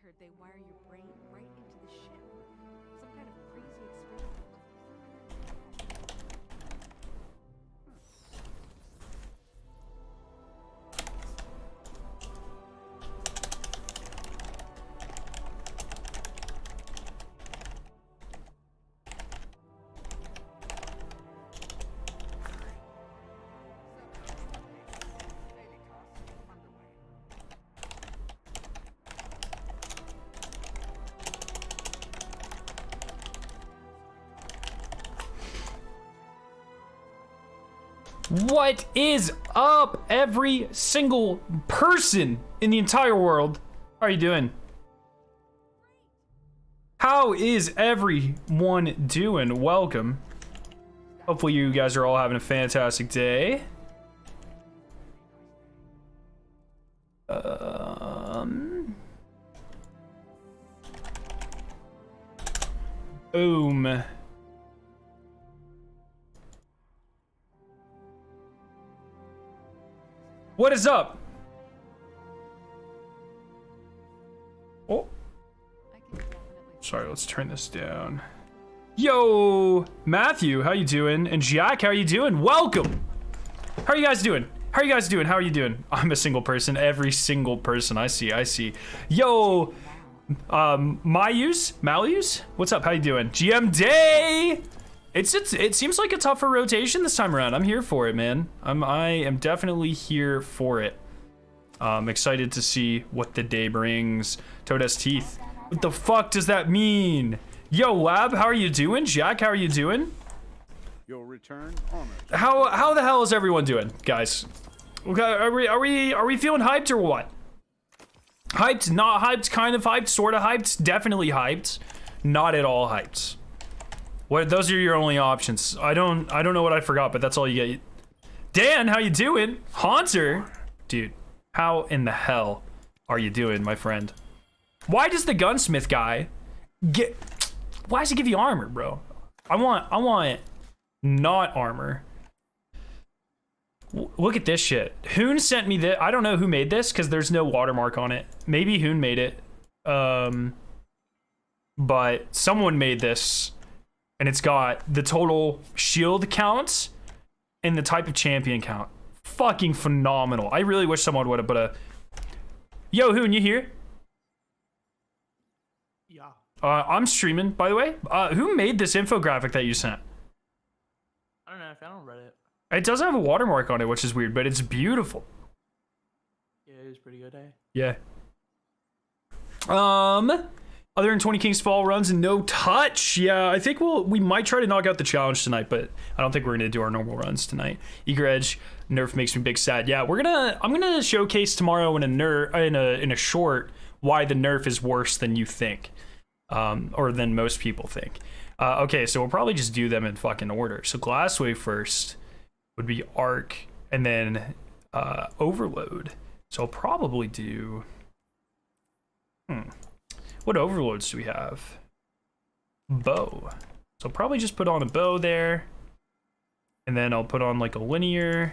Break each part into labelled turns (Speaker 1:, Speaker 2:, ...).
Speaker 1: heard they wire your brain right into the ship. Some kind of crazy experiment.
Speaker 2: What is up, every single person in the entire world? How are you doing? How is everyone doing? Welcome. Hopefully you guys are all having a fantastic day. Boom. What is up? Oh. Sorry, let's turn this down. Yo, Matthew, how you doing? And Jack, how you doing? Welcome. How are you guys doing? How are you guys doing? How are you doing? I'm a single person. Every single person. I see. Yo, Maluse? What's up? How you doing? GM Day. It seems like a tougher rotation this time around. I'm here for it, man. I am definitely here for it. I'm excited to see what the day brings. Toad has teeth. What the fuck does that mean? Yo, Lab, how are you doing? Jack, how are you doing?
Speaker 3: Your return honored.
Speaker 2: How the hell is everyone doing, guys? Okay, are we feeling hyped or what? Hyped, not hyped, kind of hyped, sort of hyped, definitely hyped, not at all hyped. What? Those are your only options. I don't know what I forgot, but that's all you get. Dan, how you doing? Haunter, dude, how in the hell are you doing, my friend? Why does the gunsmith guy get? Why does he give you armor, bro? I want not armor. Look at this shit. Hoon sent me this. I don't know who made this because there's no watermark on it. Maybe Hoon made it. But someone made this. And it's got the total shield count and the type of champion count. Fucking phenomenal. I really wish someone would have put a... Yo, Hoon, you here?
Speaker 4: Yeah.
Speaker 2: I'm streaming, by the way. Who made this infographic that you sent?
Speaker 4: I don't know. I found it on Reddit.
Speaker 2: It doesn't have a watermark on it, which is weird, but it's beautiful.
Speaker 4: Yeah, it was pretty good, eh?
Speaker 2: Yeah. Other than 20 Kings Fall runs and no touch. Yeah, I think we might try to knock out the challenge tonight, but I don't think we're gonna do our normal runs tonight. Eager Edge nerf makes me big sad. Yeah, I'm gonna showcase tomorrow in a short why the nerf is worse than you think, or than most people think. Okay, so we'll probably just do them in fucking order. So Glasswave first would be Arc, and then Overload. So I'll probably do. What overloads do we have? Bow. So I'll probably just put on a bow there. And then I'll put on like a linear.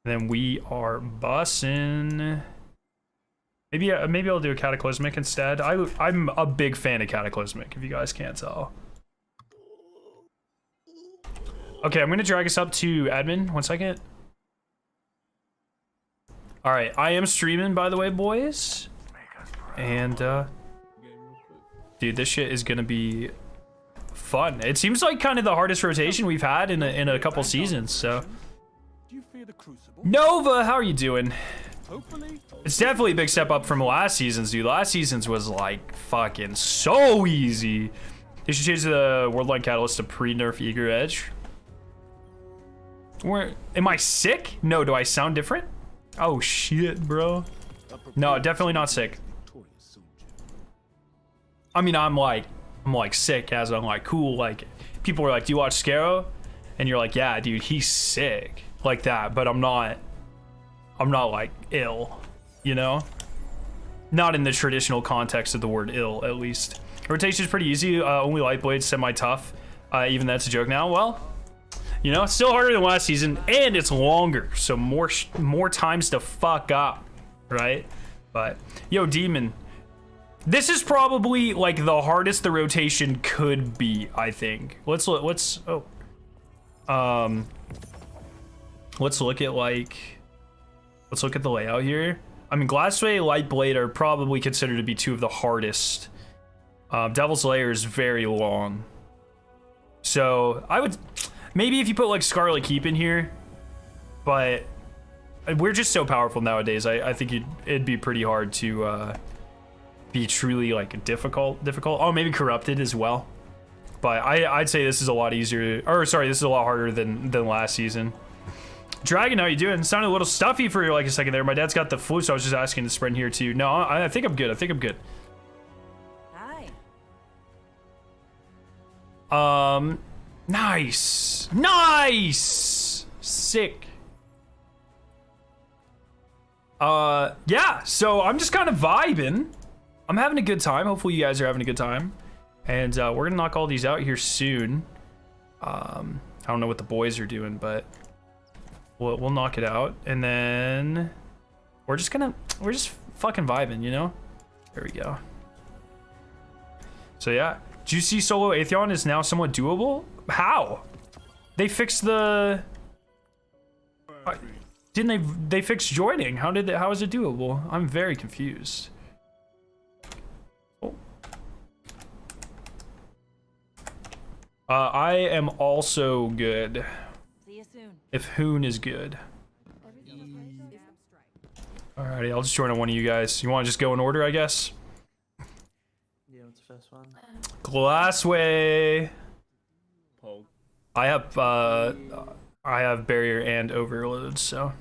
Speaker 2: And then we are bussin'. Maybe I'll do a cataclysmic instead. I'm a big fan of cataclysmic, if you guys can't tell. Okay, I'm gonna drag us up to admin. 1 second. All right, I am streaming, by the way, boys. And dude, this shit is gonna be fun. It seems like kind of the hardest rotation we've had in a couple seasons. So, Nova, how are you doing? It's definitely a big step up from last season's, dude. Last season's was like fucking so easy. They should change the Worldline Catalyst to pre-nerf Eager Edge. Am I sick? No, do I sound different? Oh shit, bro. No, definitely not sick. I mean, I'm like sick as I'm like cool. Like people are like, do you watch Scarrow? And you're like, yeah, dude, he's sick like that. But I'm not like ill, you know? Not in the traditional context of the word ill, at least. Rotation's pretty easy. Only light blades, semi-tough. Even that's a joke now. Well, you know, it's still harder than last season, and it's longer, so more times to fuck up, right? But yo, Demon. This is probably like the hardest the rotation could be, I think. Let's look at the layout here. I mean, Glassway, Lightblade are probably considered to be two of the hardest. Devil's Lair is very long. So I would, maybe if you put like Scarlet Keep in here, but we're just so powerful nowadays. I think it'd be pretty hard to be truly like difficult. Oh, maybe Corrupted as well. But I'd say this is a lot easier, or sorry, this is a lot harder than last season. Dragon, how you doing? Sounded a little stuffy for like a second there. My dad's got the flu, so I was just asking to sprint here too. No, I think I'm good.
Speaker 1: Hi.
Speaker 2: Nice. Sick. Yeah, so I'm just kind of vibing. I'm having a good time. Hopefully you guys are having a good time. And we're gonna knock all these out here soon. I don't know what the boys are doing, but we'll knock it out, and then we're just fucking vibing, you know? There we go. So yeah, Juicy Solo Atheon is now somewhat doable. How? They fixed the. Didn't they fix joining? How is it doable? I'm very confused. Oh. I am also good.
Speaker 1: See you soon.
Speaker 2: If Hoon is good. Alrighty, I'll just join on one of you guys. You want to just go in order, I guess?
Speaker 4: Yeah, what's the first one?
Speaker 2: Glassway. I have barrier and overload, so.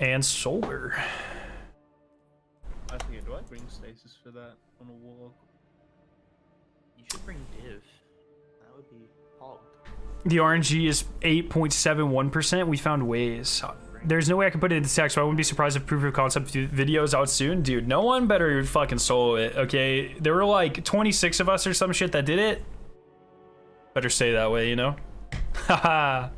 Speaker 2: And solar.
Speaker 5: I think, do I bring stasis for that on a walk?
Speaker 4: You should bring div. That would be hogged.
Speaker 2: The RNG is 8.71%. We found ways. There's no way I can put it into text, so I wouldn't be surprised if proof of concept video is out soon. Dude, no one better fucking solo it, okay? There were like 26 of us or some shit that did it. Better stay that way, you know? Haha.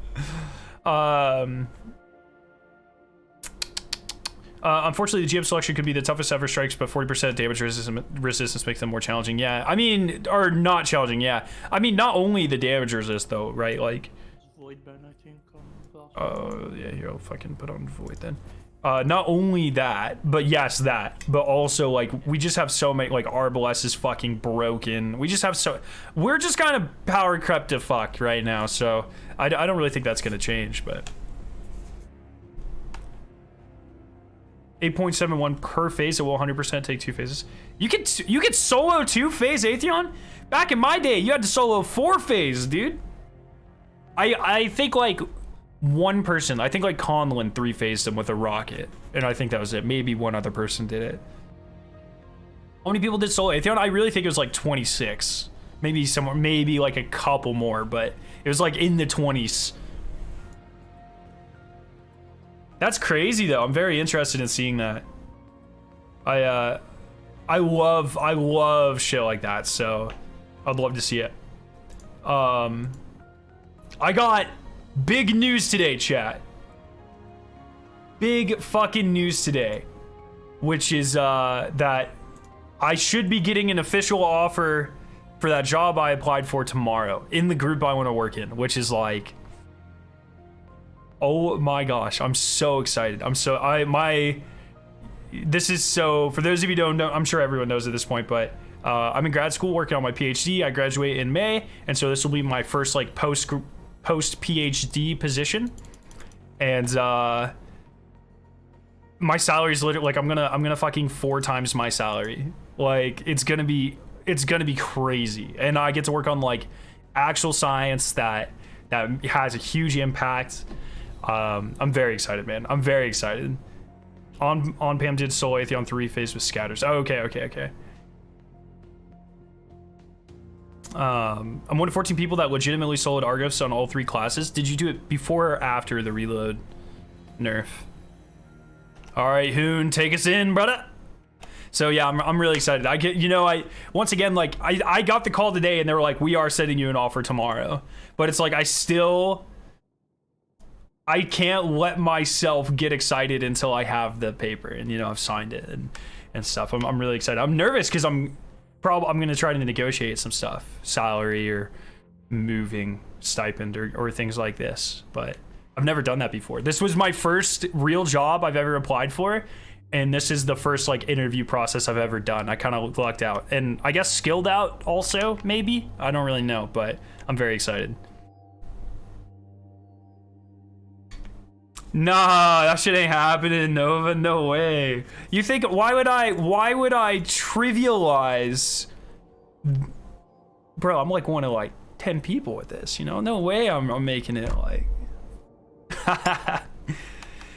Speaker 2: Unfortunately, the GM selection could be the toughest ever strikes, but 40% damage resistance makes them more challenging. Yeah, I mean, or not challenging, yeah. I mean, not only the damage resist, though, right? Like,
Speaker 4: Void burn, I think.
Speaker 2: yeah, here, I'll fucking put on Void then. Not only that, but yes, that. But also, like, we just have so many, like, Arbalest is fucking broken. We just have we're just kind of power crept to fuck right now, so I don't really think that's going to change, but. 8.71 per phase, it will 100% take 2 phases. You could solo 2-phase Atheon? Back in my day, you had to solo 4-phase, dude. I think like one person, I think like Conlon 3-phased him with a rocket, and I think that was it. Maybe one other person did it. How many people did solo Atheon? I really think it was like 26. Maybe somewhere, maybe like a couple more, but it was like in the 20s. That's crazy though. I'm very interested in seeing that. I love shit like that, so I'd love to see it. I got big news today, chat. Big fucking news today, which is that I should be getting an official offer for that job I applied for tomorrow in the group I want to work in, which is like, oh my gosh, I'm so excited. This is so, for those of you who don't know, I'm sure everyone knows at this point, but I'm in grad school working on my PhD. I graduate in May, and so this will be my first like post PhD position. And my salary is literally like, I'm gonna fucking 4 times my salary. Like, it's gonna be crazy. And I get to work on like actual science that has a huge impact. I'm very excited, man. I'm very excited. On Pam did solo Atheon 3-phase with scatters. Oh, okay. I'm one of 14 people that legitimately soloed Argos on all 3 classes. Did you do it before or after the reload nerf? All right, Hoon, take us in, brother. So yeah, I'm really excited. I once again, like I got the call today and they were like, we are sending you an offer tomorrow. But it's like, I still I can't let myself get excited until I have the paper and, you know, I've signed it and stuff. I'm really excited. I'm nervous because I'm gonna try to negotiate some stuff, salary or moving stipend or things like this, but I've never done that before. This was my first real job I've ever applied for, and this is the first like interview process I've ever done. I kind of lucked out, and I guess skilled out also, maybe. I don't really know, but I'm very excited. Nah, that shit ain't happening, Nova. No way. You think why would I trivialize? Bro, I'm like one of like 10 people with this, you know? No way I'm making it like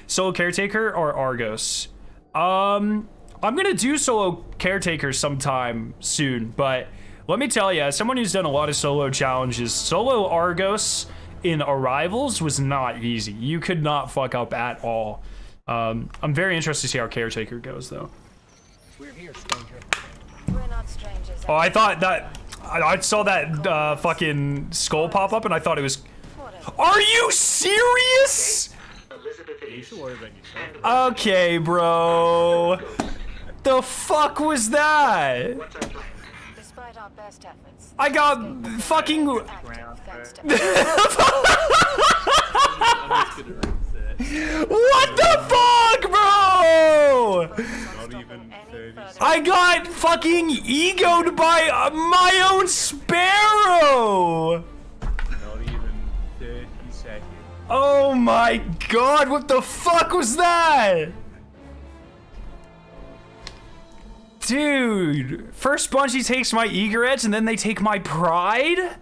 Speaker 2: Solo Caretaker or Argos? I'm gonna do Solo Caretaker sometime soon, but let me tell you, as someone who's done a lot of solo challenges, Solo Argos in Arrivals was not easy. You could not fuck up at all. I'm very interested to see how Caretaker goes, though.
Speaker 6: We're here, stranger. We're not strangers.
Speaker 2: Oh, I thought that... I saw that fucking skull pop up, and I thought it was... Are you serious? Okay, bro. The fuck was that?
Speaker 6: Despite our best efforts,
Speaker 2: I got fucking... What the fuck, bro?
Speaker 5: Not even 30
Speaker 2: I got fucking egoed by my own sparrow.
Speaker 5: Not even 30 seconds.
Speaker 2: Oh my god, what the fuck was that? Dude, first Bungie takes my egrets and then they take my pride?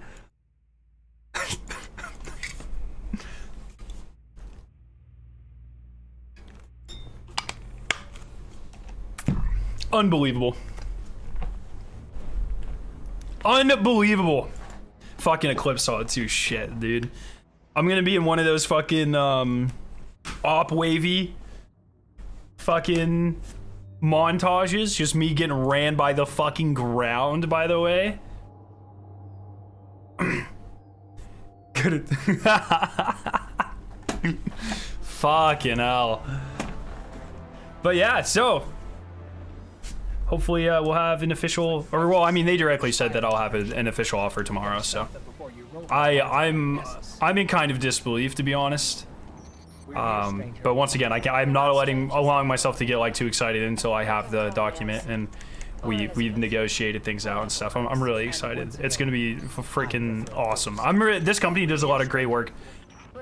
Speaker 2: Unbelievable. Unbelievable. Fucking Eclipse saw it too. Shit, dude. I'm gonna be in one of those fucking op wavy fucking montages, just me getting ran by the fucking ground, by the way. Good. Fucking hell. But yeah, so hopefully we'll have an official, or well, I mean, they directly said that I'll have an official offer tomorrow, so I'm in kind of disbelief, to be honest. But once again, I'm not allowing myself to get like too excited until I have the document and we've negotiated things out and stuff. I'm really excited. It's gonna be freaking awesome. This company does a lot of great work,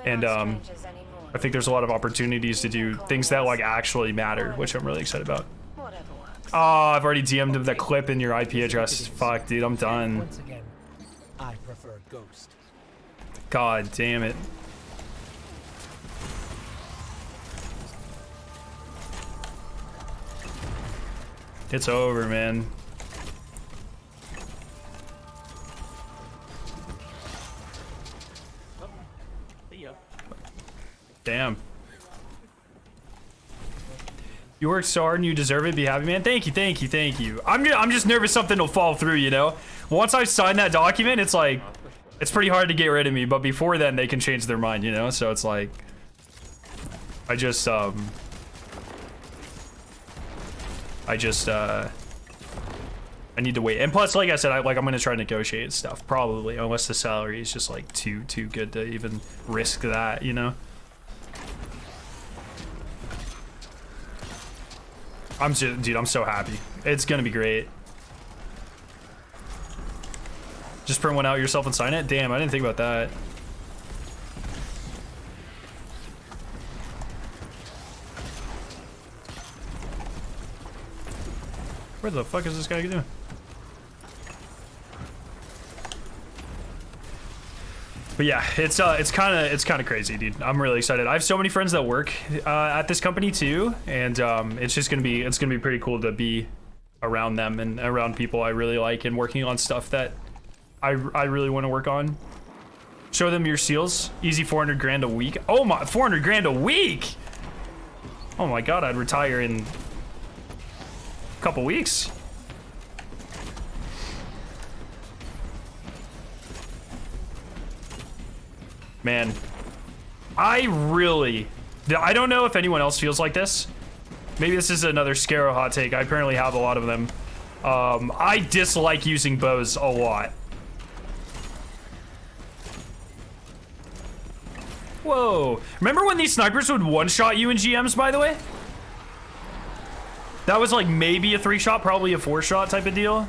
Speaker 2: and I think there's a lot of opportunities to do things that like actually matter, which I'm really excited about. Oh, I've already DM'd him the clip in your IP address. Fuck, dude, I'm done.
Speaker 7: Once again, I prefer Ghost.
Speaker 2: God damn it. It's over, man. Damn. You worked so hard and you deserve it. Be happy, man. Thank you, thank you, thank you. I'm just nervous something will fall through, you know? Once I sign that document, it's like, it's pretty hard to get rid of me, but before then, they can change their mind, you know? So it's like, I need to wait. And plus, like I said, I'm gonna try to negotiate stuff, probably, unless the salary is just like too good to even risk that, you know? Dude, I'm so happy. It's gonna be great. Just print one out yourself and sign it? Damn, I didn't think about that. Where the fuck is this guy doing? But yeah, it's kind of crazy, dude. I'm really excited. I have so many friends that work at this company too, and it's gonna be pretty cool to be around them and around people I really like and working on stuff that I really want to work on. Show them your seals. Easy 400 grand a week. Oh my, 400 grand a week. Oh my god, I'd retire in a couple weeks. Man, I don't know if anyone else feels like this. Maybe this is another Scarrow hot take. I apparently have a lot of them. I dislike using bows a lot. Whoa. Remember when these snipers would one-shot you in GMs, by the way? That was like maybe a 3-shot, probably a 4-shot type of deal.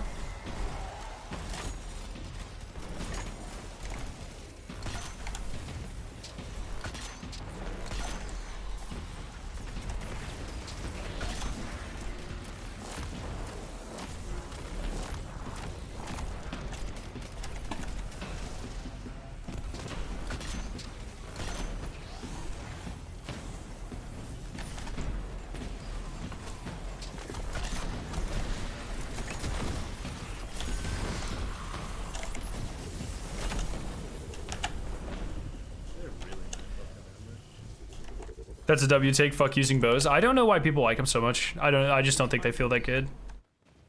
Speaker 2: That's a W take. Fuck using bows. I don't know why people like them so much. I just don't think they feel that good.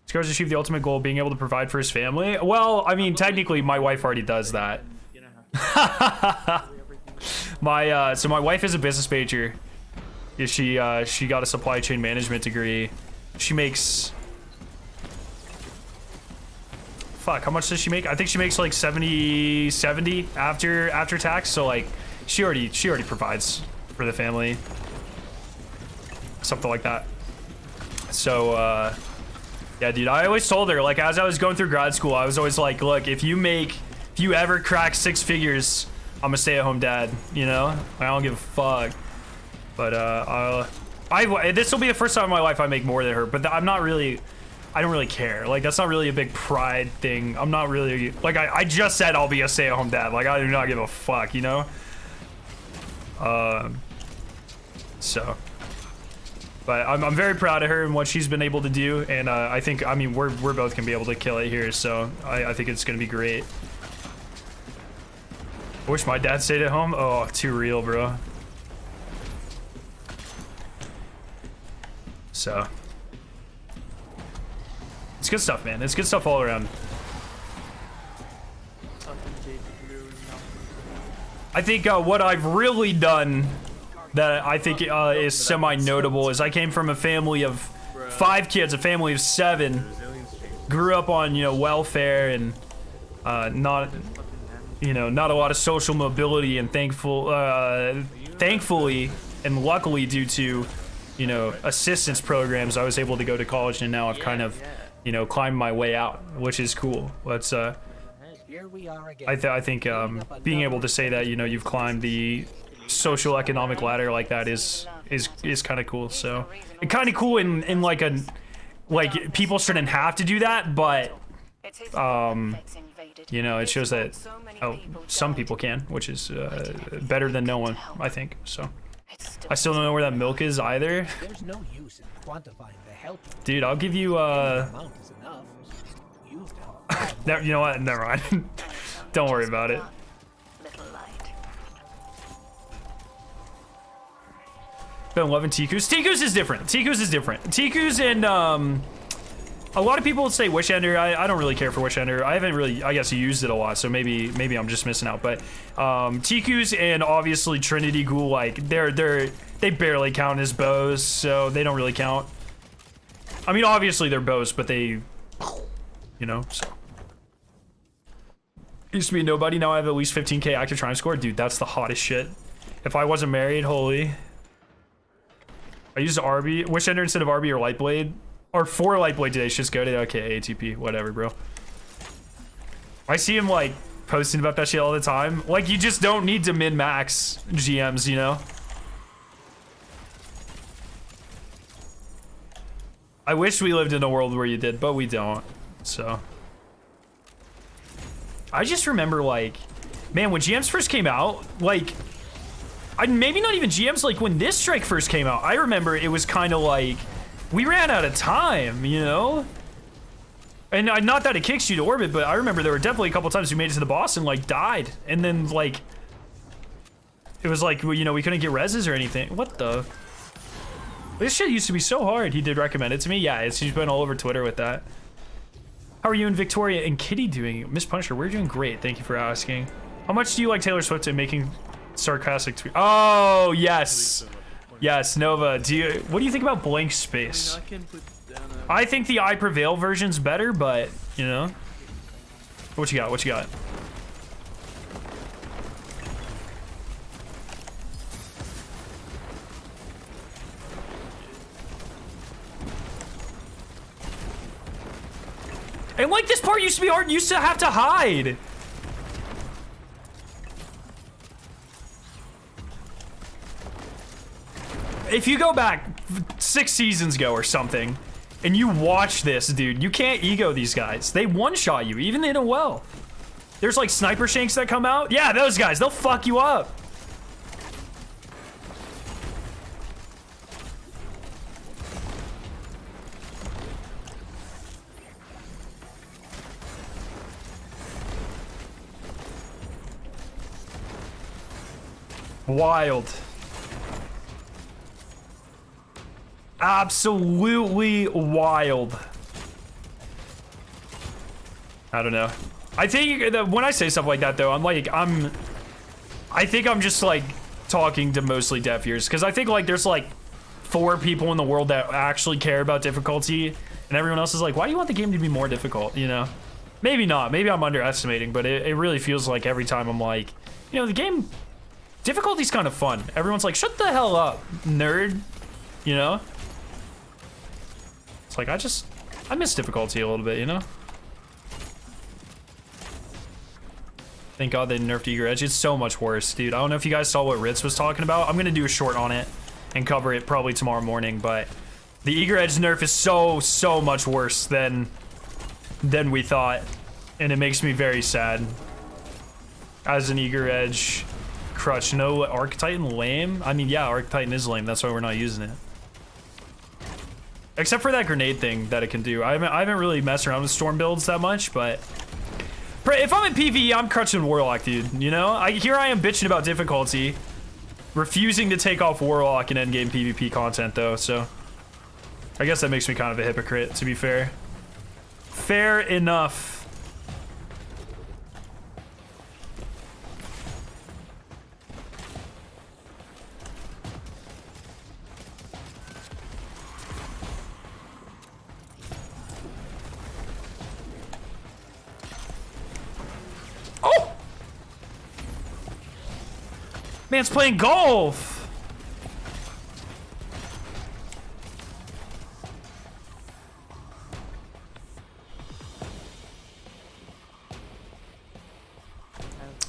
Speaker 2: Scars achieved the ultimate goal, being able to provide for his family. Well, I mean, technically, my wife already does that. So my wife is a business major. Yeah, she got a supply chain management degree. She makes. Fuck, how much does she make? I think she makes like 70 after tax. So like, she already provides for the family, something like that. So yeah, dude, I always told her, like, as I was going through grad school, I was always like, look, if you ever crack 6 figures, I'm a stay-at-home dad, you know? I don't give a fuck. But this will be the first time in my life I make more than her, but I don't really care. Like, that's not really a big pride thing. I'm not really, like, I just said I'll be a stay-at-home dad. Like, I do not give a fuck, you know? So, but I'm very proud of her and what she's been able to do, and I think, I mean, we're both gonna be able to kill it here, so I think it's gonna be great. I wish my dad stayed at home. Oh, too real, bro. So, it's good stuff, man. It's good stuff all around. I think what I've really done that I think is semi-notable is I came from a family of 5 kids, a family of 7, grew up on, you know, welfare and not a lot of social mobility, and thankfully and luckily due to, you know, assistance programs, I was able to go to college, and now I've kind of, you know, climbed my way out, which is cool. Let's
Speaker 7: Here we are again.
Speaker 2: I think being able to say that, you know, you've climbed the social economic ladder like that is kind of cool. So, and kind of cool in like people shouldn't have to do that, but you know, it shows that some people can, which is better than no one, I think. So, I still don't know where that milk is either.
Speaker 7: There's no use in quantifying the help.
Speaker 2: Dude, I'll give you
Speaker 7: Amount is enough. Used up.
Speaker 2: you know what? Never mind. Don't worry about it. Been loving Tikus. Tikus is different. Tikus and a lot of people would say Wishender. I don't really care for Wishender. I haven't really, I guess, used it a lot, so maybe I'm just missing out. But Tikus and obviously Trinity Ghoul, like they barely count as bows, so they don't really count. I mean, obviously they're bows, but they, you know, so. Used to be nobody, now I have at least 15k active triumph score. Dude, that's the hottest shit. If I wasn't married, holy. I used RB, Wishender instead of RB or Lightblade. Or 4 Lightblade today, just go to, okay, ATP, whatever, bro. I see him, like, posting about that shit all the time. Like, you just don't need to min-max GMs, you know? I wish we lived in a world where you did, but we don't, so. I just remember, like, man, when GMs first came out, like, maybe not even GMs, like, when this strike first came out, I remember it was kind of like, we ran out of time, you know? And not that it kicks you to orbit, but I remember there were definitely a couple times we made it to the boss and, like, died. And then, like, it was like, well, you know, we couldn't get reses or anything. What the? This shit used to be so hard. He did recommend it to me. Yeah, he's been all over Twitter with that. How are you and Victoria and Kitty doing? Miss Punisher, we're doing great. Thank you for asking. How much do you like Taylor Swift and making sarcastic tweet. Oh, yes. Yes, Nova. What do you think about blank space?
Speaker 4: I can put down a...
Speaker 2: I think the I Prevail version's better, but, you know. What you got? What you got? And like this part used to be hard, you used to have to hide. If you go back 6 seasons ago or something, and you watch this, dude, you can't ego these guys. They one-shot you, even in a well. There's like sniper shanks that come out. Yeah, those guys, they'll fuck you up. Wild. Absolutely wild. I don't know. I think that when I say stuff like that, though, I think I'm just like talking to mostly deaf ears, because I think like there's like 4 people in the world that actually care about difficulty, and everyone else is like, why do you want the game to be more difficult? You know, maybe not. Maybe I'm underestimating, but it really feels like every time I'm like, you know, the game difficulty's kind of fun. Everyone's like, shut the hell up, nerd. You know? It's like, I miss difficulty a little bit, you know? Thank God they nerfed Eager Edge. It's so much worse, dude. I don't know if you guys saw what Ritz was talking about. I'm gonna do a short on it and cover it probably tomorrow morning, but the Eager Edge nerf is so much worse than we thought, and it makes me very sad. As an Eager Edge crutch. No, Arc Titan lame? I mean, yeah, Arc Titan is lame. That's why we're not using it. Except for that grenade thing that it can do. I haven't really messed around with storm builds that much, but if I'm in PvE, I'm crutching Warlock, dude. You know? Here I am bitching about difficulty, refusing to take off Warlock in endgame PvP content, though, so I guess that makes me kind of a hypocrite, to be fair. Fair enough. Oh! Man's playing golf!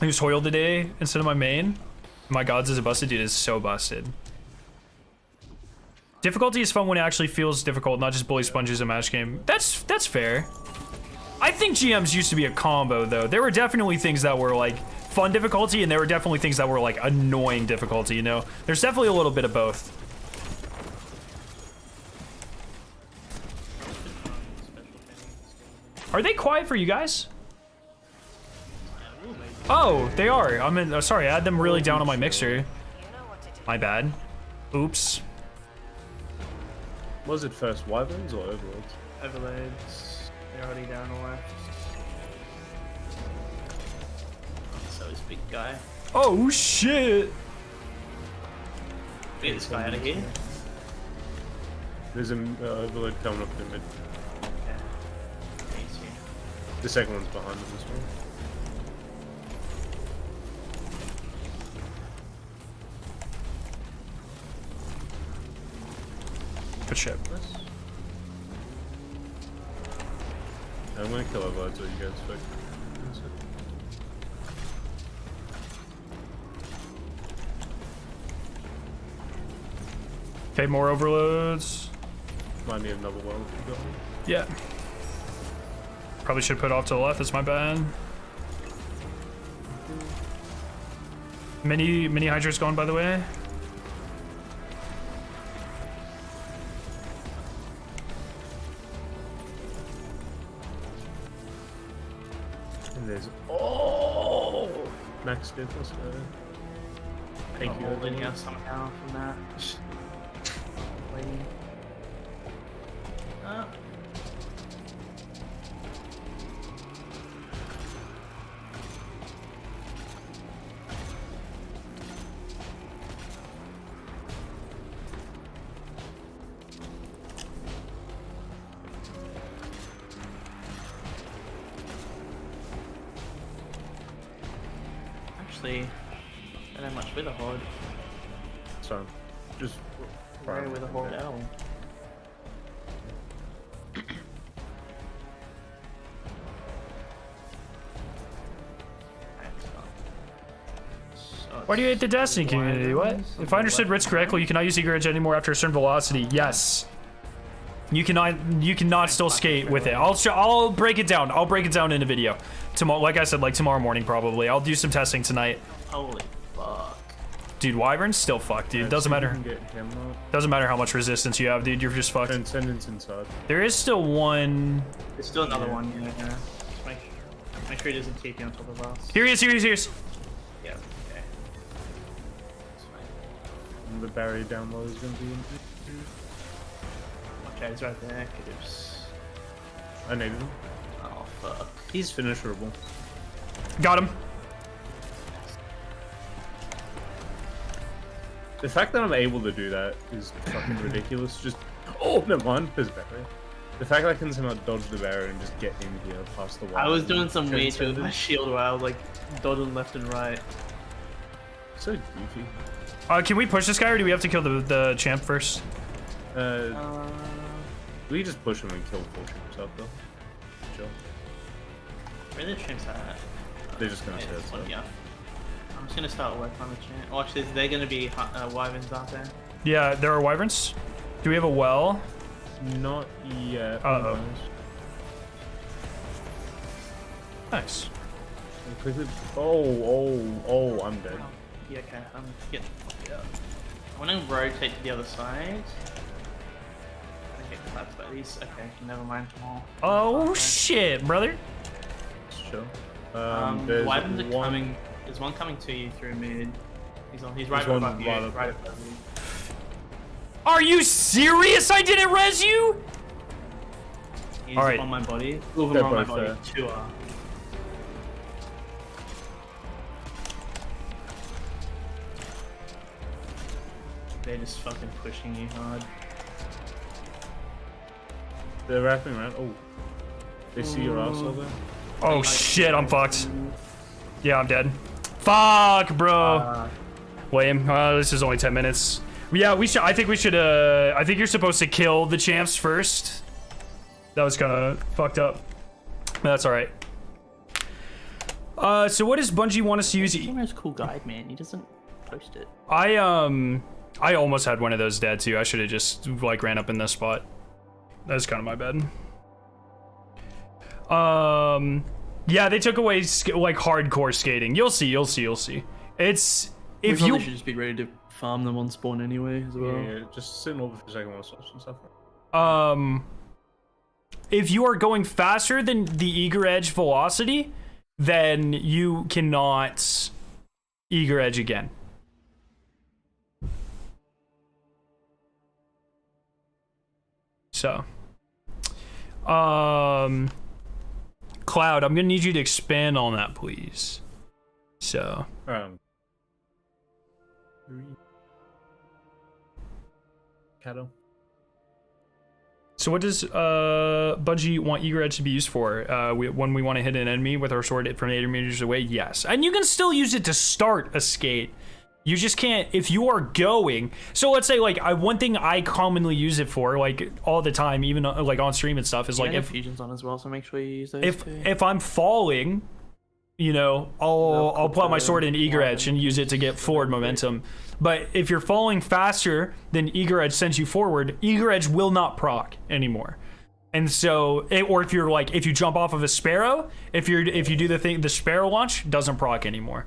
Speaker 2: I used Hoyle today instead of my main. My gods, is it busted? Dude, it's so busted. Difficulty is fun when it actually feels difficult, not just bully sponges in a match game. That's fair. I think GMs used to be a combo, though. There were definitely things that were like fun difficulty, and there were definitely things that were like annoying difficulty, you know? There's definitely a little bit of both. Are they quiet for you guys? Oh, they are. I'm in. Oh, sorry, I had them really down on my mixer. My bad. Oops.
Speaker 5: Was it first Wyverns or Overlords?
Speaker 4: Overloads. They're already down the left. So this big guy.
Speaker 2: Oh shit!
Speaker 4: Get this guy out of here.
Speaker 5: There's an Overlord coming up the mid.
Speaker 4: Yeah. He's here.
Speaker 5: The second one's behind him as well.
Speaker 2: Good shit.
Speaker 5: I'm gonna kill Overlords so you guys fix.
Speaker 2: Okay, more overloads.
Speaker 5: Might need another one if you got me.
Speaker 2: Yeah. Probably should put off to the left. That's my bad. Mini Hydra's gone, by the way.
Speaker 5: And there's Max did this guy. Thank you.
Speaker 4: Holding us somehow from that. Waiting. actually don't have much with a horde.
Speaker 5: So, just
Speaker 4: Where with a horde L.
Speaker 2: Why do you hate the Destiny community? What? If I understood Ritz correctly, you cannot use Eager Edge anymore after a certain velocity. Yes. You cannot still skate with it. I'll break it down. I'll break it down in a video. Tomorrow, like I said, like tomorrow morning probably. I'll do some testing tonight.
Speaker 4: Holy fuck.
Speaker 2: Dude, Wyvern's still fucked, dude. Doesn't matter. Doesn't matter how much resistance you have, dude. You're just fucked.
Speaker 5: Transcendence inside.
Speaker 2: There is still one.
Speaker 4: There's still another one, yeah. Make sure he doesn't TP on top of us.
Speaker 2: Here he is, here he is, here he is.
Speaker 4: Yeah, okay. That's fine.
Speaker 5: And the barrier down low is going to be in.
Speaker 4: Okay, he's right there. Oops.
Speaker 5: I needed him.
Speaker 4: Oh, fuck.
Speaker 5: He's finisherable.
Speaker 2: Got him.
Speaker 5: The fact that I'm able to do that is fucking ridiculous. Just, oh, never mind. There's a barrier. The fact that I can somehow dodge the barrier and just get in here past the wall.
Speaker 4: I was doing some weird shit with my shield where I was like dodging left and right.
Speaker 5: So goofy.
Speaker 2: Can we push this guy or do we have to kill the champ first?
Speaker 5: We just push him and kill 4 troops up though. Chill.
Speaker 4: Where are the chimps at?
Speaker 5: They're just gonna stay
Speaker 4: this one,
Speaker 5: outside.
Speaker 4: yeah. I'm just gonna start working on the champ. Oh, actually, they're gonna be wyverns out there.
Speaker 2: Yeah, there are wyverns. Do we have a well?
Speaker 5: Not yet.
Speaker 2: Uh-oh. Nice.
Speaker 5: Quickly. Oh, I'm dead.
Speaker 4: Yeah, okay, I'm getting fucked up. I wanna rotate to the other side. I get clapped by these. Okay, never mind.
Speaker 2: Oh shit, brother.
Speaker 5: Chill. There's
Speaker 4: wyverns are
Speaker 5: one.
Speaker 4: coming. There's one coming to you through mid. He's right
Speaker 5: one
Speaker 4: above you.
Speaker 5: right up
Speaker 4: Right
Speaker 5: there.
Speaker 4: above you.
Speaker 2: Are you serious? I didn't res you?
Speaker 4: He's
Speaker 2: All right.
Speaker 4: on my body. Two of them
Speaker 5: They're
Speaker 4: are on my
Speaker 5: both
Speaker 4: body.
Speaker 5: there.
Speaker 4: 2 are. They're just fucking pushing you hard.
Speaker 5: They're wrapping around. Oh. They see your ass over there.
Speaker 2: Oh shit, I'm fucked. Yeah, I'm dead. Fuck, bro. Lame. This is only 10 minutes. Yeah, we should. I think we should. I think you're supposed to kill the champs first. That was kind of fucked up. That's all right. So what does Bungie want us to use?
Speaker 4: Gamer's cool guide, man. He doesn't post it.
Speaker 2: I almost had one of those dead too. I should have just like ran up in this spot. That's kind of my bad. Yeah, they took away like hardcore skating. You'll see. It's if
Speaker 4: we
Speaker 2: you
Speaker 4: should just be ready to farm them on spawn anyway as well.
Speaker 5: Yeah, just sit over for a second while I swap some stuff.
Speaker 2: if you are going faster than the eager edge velocity, then you cannot eager edge again. So, Cloud, I'm gonna need you to expand on that, please. So,
Speaker 5: Cattle.
Speaker 2: so what does Bungie want eager edge to be used for? When we want to hit an enemy with our sword from 80 meters away, yes. And you can still use it to start a skate. You just can't if you are going. So let's say like one thing I commonly use it for, like all the time, even like on stream and stuff, is like if
Speaker 4: fusions on as well, so make sure you use those.
Speaker 2: If I'm falling, you know, I'll pull out my sword in eager edge and use it to get forward momentum. But if you're falling faster than eager edge sends you forward, eager edge will not proc anymore. And so, or if you're like if you jump off of a sparrow, if you do the sparrow launch, doesn't proc anymore.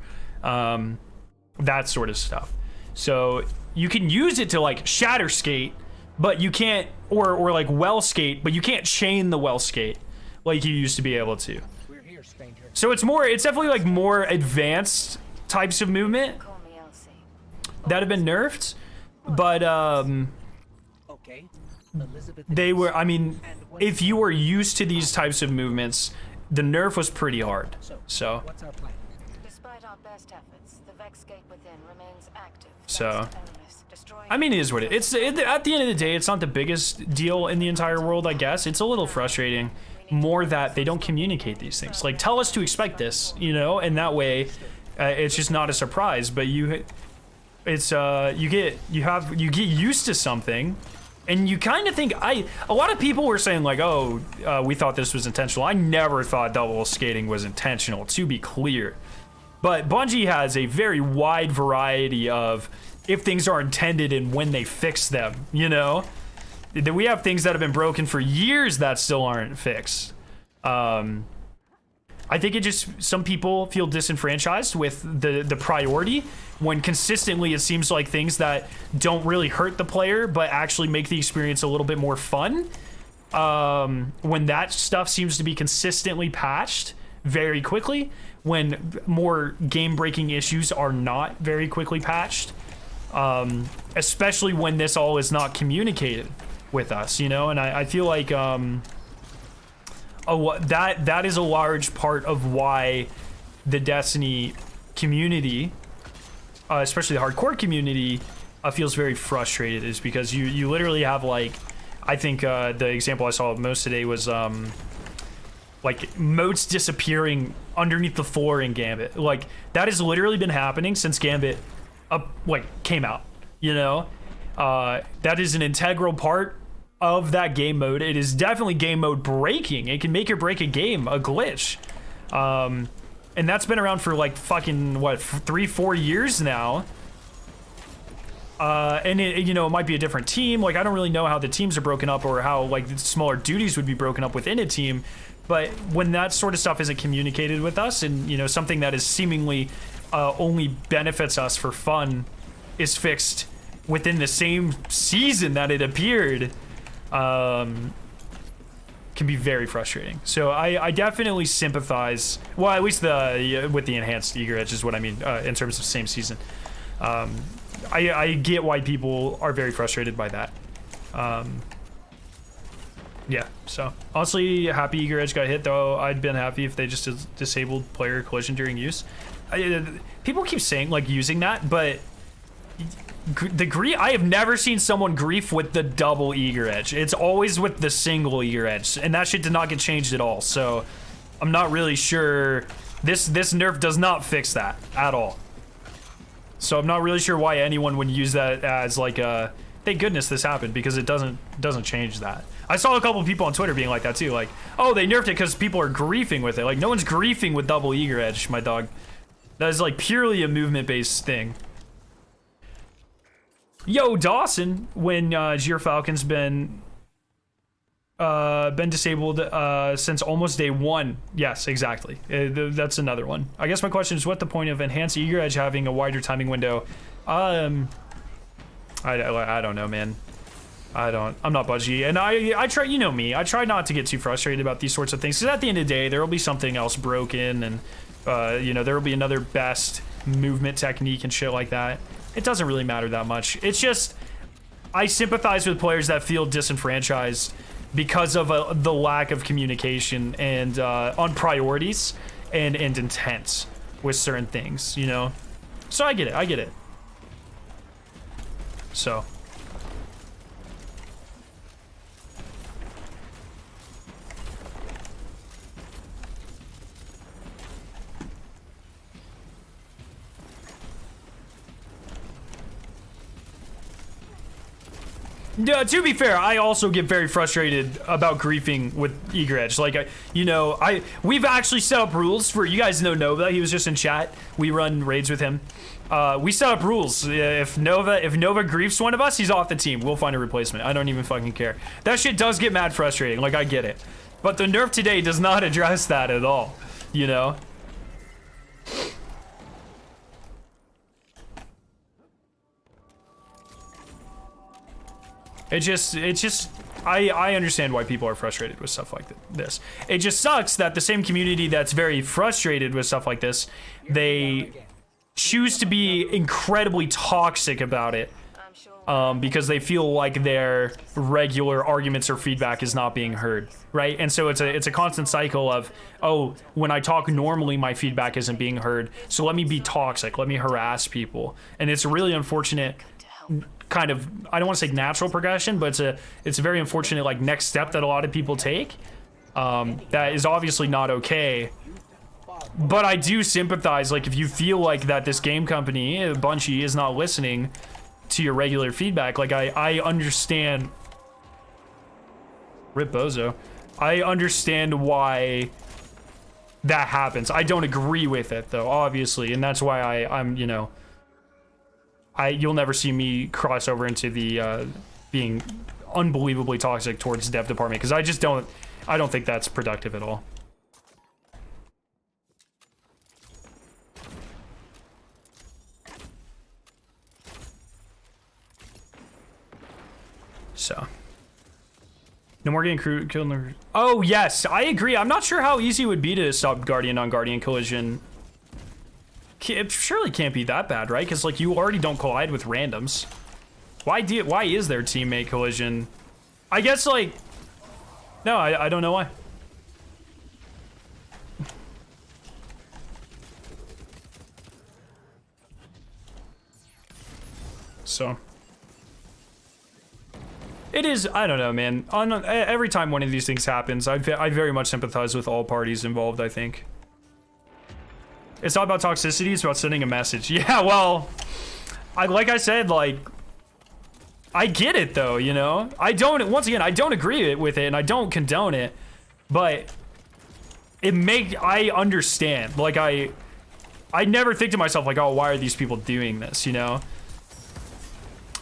Speaker 2: That sort of stuff. So you can use it to like shatter skate, but you can't, or like well skate, but you can't chain the well skate like you used to be able to.
Speaker 7: We're here, stranger.
Speaker 2: So it's definitely like more advanced types of movement
Speaker 6: Call me Elsie.
Speaker 2: that have been nerfed, but
Speaker 7: Okay. Elizabeth
Speaker 2: they were, I mean, if you were used to these types of movements, the nerf was pretty hard. So
Speaker 7: What's our plan?
Speaker 6: Despite our best efforts, the Vex gate within remains active.
Speaker 2: So,
Speaker 6: thanks to Ominous, destroying
Speaker 2: I mean, it is what it is. At the end of the day, it's not the biggest deal in the entire world, I guess. It's a little frustrating more that they don't communicate these things. Like, tell us to expect this, you know, and that way It's just not a surprise, but you get used to something, and you kind of think a lot of people were saying like, oh, we thought this was intentional. I never thought double skating was intentional, to be clear. But Bungie has a very wide variety of if things are intended and when they fix them, you know? We have things that have been broken for years that still aren't fixed. I think some people feel disenfranchised with the priority when consistently it seems like things that don't really hurt the player but actually make the experience a little bit more fun. When that stuff seems to be consistently patched very quickly, when more game-breaking issues are not very quickly patched, especially when this all is not communicated with us, you know? And I feel like that is a large part of why the Destiny community, especially the hardcore community, feels very frustrated, is because you literally have, like, I think the example I saw most today was like moats disappearing underneath the floor in Gambit. Like, that has literally been happening since Gambit came out, you know? That is an integral part of that game mode. It is definitely game mode breaking. It can make or break a game, a glitch. And that's been around for like fucking, what, 3-4 years now. And it, you know, it might be a different team. Like, I don't really know how the teams are broken up or how like the smaller duties would be broken up within a team. But when that sort of stuff isn't communicated with us, and, you know, something that is seemingly only benefits us for fun is fixed within the same season that it appeared, can be very frustrating. So I definitely sympathize. Well, at least with the enhanced eager edge is what I mean in terms of same season. I get why people are very frustrated by that. Yeah, so honestly, happy eager edge got hit, though. I'd been happy if they just disabled player collision during use. People keep saying like using that, but I have never seen someone grief with the double eager edge. It's always with the single eager edge, and that shit did not get changed at all. So I'm not really sure. This nerf does not fix that at all. So I'm not really sure why anyone would use that as like a thank goodness this happened, because it doesn't change that. I saw a couple of people on Twitter being like that too, like, oh, they nerfed it because people are griefing with it. Like, no one's griefing with double eager edge, my dog. That is like purely a movement-based thing. Yo, Dawson, when Gier Falcon's been disabled since almost day one. Yes, exactly. That's another one. I guess my question is, what the point of enhanced eager edge having a wider timing window? I don't know, man. I'm not Bungie, and I try, you know me, I try not to get too frustrated about these sorts of things, because at the end of the day, there will be something else broken, and you know, there will be another best movement technique and shit like that. It doesn't really matter that much. It's just, I sympathize with players that feel disenfranchised because of the lack of communication and on priorities and intent with certain things, you know? So I get it. So. To be fair, I also get very frustrated about griefing with eager edge. Like, you know, we've actually set up rules for, you guys know Nova. He was just in chat. We run raids with him. We set up rules. If Nova griefs one of us, he's off the team. We'll find a replacement. I don't even fucking care. That shit does get mad frustrating. Like, I get it. But the nerf today does not address that at all. You know? It's just, I understand why people are frustrated with stuff like this. It just sucks that the same community that's very frustrated with stuff like this, they choose to be incredibly toxic about it, because they feel like their regular arguments or feedback is not being heard, right? And so it's a constant cycle of, oh, when I talk normally, my feedback isn't being heard, so let me be toxic, let me harass people. And it's a really unfortunate kind of, I don't want to say natural progression, but it's a very unfortunate like next step that a lot of people take, that is obviously not okay. But I do sympathize. Like, if you feel like that this game company, Bungie, is not listening to your regular feedback, like, I understand. Rip Bozo. I understand why that happens. I don't agree with it, though, obviously, and that's why I'm, you know, you'll never see me cross over into the being unbelievably toxic towards the dev department, because I don't think that's productive at all. So, no more getting killed. Oh yes, I agree. I'm not sure how easy it would be to stop Guardian on Guardian collision. It surely can't be that bad, right? Because like you already don't collide with randoms. Why is there teammate collision? I guess like, no, I don't know why. So. It is, I don't know, man. Every time one of these things happens, I very much sympathize with all parties involved, I think. It's not about toxicity, it's about sending a message. Yeah, well, like I said, like, I get it, though, you know? Once again, I don't agree with it, and I don't condone it, but I understand. Like, I never think to myself, like, oh, why are these people doing this, you know?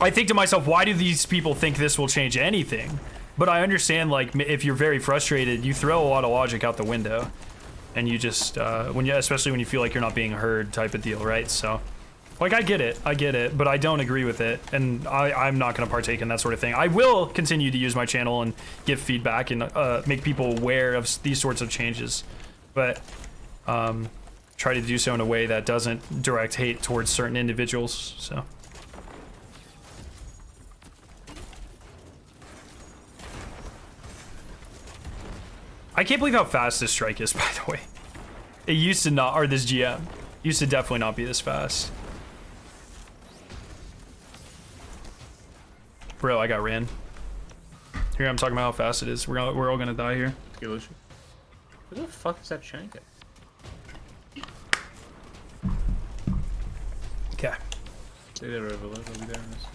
Speaker 2: I think to myself, why do these people think this will change anything? But I understand, like, if you're very frustrated, you throw a lot of logic out the window, and you just, especially when you feel like you're not being heard, type of deal, right? So, like, I get it, but I don't agree with it, and I'm not going to partake in that sort of thing. I will continue to use my channel and give feedback and make people aware of these sorts of changes, but try to do so in a way that doesn't direct hate towards certain individuals. So. I can't believe how fast this strike is, by the way. It used to not, or this GM, used to definitely not be this fast. Bro, I got ran. Here I'm talking about how fast it is. We're all gonna die here.
Speaker 5: Where the fuck is that shank at?
Speaker 2: Okay.
Speaker 5: Say they're overload, I'll be there in a sec.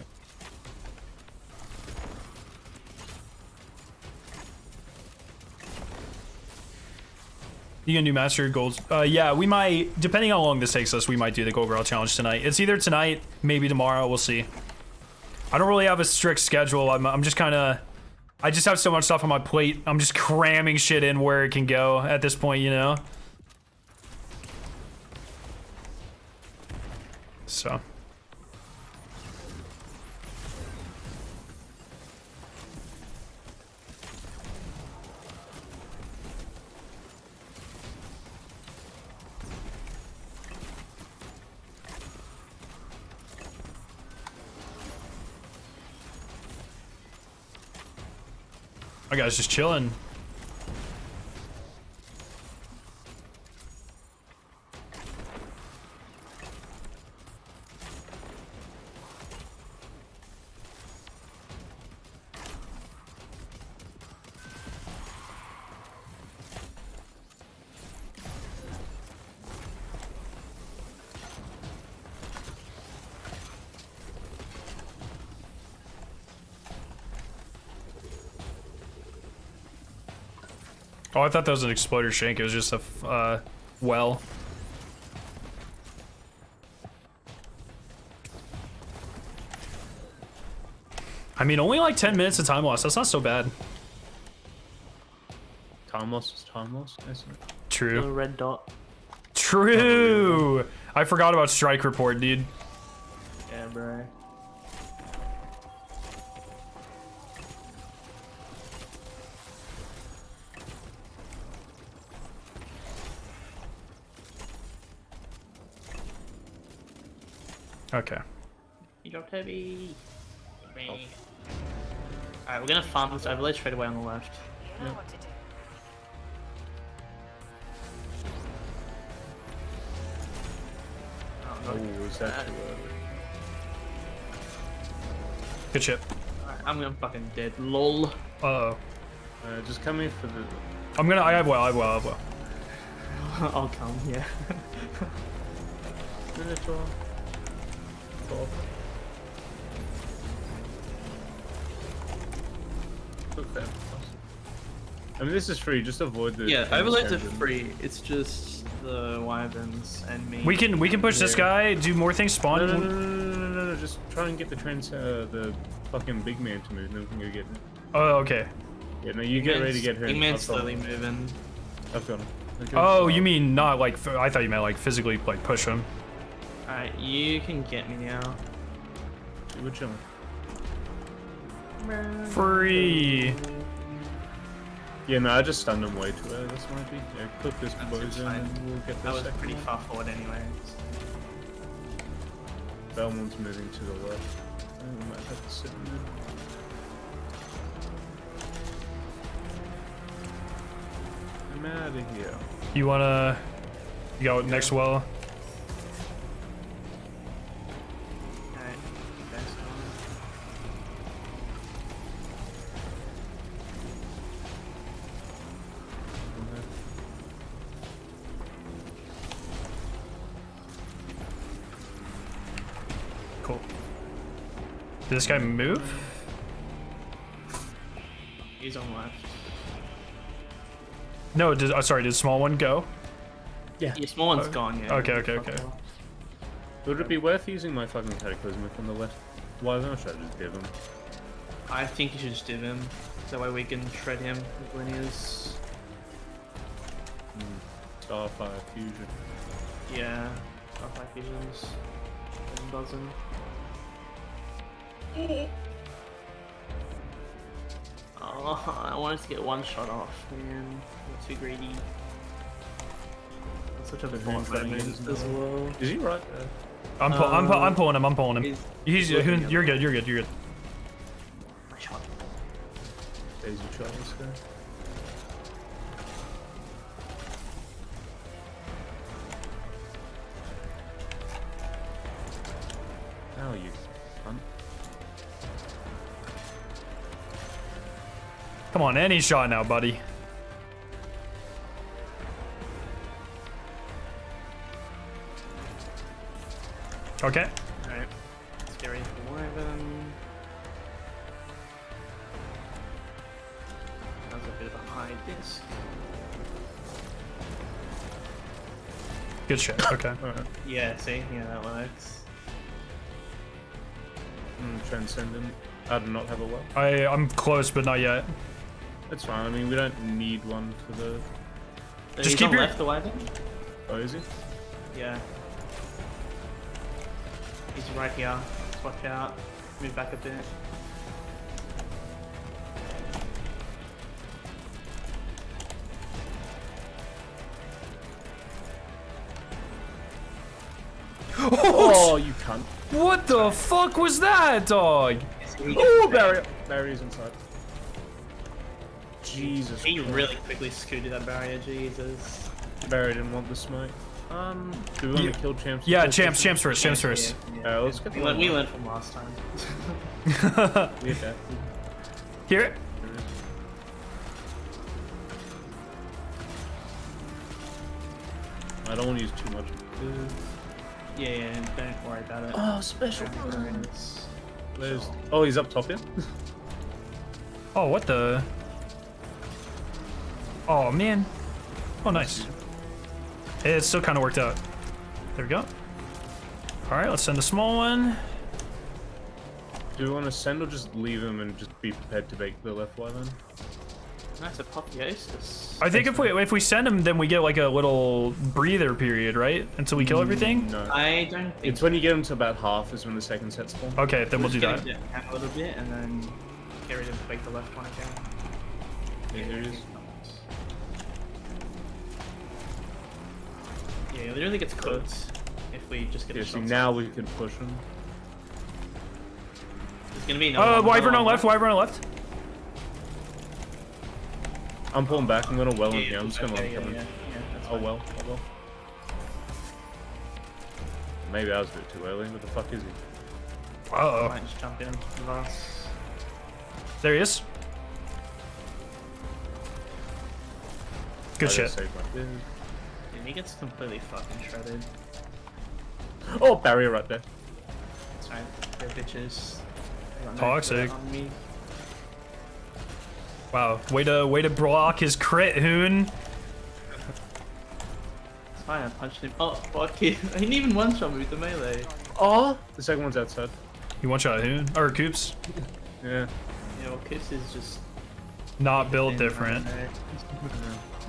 Speaker 2: You gonna do master goals? Yeah, we might, depending on how long this takes us, we might do the Gold Girl Challenge tonight. It's either tonight, maybe tomorrow, we'll see. I don't really have a strict schedule. I'm just kind of, I just have so much stuff on my plate. I'm just cramming shit in where it can go at this point, you know? So. My guy's just chilling. Oh, I thought that was an exploder shank. It was just a well. I mean, only like 10 minutes of time loss. That's not so bad.
Speaker 5: Time loss is time loss, isn't it?
Speaker 2: True.
Speaker 4: Little red dot.
Speaker 2: True. I forgot about strike report, dude.
Speaker 4: Yeah, bro.
Speaker 2: Okay.
Speaker 4: You dropped heavy. Alright, we're gonna farm this overlay straight away on the left.
Speaker 6: You know what to do.
Speaker 5: Oh, is that too early?
Speaker 2: Good shit.
Speaker 4: Alright, I'm fucking dead. Lol.
Speaker 2: Uh-oh.
Speaker 5: Just come here for the...
Speaker 2: I have well.
Speaker 4: I'll come, yeah.
Speaker 5: Minotaur. Top. Look there. I mean, this is free. Just avoid the.
Speaker 4: Yeah,
Speaker 5: things
Speaker 4: overloads are
Speaker 5: tangent.
Speaker 4: free. It's just the wyverns and me.
Speaker 2: We can push this guy. Do more things spawn.
Speaker 5: No. Just try and get the fucking big man to move, and then we can go get him.
Speaker 2: Oh, okay.
Speaker 5: Yeah, no, you get ready to get her.
Speaker 4: Big man's
Speaker 5: I've got
Speaker 4: slowly
Speaker 5: him.
Speaker 4: moving.
Speaker 5: I've got him. Okay,
Speaker 2: Oh,
Speaker 5: so-
Speaker 2: you mean not like? I thought you meant like physically like push him.
Speaker 4: Alright, you can get me now.
Speaker 5: We're chilling.
Speaker 2: Free.
Speaker 5: Yeah, no, I just stunned him way too early. This might be. Yeah, clip this
Speaker 4: That's
Speaker 5: bozo
Speaker 4: fine.
Speaker 5: and we'll get
Speaker 4: That
Speaker 5: the
Speaker 4: was
Speaker 5: second
Speaker 4: pretty
Speaker 5: one.
Speaker 4: far forward anyways.
Speaker 5: Belmont's moving to the left. I think we might have to sit in there. I'm out of here.
Speaker 2: You wanna go next well?
Speaker 4: Alright, you guys going.
Speaker 2: Cool. Did this guy move?
Speaker 4: He's on left.
Speaker 2: No. Sorry. Did small one go?
Speaker 5: Yeah.
Speaker 4: Your small one's gone, yeah.
Speaker 2: okay.
Speaker 5: Would it be worth using my fucking cataclysmic on the left? Why don't I should I just div him?
Speaker 4: I think you should just div him. That way we can shred him with linears.
Speaker 5: Starfire fusion.
Speaker 4: Yeah. Stuff like fusions. Dozen. Oh, I wanted to get one shot off, man. I'm too greedy. I'm such a
Speaker 5: But
Speaker 4: bot
Speaker 5: who's
Speaker 4: running
Speaker 5: that
Speaker 4: in
Speaker 5: means
Speaker 4: as
Speaker 5: no.
Speaker 4: well.
Speaker 5: Is he right there?
Speaker 2: I'm pulling him. I'm pulling him.
Speaker 4: He's
Speaker 2: You're
Speaker 4: looking
Speaker 2: good. You're good.
Speaker 4: My shot.
Speaker 5: Daisy shot this guy. How are you, cunt?
Speaker 2: Come on, any shot now, buddy. Okay.
Speaker 4: Alright. Let's get ready for Wyvern. That was a bit of a high disc.
Speaker 2: Good shit. Okay.
Speaker 5: Alright.
Speaker 4: Yeah, see? Yeah, that works.
Speaker 5: Transcendent. I do not have a well.
Speaker 2: I'm close, but not yet.
Speaker 5: That's fine. I mean, we don't need one for the.
Speaker 4: So
Speaker 2: Just
Speaker 4: he's
Speaker 2: keep
Speaker 4: on
Speaker 2: your-
Speaker 4: left, the Wyvern?
Speaker 5: Oh, is he?
Speaker 4: Yeah. He's right here. Just watch out. Move back a bit.
Speaker 5: Oh, you cunt.
Speaker 2: What the fuck was that, dog?
Speaker 5: Oh, barrier. Barrier's inside. Jesus
Speaker 4: He
Speaker 5: Christ.
Speaker 4: really quickly scooted that barrier, Jesus.
Speaker 5: Barrier didn't want the smite. Do we want to kill champs?
Speaker 2: Yeah,
Speaker 5: first?
Speaker 2: champs first. Champs first.
Speaker 5: Let's get the
Speaker 4: We learned from last time.
Speaker 5: We adapted.
Speaker 2: Hear it?
Speaker 5: I don't want to use too much.
Speaker 4: Yeah, don't worry about it.
Speaker 5: Oh, special.
Speaker 4: There's-
Speaker 5: Oh, he's up top here.
Speaker 2: Oh, what the? Oh man. Oh, nice. It still kind of worked out. There we go. All right, let's send a small one.
Speaker 5: Do we want to send or just leave him and just be prepared to bake the left one then?
Speaker 4: That's apotheosis.
Speaker 2: I think if we send him, then we get like a little breather period, right? Until we kill everything.
Speaker 5: No.
Speaker 4: I don't think
Speaker 5: It's when you get him to about half is when the second set spawn.
Speaker 2: Okay, then we'll do
Speaker 4: just
Speaker 2: that.
Speaker 4: get him down a little bit and then get rid of like the left one again.
Speaker 5: Yeah, here it is.
Speaker 4: Yeah, it literally gets cooked if we just get
Speaker 5: Yeah,
Speaker 4: a
Speaker 5: see,
Speaker 4: shot.
Speaker 5: now we can push him.
Speaker 4: There's gonna be another one,
Speaker 2: Wyvern
Speaker 4: another
Speaker 2: on
Speaker 4: one.
Speaker 2: left. Wyvern on left.
Speaker 5: I'm pulling back. I'm gonna well
Speaker 4: Yeah,
Speaker 5: him here. I'm just gonna let him come in.
Speaker 4: yeah, that's
Speaker 5: Oh
Speaker 4: fine.
Speaker 5: well. Oh well. Maybe I was a bit too early. What the fuck is he?
Speaker 2: Uh
Speaker 4: Might just jump in with us.
Speaker 2: There he is. Good
Speaker 5: I
Speaker 2: shit.
Speaker 5: just saved my biz.
Speaker 4: he gets completely fucking shredded.
Speaker 5: Oh, barrier right there.
Speaker 4: Sorry, they're bitches. They got no
Speaker 2: Toxic.
Speaker 4: threat on me.
Speaker 2: Wow, way to block his crit, Hoon.
Speaker 4: It's fine, I punched him. Oh, fuck you. He didn't even one-shot me with the melee.
Speaker 5: Oh, the second one's outside.
Speaker 2: You one shot Hoon or Coops?
Speaker 5: Yeah.
Speaker 4: Yeah, well, Kiss is just...
Speaker 2: Not built different.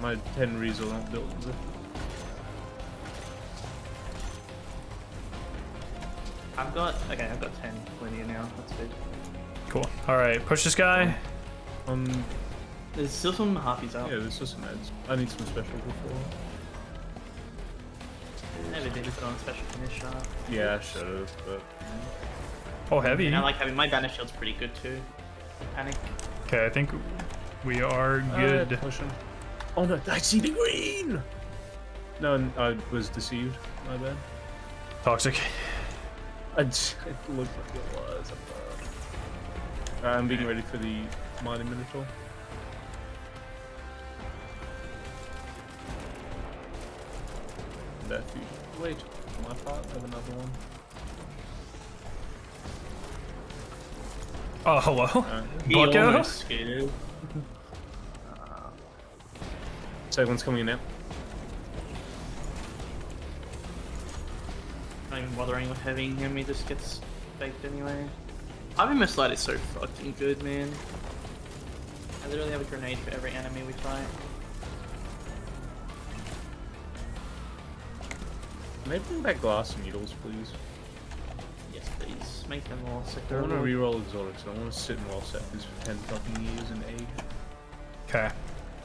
Speaker 5: My 10 Rees are not built. Is it?
Speaker 4: I've got 10 linear now. That's good.
Speaker 2: Cool. All right, push this guy.
Speaker 4: There's still some harpies out.
Speaker 5: Yeah, there's just some ads. I need some special before.
Speaker 4: Never did put on special finish shot.
Speaker 5: Yeah, I should have, but...
Speaker 2: Oh, heavy.
Speaker 4: And I like having my Banner Shield's pretty good too. Panic.
Speaker 2: Okay, I think we are good.
Speaker 5: Push him. Oh no, I see the green! No, I was deceived. My bad.
Speaker 2: Toxic.
Speaker 5: It looked like it was. I'm being ready for the Mighty Minotaur. That few. Wait, my part, I have another one.
Speaker 2: Oh, hello.
Speaker 4: He
Speaker 2: Bucko?
Speaker 4: almost skated.
Speaker 5: Second one's coming in now.
Speaker 4: Not even bothering with having him, he just gets baked anyway. Having Slide is so fucking good, man. I literally have a grenade for every enemy we fight.
Speaker 5: May I bring back glass needles, please?
Speaker 4: Yes, please. Make them all
Speaker 5: I
Speaker 4: sicker.
Speaker 5: want to reroll exotics. I want to sit in well seconds for 10 fucking years and egg.
Speaker 2: Okay.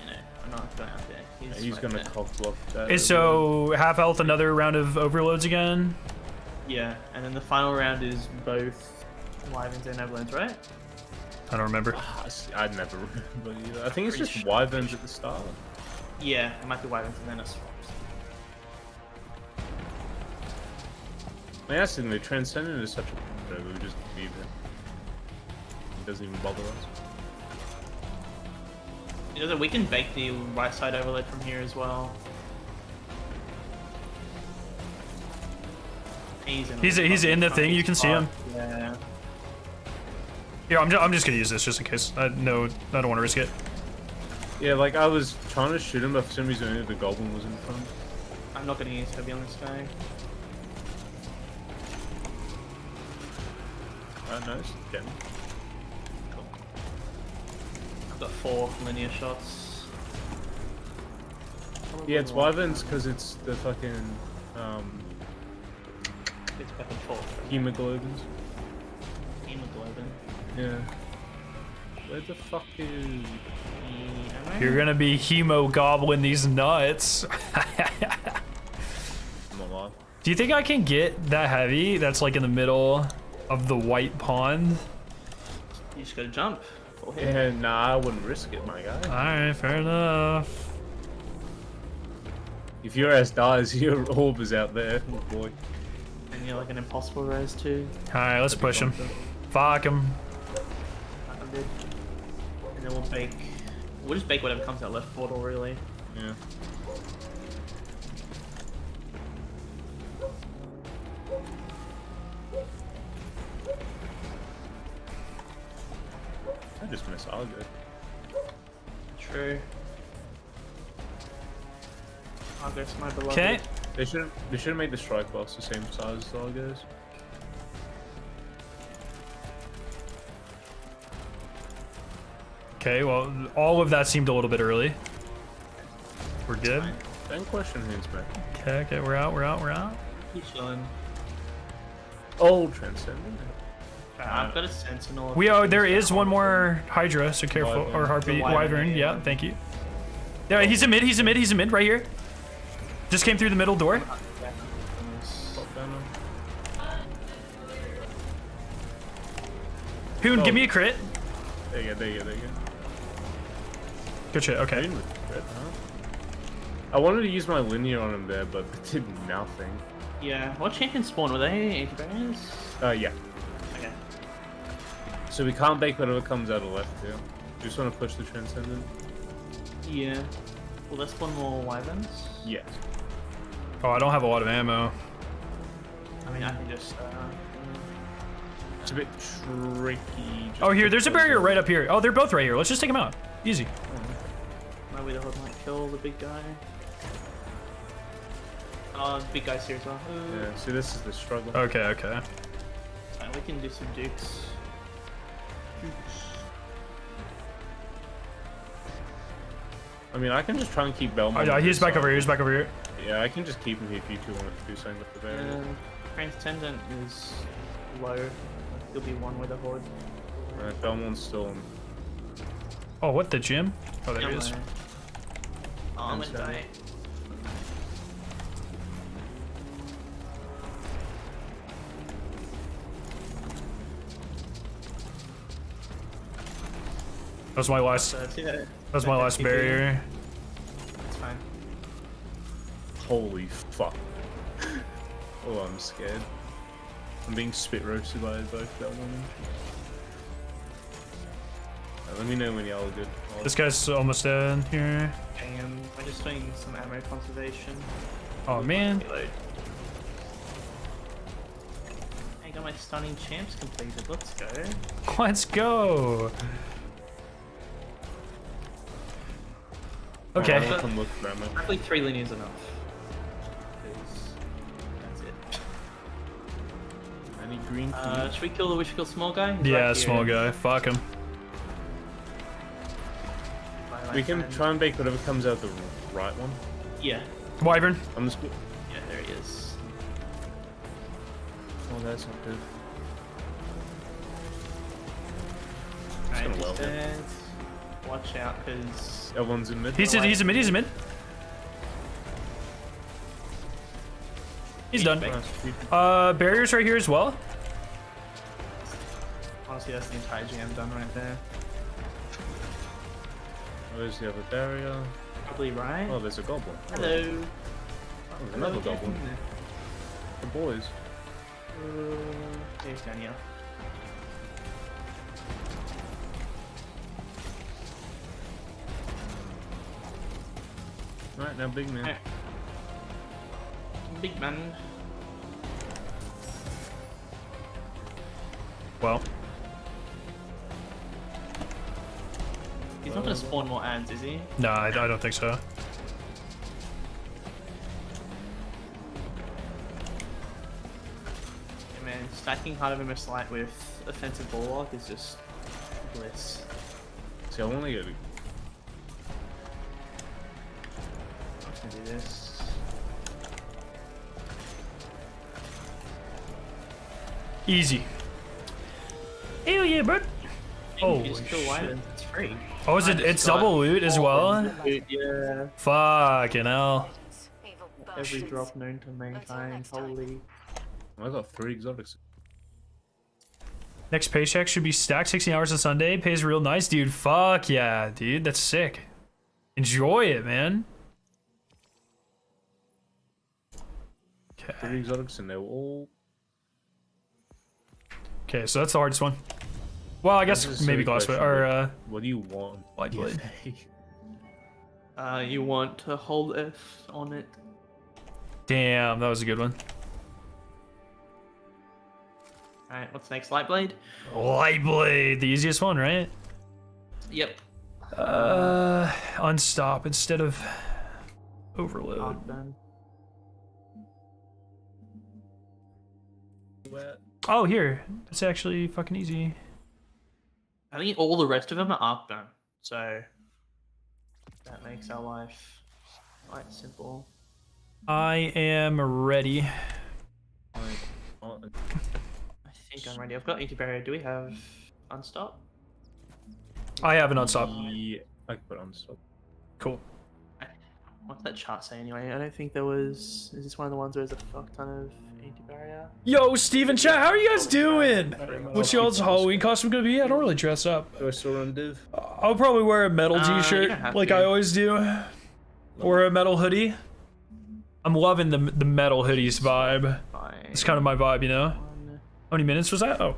Speaker 4: You know, I'm not going out there.
Speaker 5: He's
Speaker 4: right
Speaker 5: gonna
Speaker 4: there.
Speaker 5: cock block that.
Speaker 2: Is so half health, another round of overloads again.
Speaker 4: Yeah, and then the final round is both Wyverns and Avalanche, right?
Speaker 2: I don't remember.
Speaker 5: I'd never remember either. I think it's
Speaker 4: Pretty
Speaker 5: just
Speaker 4: sure.
Speaker 5: wyverns at the start.
Speaker 4: Yeah, it might be Wyverns and then a Swaps.
Speaker 5: I mean, that's the thing, the Transcendent is such a... We just leave it. It doesn't even bother us.
Speaker 4: You know, we can bake the right side overload from here as well.
Speaker 2: He's in the thing. You can see him.
Speaker 4: Yeah.
Speaker 2: Here, I'm just gonna use this just in case. I don't want to risk it.
Speaker 5: Yeah, like I was trying to shoot him, but for some reason only the Goblin was in front.
Speaker 4: I'm not gonna use heavy on this guy.
Speaker 5: Nice. Yeah.
Speaker 4: Cool. I've got 4 linear shots.
Speaker 5: Yeah, it's wyverns because it's the fucking
Speaker 4: It's back and forth.
Speaker 5: hemoglobins.
Speaker 4: Hemoglobin.
Speaker 5: Yeah. Where the fuck is?
Speaker 2: You're gonna be hemo gobbling these nuts.
Speaker 5: I'm alive.
Speaker 2: Do you think I can get that heavy? That's like in the middle of the white pond.
Speaker 4: You just gotta jump. Full hit.
Speaker 5: Yeah, nah, I wouldn't risk it, my guy.
Speaker 2: All right, fair enough.
Speaker 5: If your ass dies, your orb is out there. Oh boy.
Speaker 4: And you're like an impossible res too.
Speaker 2: All right, let's push him. Fuck him.
Speaker 4: I'm good. And then we'll bake. We'll just bake whatever comes out left portal, really.
Speaker 5: Yeah. I just miss Argo.
Speaker 4: True. Argos, my beloved.
Speaker 2: Okay.
Speaker 5: They should have made the strike boss the same size as Argos.
Speaker 2: Okay, well, all of that seemed a little bit early. We're good.
Speaker 5: Don't question who's back.
Speaker 2: Okay, we're out.
Speaker 4: Keep chilling.
Speaker 5: Oh, Transcendent.
Speaker 4: I've got a sentinel.
Speaker 2: There is one more Hydra, so careful.
Speaker 5: Wyvern.
Speaker 2: Or Harpy.
Speaker 4: The Wyvern,
Speaker 2: Wyvern,
Speaker 4: yeah.
Speaker 2: yeah, thank you. Yeah, he's a mid, right here. Just came through the middle door. Hoon, give me a crit.
Speaker 5: There you go.
Speaker 2: Good shit, okay.
Speaker 5: I wanted to use my linear on him there, but it did nothing.
Speaker 4: Yeah. What champions spawn? Were they 80 barriers?
Speaker 5: Yeah.
Speaker 4: Okay.
Speaker 5: So we can't bake whatever comes out of left here. You just want to push the Transcendent?
Speaker 4: Yeah. Will they spawn more wyverns?
Speaker 5: Yes.
Speaker 2: Oh, I don't have a lot of ammo.
Speaker 4: I mean, I can just.
Speaker 5: It's a bit tricky. just
Speaker 2: Oh, here, there's a
Speaker 5: because
Speaker 2: barrier
Speaker 5: of-
Speaker 2: right up here. Oh, they're both right here. Let's just take them out. Easy.
Speaker 4: Maybe the hood might kill the big guy. Oh, the big guy's here as well.
Speaker 5: Yeah, see, this is the struggle.
Speaker 2: Okay, okay.
Speaker 4: So we can do some dukes.
Speaker 5: I mean, I can just try and keep Belmont.
Speaker 2: Oh, yeah,
Speaker 5: on
Speaker 2: he's
Speaker 5: this
Speaker 2: back over
Speaker 5: side.
Speaker 2: here. He's back over here.
Speaker 5: Yeah, I can just keep him here if you two want to do something with the barrier.
Speaker 4: And Transcendent is low. He'll be one with a horde.
Speaker 5: Belmont's still on.
Speaker 2: Oh, what, the gym? Oh, there he is.
Speaker 4: Oh, I'm gonna die.
Speaker 2: That was my last,
Speaker 4: So, see that?
Speaker 2: that was my last barrier.
Speaker 4: It's fine.
Speaker 5: Holy fuck. Oh, I'm scared. I'm being spit roasted by both Belmont and let me know when y'all are good.
Speaker 2: This guy's almost dead here.
Speaker 4: And I'm just doing some ammo conservation.
Speaker 2: Oh, man.
Speaker 4: Reload. I got my stunning champs completed. Let's go.
Speaker 2: Let's go.
Speaker 5: I
Speaker 2: Okay.
Speaker 5: want to look for ammo.
Speaker 4: Hopefully 3 linears enough. 'Cause that's it.
Speaker 5: Any green
Speaker 4: Should we kill the small guy? He's
Speaker 2: Yeah,
Speaker 4: right
Speaker 2: small
Speaker 4: here.
Speaker 2: guy. Fuck him.
Speaker 4: My
Speaker 5: We can
Speaker 4: friend.
Speaker 5: try and bake whatever comes out the right one.
Speaker 4: Yeah.
Speaker 2: Wyvern.
Speaker 5: I'm just.
Speaker 4: Yeah, there he is.
Speaker 5: Oh, that's not good.
Speaker 4: Alright,
Speaker 5: gonna
Speaker 4: he's
Speaker 5: weld him.
Speaker 4: dead. Watch out, because
Speaker 5: Everyone's in mid.
Speaker 2: He's a mid. He's a mid. He's done.
Speaker 5: Nice.
Speaker 2: Barriers right here as well.
Speaker 4: honestly that's the entire jam done right there.
Speaker 5: Where's the other barrier?
Speaker 4: Probably right.
Speaker 5: Oh, there's a goblin.
Speaker 4: Hello.
Speaker 5: Oh, there's another goblin. The boys.
Speaker 4: He's down here.
Speaker 5: Right, now big man.
Speaker 4: Alright. Big man.
Speaker 2: Well,
Speaker 4: He's not gonna spawn more ads, is he?
Speaker 2: no, I don't think so.
Speaker 4: Yeah, man, stacking Heart of Immerse Light with offensive bulwark is just bliss.
Speaker 5: See, I want to get.
Speaker 4: I'm just gonna do this.
Speaker 2: Easy. Hell yeah, bro.
Speaker 4: Oh,
Speaker 2: Holy
Speaker 4: you just kill
Speaker 2: shit.
Speaker 4: Wyvern, it's free.
Speaker 2: Oh, is it? It's double loot as well.
Speaker 4: Yeah.
Speaker 2: Fucking hell.
Speaker 6: Evil
Speaker 4: Every
Speaker 6: bastards.
Speaker 4: drop known to mankind,
Speaker 6: next time.
Speaker 4: holy.
Speaker 5: I got 3 exotics.
Speaker 2: Next paycheck should be stacked 16 hours on Sunday. Pays real nice, dude. Fuck yeah, dude. That's sick. Enjoy it, man.
Speaker 5: 3
Speaker 2: Okay.
Speaker 5: exotics, and they were all.
Speaker 2: Okay, so that's the hardest one. Well, I
Speaker 5: This
Speaker 2: guess
Speaker 5: is
Speaker 2: maybe
Speaker 5: so
Speaker 2: glass or
Speaker 5: questionable. What do you want?
Speaker 2: light blade.
Speaker 4: You want to hold F on it.
Speaker 2: Damn, that was a good one.
Speaker 4: Alright, what's next? Light Blade?
Speaker 2: Light blade, the easiest one, right?
Speaker 4: Yep.
Speaker 2: Unstop instead of overload.
Speaker 4: Heartburn.
Speaker 2: Oh, here. It's actually fucking easy.
Speaker 4: I think all the rest of them are Arcburn, so that makes our life quite simple.
Speaker 2: I am ready.
Speaker 4: I think I'm ready. I've got Anti-Barrier. Do we have Unstop?
Speaker 2: I have an unstop.
Speaker 5: Yeah, I can put on stop.
Speaker 2: Cool.
Speaker 4: What's that chart say anyway? I don't think there was... Is this one of the ones where there's a fuck ton of Anti-Barrier?
Speaker 2: Yo, Steven chat, how are you guys doing? What's y'all's Halloween costume gonna be? I don't really dress up.
Speaker 5: Do I still run div?
Speaker 2: I'll probably wear a metal
Speaker 4: you
Speaker 2: t-shirt
Speaker 4: don't have
Speaker 2: like
Speaker 4: to.
Speaker 2: I always do. Or a metal hoodie. I'm loving the metal hoodies vibe.
Speaker 4: Fine.
Speaker 2: It's kind of my vibe, you know?
Speaker 4: One,
Speaker 2: How many minutes was that?
Speaker 4: all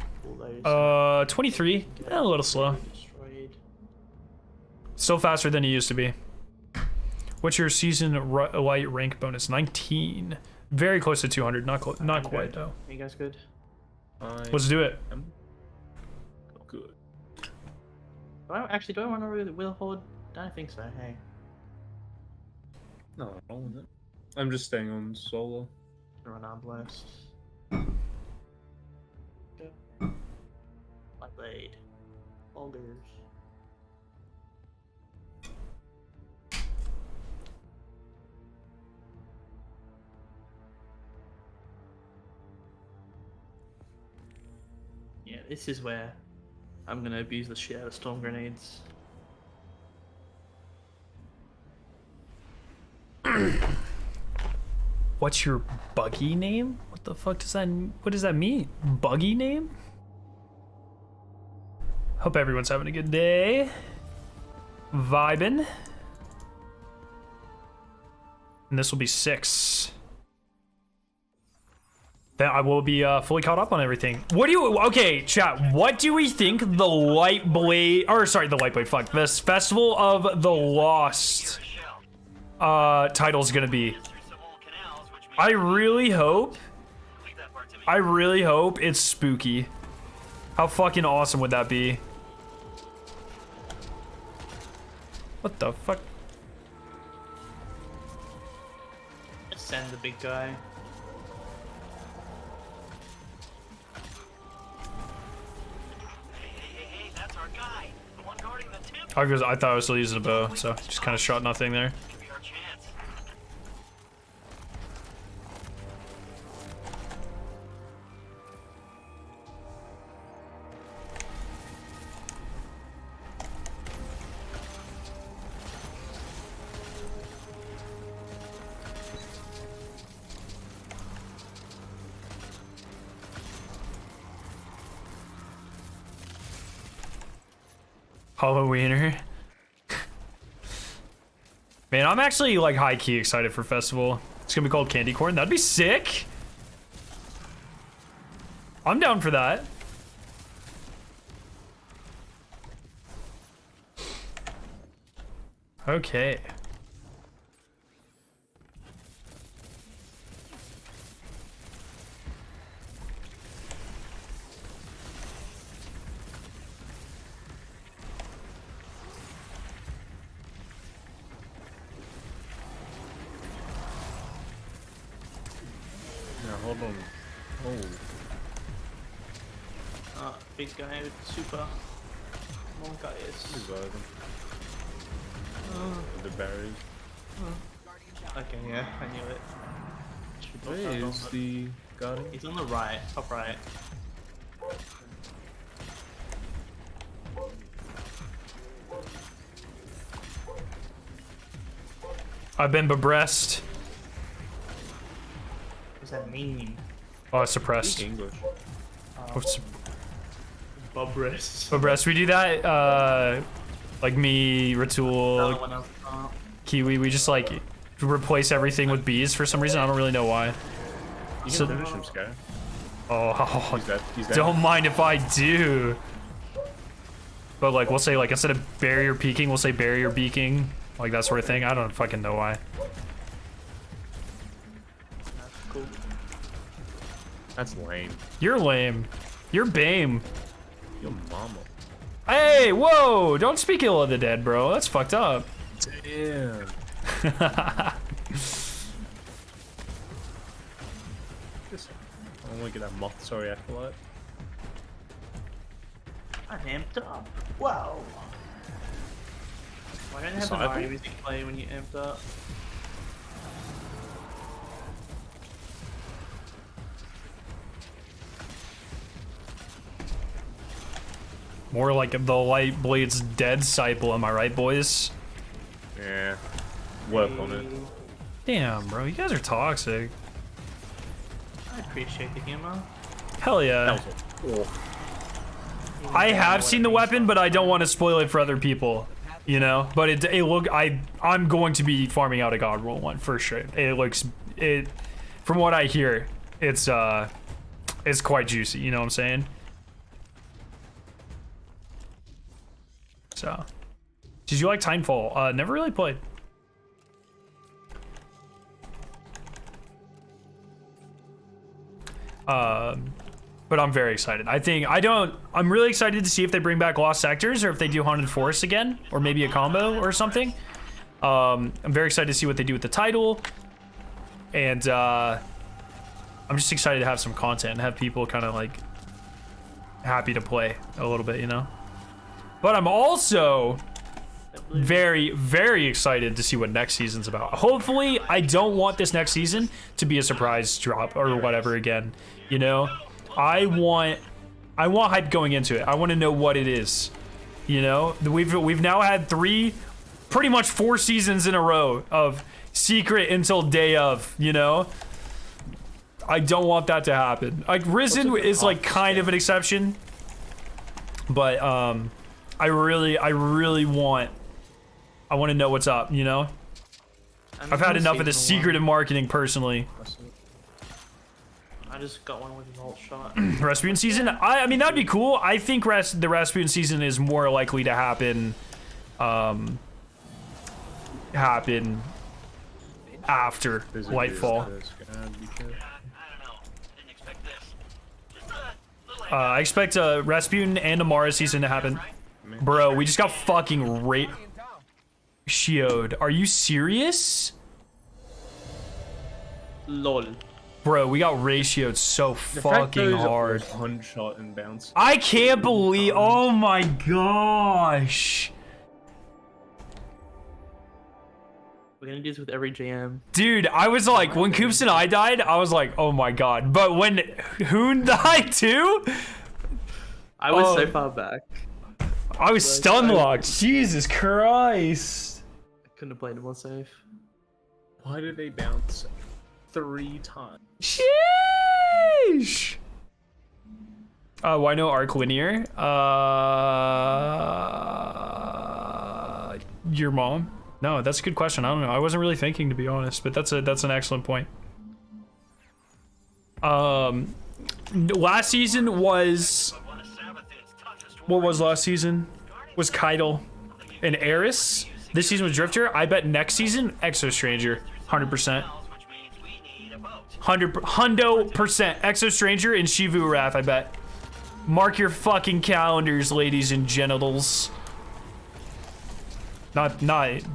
Speaker 4: those
Speaker 2: 23. A little slow.
Speaker 4: destroyed.
Speaker 2: Still faster than he used to be. What's your season light rank bonus? 19. Very close to 200. Not quite though.
Speaker 4: Are you guys good?
Speaker 2: Let's do it.
Speaker 5: I'm good.
Speaker 4: Do I want to really will hold? I don't think so. Hey.
Speaker 5: No, wrong with it. I'm just staying on solo.
Speaker 4: Run our blast. My blade. Ogres. Yeah, this is where I'm gonna abuse the shit out of storm grenades.
Speaker 2: What's your buggy name? What the fuck does that? What does that mean? Buggy name? Hope everyone's having a good day. Vibin'. And this will be 6. Then I will be fully caught up on everything. What do you? Okay, chat. What do we think the Light Blade? Or sorry, the Light Blade. Fuck. This Festival of the Lost title is gonna be. I really hope it's spooky. How fucking awesome would that be? What the fuck?
Speaker 4: Send the big guy.
Speaker 2: I thought I was still using a bow, so just kind of shot nothing there. Halloweener. Man, I'm actually like high key excited for festival. It's gonna be called Candy Corn. That'd be sick. I'm down for that. Okay.
Speaker 5: Hold on. Oh.
Speaker 4: Big guy with super. Long guy is.
Speaker 5: The berries.
Speaker 4: Okay, yeah, I knew it.
Speaker 5: Where is the guardian?
Speaker 4: He's on the right, top right.
Speaker 2: I've been abreast.
Speaker 4: What does that mean?
Speaker 2: Oh, it's suppressed.
Speaker 5: English.
Speaker 2: Abreast. We do that. Like me, Ratul, Kiwi. We just like replace everything with bees for some reason. I don't really know why.
Speaker 5: You can finish him, Sky.
Speaker 2: Oh,
Speaker 5: He's dead.
Speaker 2: don't mind if I do. But like we'll say like instead of barrier peeking, we'll say barrier beaking, like that sort of thing. I don't fucking know why.
Speaker 4: That's cool.
Speaker 5: That's lame.
Speaker 2: You're lame. You're BAME.
Speaker 5: Your mama.
Speaker 2: Hey, whoa! Don't speak ill of the dead, bro. That's fucked up.
Speaker 5: Damn. I want to get that moth. Sorry, acolyte.
Speaker 4: I'm amped up. Wow. Why don't you have an RE music play when you amped up?
Speaker 2: More like the Light Blade's dead disciple, am I right, boys?
Speaker 5: Yeah. Work on it.
Speaker 2: Damn, bro, you guys are toxic.
Speaker 4: I appreciate the humor.
Speaker 2: Hell yeah.
Speaker 5: Oh.
Speaker 2: I have seen the weapon, but I don't want to spoil it for other people, you know. But I'm going to be farming out a God Roll one for sure. From what I hear, it's quite juicy. You know what I'm saying? So, did you like Timefall? Never really played. But I'm very excited. I'm really excited to see if they bring back Lost Sectors or if they do Haunted Forest again, or maybe a combo or something. I'm very excited to see what they do with the title. And I'm just excited to have some content and have people kind of like happy to play a little bit, you know? But I'm also very, very excited to see what next season's about. Hopefully, I don't want this next season to be a surprise drop or whatever again, you know? I want hype going into it. I want to know what it is. You know, we've now had pretty much 4 seasons in a row of secret until day of, you know? I don't want that to happen. Like Risen is like kind of an exception. But I really want to know what's up, you know? I've had enough of the secretive marketing personally.
Speaker 4: I just got one with an alt shot.
Speaker 2: Rasputin season? I mean, that'd be cool. I think the Rasputin season is more likely to happen after Lightfall. I expect a Rasputin and a Mara season to happen. Bro, we just got fucking ratioed. Are you serious?
Speaker 4: LOL.
Speaker 2: Bro, we got ratioed so fucking hard.
Speaker 5: One shot and bounce.
Speaker 2: I can't believe. Oh my gosh.
Speaker 4: We're gonna do this with every JM.
Speaker 2: Dude, I was like, when Coops and I died, I was like, oh my god. But when Hoon died too,
Speaker 4: I was so far back.
Speaker 2: I was stun locked. Jesus Christ.
Speaker 4: I couldn't have played it more safe.
Speaker 5: Why did they bounce 3 times?
Speaker 2: Sheesh. Why no arc linear? Your mom? No, that's a good question. I don't know. I wasn't really thinking, to be honest, but that's an excellent point. Last season was... What was last season? Was Keitel and Eris. This season was Drifter. I bet next season, Exo Stranger. 100%. 100% Exo Stranger and Shivu Wrath, I bet. Mark your fucking calendars, ladies and genitals. Not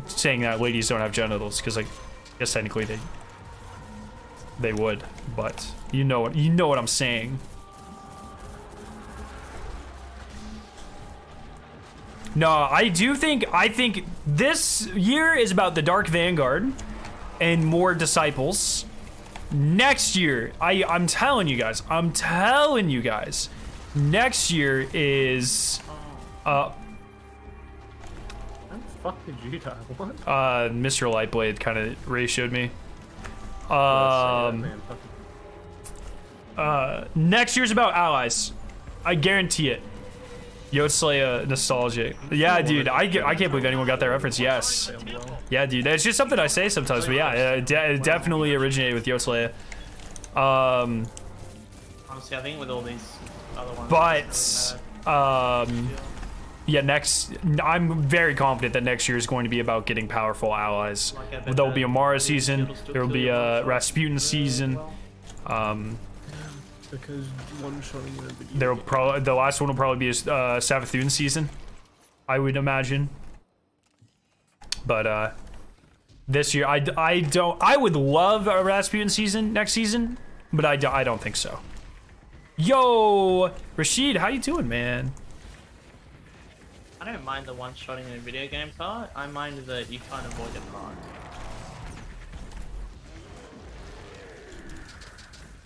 Speaker 2: saying that ladies don't have genitals, because I guess technically they would, but you know what I'm saying. No, I think this year is about the Dark Vanguard and more disciples. Next year, I'm telling you guys, next year is
Speaker 5: Fuck did you die? What?
Speaker 2: Mr. Lightblade kind of ratioed me. Next year's about allies. I guarantee it. Yotslaya nostalgia. Yeah, dude, I can't believe anyone got that reference. Yes. Yeah, dude, it's just something I say sometimes, but yeah, it definitely originated with Yotslaya.
Speaker 4: Honestly, I think with all these other ones.
Speaker 2: But, yeah, I'm very confident that next year is going to be about getting powerful allies. There will be a Mara season. There will be a Rasputin season.
Speaker 5: Because one-shotting
Speaker 2: the last one will probably be a Savathun season, I would imagine. But this year, I would love a Rasputin season next season, but I don't think so. Yo, Rashid, how you doing, man?
Speaker 4: I don't mind the one-shotting in a video game part. I mind that you can't avoid it part.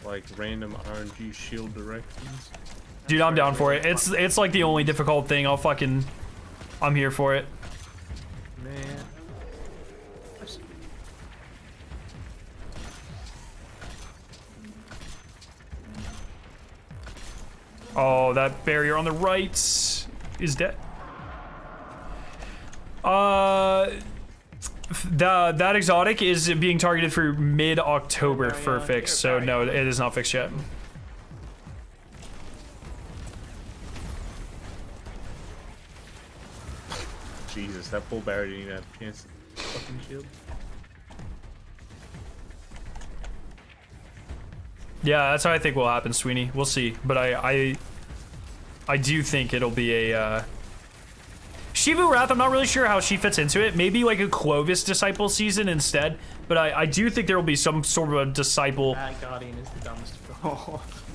Speaker 5: Like random RNG shield directions.
Speaker 2: Dude, I'm down for it. It's like the only difficult thing. I'm here for it.
Speaker 5: Man.
Speaker 2: Oh, that barrier on the right is dead. That exotic is being targeted for mid-October for a fix, so no, it is not fixed yet.
Speaker 5: Jesus, that full barrier didn't even have a chance to fucking shield.
Speaker 2: Yeah, that's how I think will happen, Sweeney. We'll see. But I do think it'll be a Shivu Wrath. I'm not really sure how she fits into it. Maybe like a Clovis disciple season instead. But I do think there will be some sort of a disciple.
Speaker 4: That Guardian is the dumbest of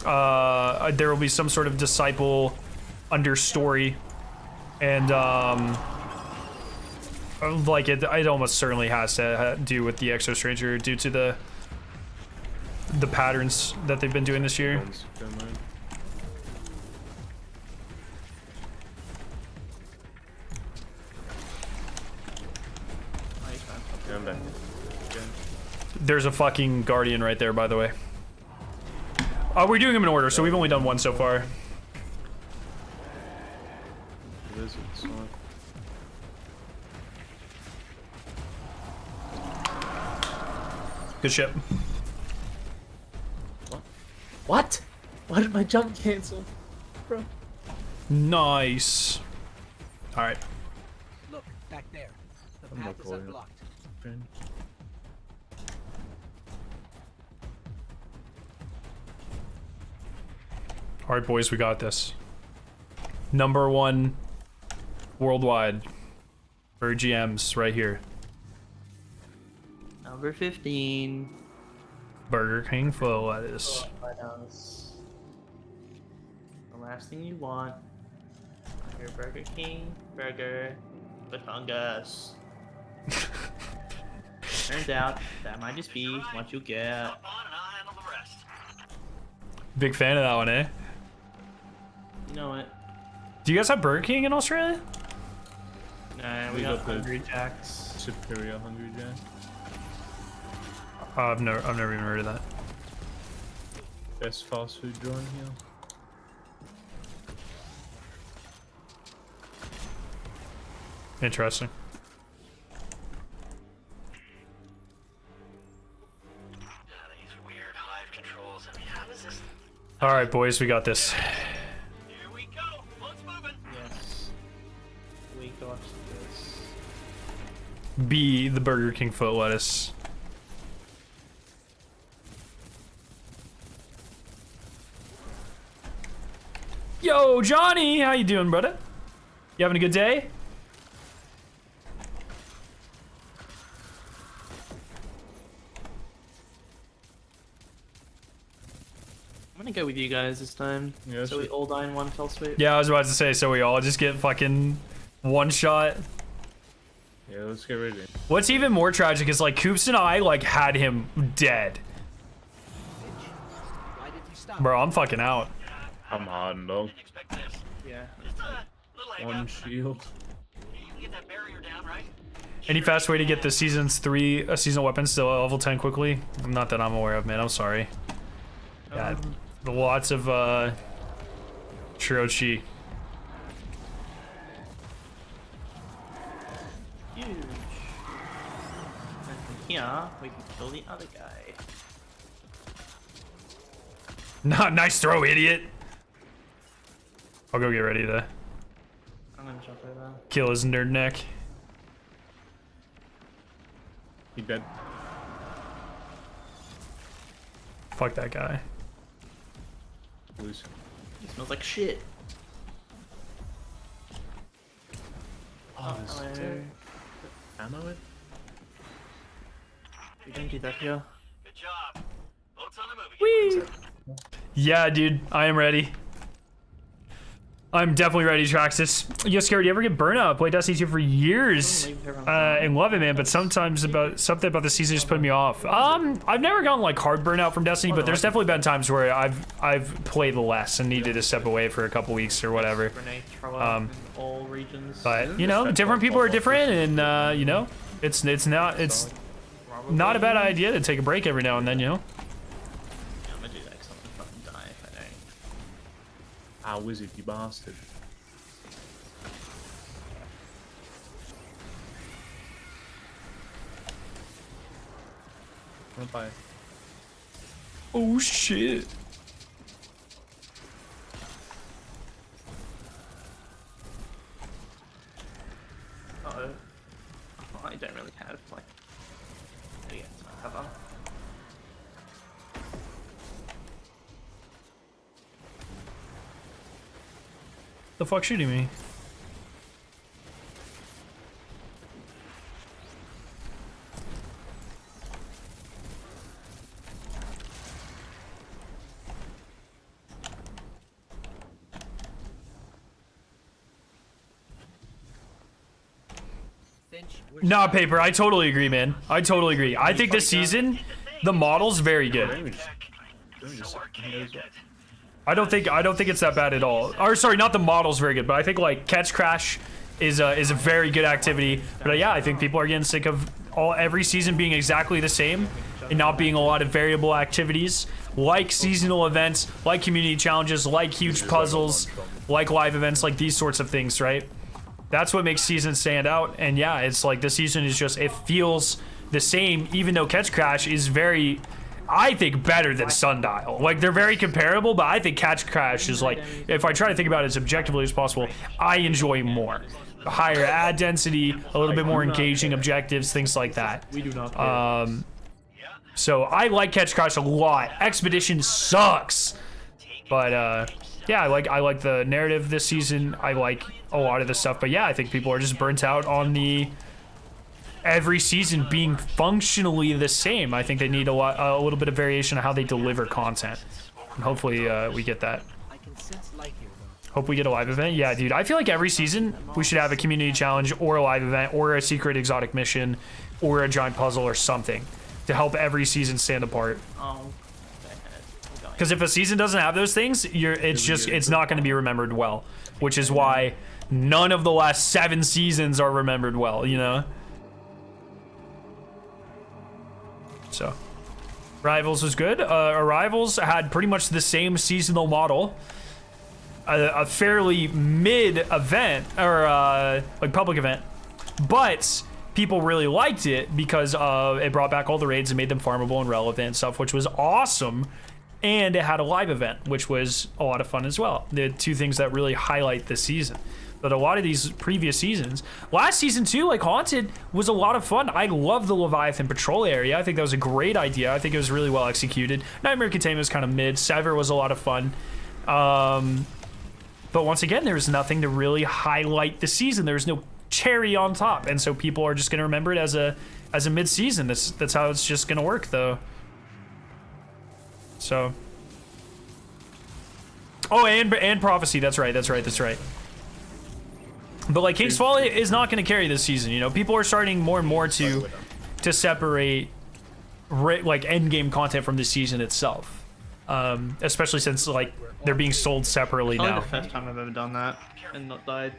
Speaker 4: all.
Speaker 2: There will be some sort of disciple understory, and like it almost certainly has to do with the Exo Stranger due to the patterns that they've been doing this year.
Speaker 5: Yeah, I'm back.
Speaker 2: There's a fucking Guardian right there, by the way. We're doing them in order, so we've only done one so far. Good ship.
Speaker 5: What? Why did my jump cancel? Bro.
Speaker 2: Nice. All right.
Speaker 7: Look, back there. The
Speaker 5: I'm not
Speaker 7: path is
Speaker 5: calling it.
Speaker 7: unblocked.
Speaker 2: All right, boys, we got this. #1 worldwide for GMs right here.
Speaker 4: Number 15.
Speaker 2: Burger King full lettuce.
Speaker 4: The last thing you want on your Burger King burger with fungus. Turns out that might just be what you get.
Speaker 2: Big fan of that one, eh?
Speaker 4: You know what?
Speaker 2: Do you guys have Burger King in Australia?
Speaker 4: Nah, we
Speaker 5: We
Speaker 4: got
Speaker 5: got the-
Speaker 4: Hungry Jacks.
Speaker 5: Superior Hungry Jack.
Speaker 2: I've never even heard of that.
Speaker 5: Best fast food joint here.
Speaker 2: Interesting. All right, boys, we got this.
Speaker 4: Yes. We got this.
Speaker 2: Be the Burger King foot lettuce. Yo, Johnny, how you doing, brother? You having a good day?
Speaker 4: I'm gonna go with you guys this time.
Speaker 5: Yeah,
Speaker 4: so we
Speaker 5: sure.
Speaker 4: all die in one fell swoop.
Speaker 2: Yeah, I was about to say, so we all just get fucking one shot.
Speaker 5: Yeah, let's get ready.
Speaker 2: What's even more tragic is like Coops and I like had him dead.
Speaker 7: Why did you stop?
Speaker 2: Bro, I'm fucking out.
Speaker 5: I'm hard, dog.
Speaker 4: Yeah.
Speaker 5: One shield.
Speaker 2: Any fast way to get the season's 3 seasonal weapons to level 10 quickly? Not that I'm aware of, man. I'm sorry. Yeah, lots of Shirochi.
Speaker 4: Huge. And from here, we can kill the other guy.
Speaker 2: Not nice throw, idiot. I'll go get ready to
Speaker 4: I'm gonna jump over.
Speaker 2: kill his nerd neck.
Speaker 5: He dead.
Speaker 2: Fuck that guy.
Speaker 5: Lose.
Speaker 4: It smells like shit.
Speaker 5: Oh, there's
Speaker 4: Hello.
Speaker 5: ammo in?
Speaker 4: We don't do that here.
Speaker 2: Whee! Yeah, dude, I am ready. I'm definitely ready, Traxxas. Yo, Scary, do you ever get burnout? I played Destiny 2 for years and love it, man. But sometimes something about the season just put me off. I've never gotten like hard burnout from Destiny, but there's definitely been times where I've played less and needed to step away for a couple weeks or whatever.
Speaker 4: Grenade thrower in all regions.
Speaker 2: But you know, different people are different, and you know, it's not a bad idea to take a break every now and then. You know.
Speaker 4: Yeah, I'm gonna do that because I'm gonna fucking die if I don't.
Speaker 5: Ah, wizard, you bastard. Bye.
Speaker 2: Oh shit.
Speaker 4: Uh-oh. Oh, I don't really have, like... There we go, it's my cover.
Speaker 2: The fuck shooting me? Nah, Paper, I totally agree, man. I totally agree. I think this season, the model's very good. I don't think it's that bad at all. Or sorry, not the model's very good, but I think like Catch Crash is a very good activity. But yeah, I think people are getting sick of every season being exactly the same and not being a lot of variable activities like seasonal events, like community challenges, like huge puzzles, like live events, like these sorts of things, right? That's what makes seasons stand out. And yeah, it's like this season is just, it feels the same, even though Catch Crash is very, I think, better than Sundial. Like, they're very comparable, but I think Catch Crash is like, if I try to think about it as objectively as possible, I enjoy more. Higher ad density, a little bit more engaging objectives, things like that.
Speaker 4: We do not care.
Speaker 2: So I like Catch Crash a lot. Expedition sucks. But yeah, I like the narrative this season. I like a lot of the stuff. But yeah, I think people are just burnt out on the every season being functionally the same. I think they need a little bit of variation on how they deliver content. And hopefully we get that.
Speaker 7: I can sense life here, though.
Speaker 2: Hope we get a live event. Yeah, dude, I feel like every season we should have a community challenge or a live event or a secret exotic mission or a giant puzzle or something to help every season stand apart. Because if a season doesn't have those things, it's not going to be remembered well, which is why none of the last 7 seasons are remembered well, you know? So, Rivals was good. Arrivals had pretty much the same seasonal model. A fairly mid event, or like public event, but people really liked it because it brought back all the raids and made them farmable and relevant and stuff, which was awesome. And it had a live event, which was a lot of fun as well. The 2 things that really highlight this season. But a lot of these previous seasons, last season too, like Haunted, was a lot of fun. I love the Leviathan patrol area. I think that was a great idea. I think it was really well executed. Nightmare Containment was kind of mid. Sever was a lot of fun. But once again, there was nothing to really highlight the season. There was no cherry on top, and so people are just going to remember it as a mid-season. That's how it's just going to work, though. So, oh, and Prophecy. That's right. But like King's Fall is not going to carry this season. You know, people are starting more and more to separate like end game content from the season itself, especially since like they're being sold separately
Speaker 4: Probably
Speaker 2: now.
Speaker 4: the first time I've ever done that and not died.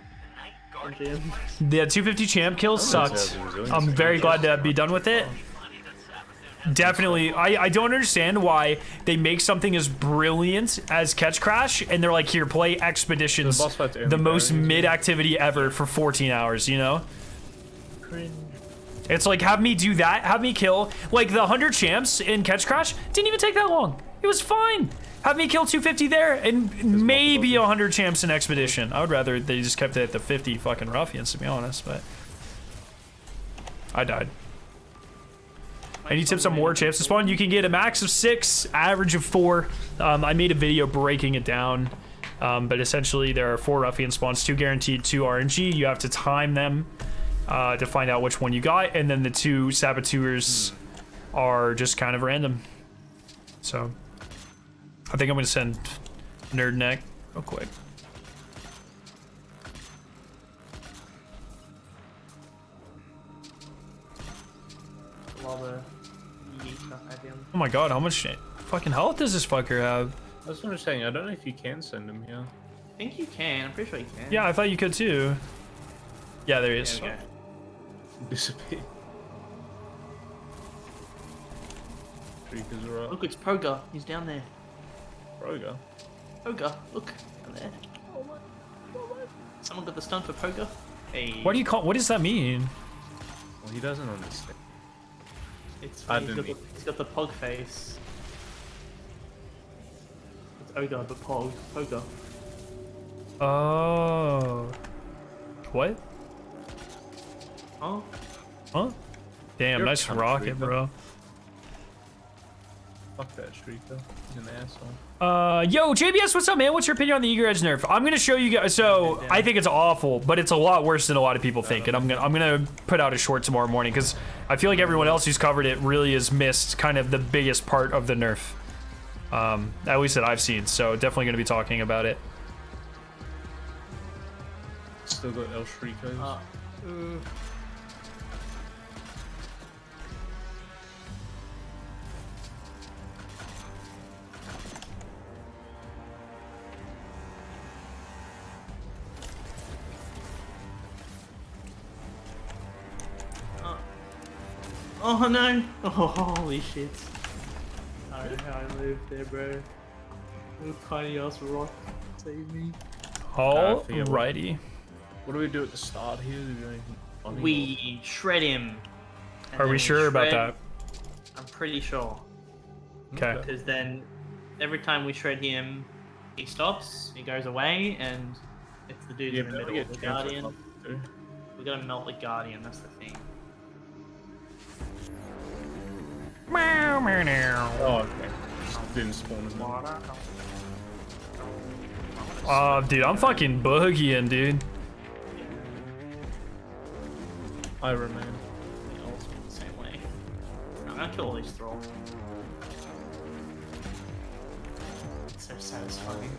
Speaker 2: The 250 champ kills sucked. I'm very glad to be done with it. Definitely, I don't understand why they make something as brilliant as Catch Crash and they're like, here, play Expeditions, the most mid activity ever for 14 hours, you know? It's like, have me do that, have me kill, like the 100 champs in Catch Crash didn't even take that long. It was fine. Have me kill 250 there and maybe 100 champs in Expedition. I would rather they just kept it at the 50 fucking ruffians, to be honest, but I died. Any tips on more champs to spawn? You can get a max of 6, average of 4. I made a video breaking it down, but essentially there are 4 ruffian spawns, 2 guaranteed, 2 RNG. You have to time them to find out which one you got, and then the 2 saboteurs are just kind of random. So I think I'm gonna send Nerd Neck real quick. Oh my god, how much fucking health does this fucker have?
Speaker 5: That's what I'm saying. I don't know if you can send him here.
Speaker 4: I think you can. I'm pretty sure you can.
Speaker 2: Yeah, I thought you could too. Yeah, there he is.
Speaker 4: Okay.
Speaker 5: Disappear. Freek is right.
Speaker 4: Look, it's Poga. He's down there.
Speaker 5: Poga.
Speaker 4: Poga, look down there. Someone got the stun for Poga. Hey.
Speaker 2: What do you call? What does that mean?
Speaker 5: Well, he doesn't understand.
Speaker 4: It's
Speaker 5: I
Speaker 4: he's
Speaker 5: didn't
Speaker 4: he's got the Pog face. It's Ogre, but Pog. Poga.
Speaker 2: Oh. What?
Speaker 4: Oh.
Speaker 2: Huh? Damn,
Speaker 5: You're
Speaker 2: nice
Speaker 5: a country,
Speaker 2: rocket, bro.
Speaker 5: Fuck that streaker. He's an asshole.
Speaker 2: Yo, JBS, what's up, man? What's your opinion on the Eager Edge nerf? I'm gonna show you guys. So I think it's awful, but it's a lot worse than a lot of people think. And I'm gonna put out a short tomorrow morning because I feel like everyone else who's covered it really has missed kind of the biggest part of the nerf. At least that I've seen. So definitely gonna be talking about it.
Speaker 5: Still got El Shrikos.
Speaker 4: Oh no! Oh, holy shit. I don't know how I lived there, bro. Little tiny ass rock save me.
Speaker 2: Alrighty.
Speaker 5: What do we do at the start here? Do we do anything funny?
Speaker 4: We shred him. and
Speaker 2: Are
Speaker 4: then
Speaker 2: we sure about
Speaker 4: shred-
Speaker 2: that?
Speaker 4: I'm pretty sure.
Speaker 2: Okay.
Speaker 4: Because then every time we shred him, he stops, he goes away, and it's the dude
Speaker 5: Yeah,
Speaker 4: in the
Speaker 5: but we
Speaker 4: middle,
Speaker 5: get
Speaker 4: the
Speaker 5: chance
Speaker 4: guardian.
Speaker 5: at too.
Speaker 4: We gotta melt the guardian, that's the thing.
Speaker 5: Oh, okay. Didn't spawn as much.
Speaker 2: Dude, I'm fucking boogieing, dude.
Speaker 5: Iron Man.
Speaker 4: The ultimate the same way. I'm gonna kill all these thralls. It's so satisfying.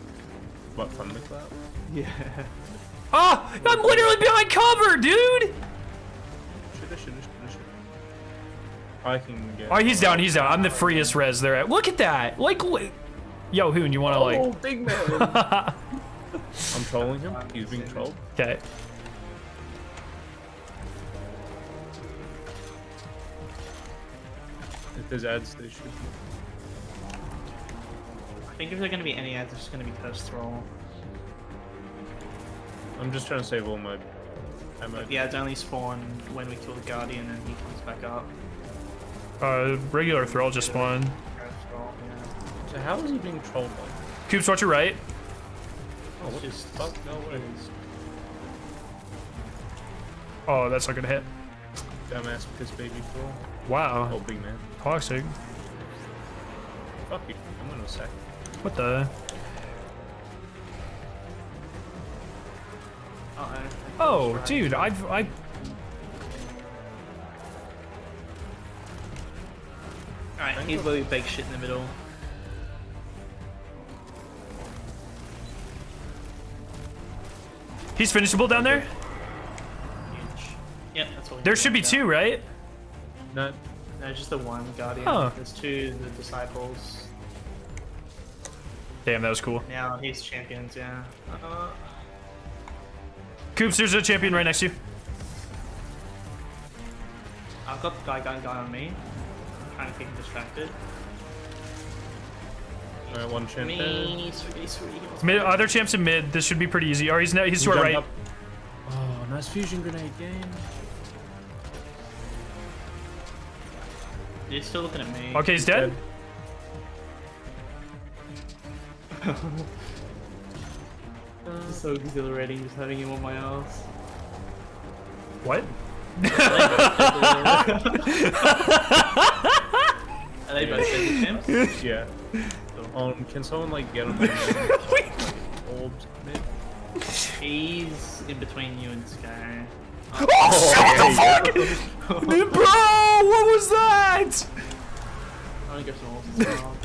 Speaker 5: What, thunderclap?
Speaker 4: Yeah.
Speaker 2: Ah! I'm literally behind cover, dude!
Speaker 5: Shoulda. I can get.
Speaker 2: Oh, he's down, he's down. I'm the freest res there at. Look at that! Like, yo, Hoon, you wanna,
Speaker 5: Oh, big man! I'm trolling him. He's being trolled.
Speaker 2: Okay.
Speaker 5: If there's ads, they should be.
Speaker 4: I think if there are gonna be any ads, it's just gonna be Curse Thrall.
Speaker 5: I'm just trying to save all my ammo.
Speaker 4: The ads only spawn when we kill the guardian and he comes back up.
Speaker 2: Regular Thrall just spawned.
Speaker 4: Curse Thrall, yeah.
Speaker 5: So how is he being trolled like?
Speaker 2: Coops, watch your right.
Speaker 5: Oh, what
Speaker 4: Just
Speaker 5: the fuck? No way.
Speaker 2: Oh, that's not gonna hit.
Speaker 5: Dumbass piss baby troll.
Speaker 2: Wow.
Speaker 5: Oh, big man.
Speaker 2: Toxic.
Speaker 5: Fuck you. I'm gonna sack.
Speaker 2: What the?
Speaker 4: Uh-oh.
Speaker 2: Oh, dude, I.
Speaker 4: Alright, he's literally big shit in the middle.
Speaker 2: He's finishable down there?
Speaker 4: Huge. Yep, that's what we
Speaker 2: There
Speaker 4: need
Speaker 2: should be
Speaker 4: right
Speaker 2: two, right?
Speaker 5: No.
Speaker 4: No, just the one guardian.
Speaker 2: Huh.
Speaker 4: There's two, the disciples.
Speaker 2: Damn, that was cool.
Speaker 4: Now he's champions, yeah.
Speaker 2: Coops, there's a champion right next to you.
Speaker 4: I've got the guy on me. I'm trying to keep him distracted.
Speaker 5: Alright, one champ there.
Speaker 4: Me, sweetie.
Speaker 2: Mid, other champs in mid. This should be pretty easy. Or he's to our right.
Speaker 5: Up. Oh, nice fusion grenade game.
Speaker 4: He's still looking at me.
Speaker 2: Okay, he's dead.
Speaker 4: It's so exhilarating just having him on my ass.
Speaker 2: What?
Speaker 4: Are they both dead champs?
Speaker 5: Yeah. Can someone like get him in orbs mid?
Speaker 4: He's in between you and Sky.
Speaker 2: Oh, shit, what the fuck? Bro, what was that?
Speaker 4: I'm gonna go some orbs as well.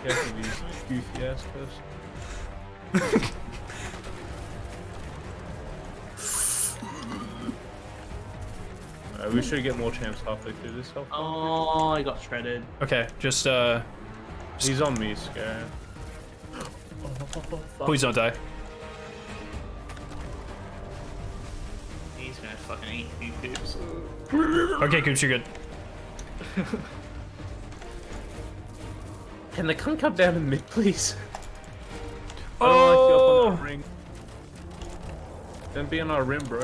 Speaker 5: Careful these goofy ass person. We should get more champs halfway through this stuff.
Speaker 4: Oh, I got shredded.
Speaker 2: Okay, just
Speaker 5: He's on me, Scare.
Speaker 2: please don't die.
Speaker 4: He's gonna fucking eat you poops.
Speaker 2: Okay, Coops, you're good.
Speaker 5: Can the cunt come down in mid, please? I
Speaker 2: Oh!
Speaker 5: don't like you up on that ring. Don't be on our rim, bro.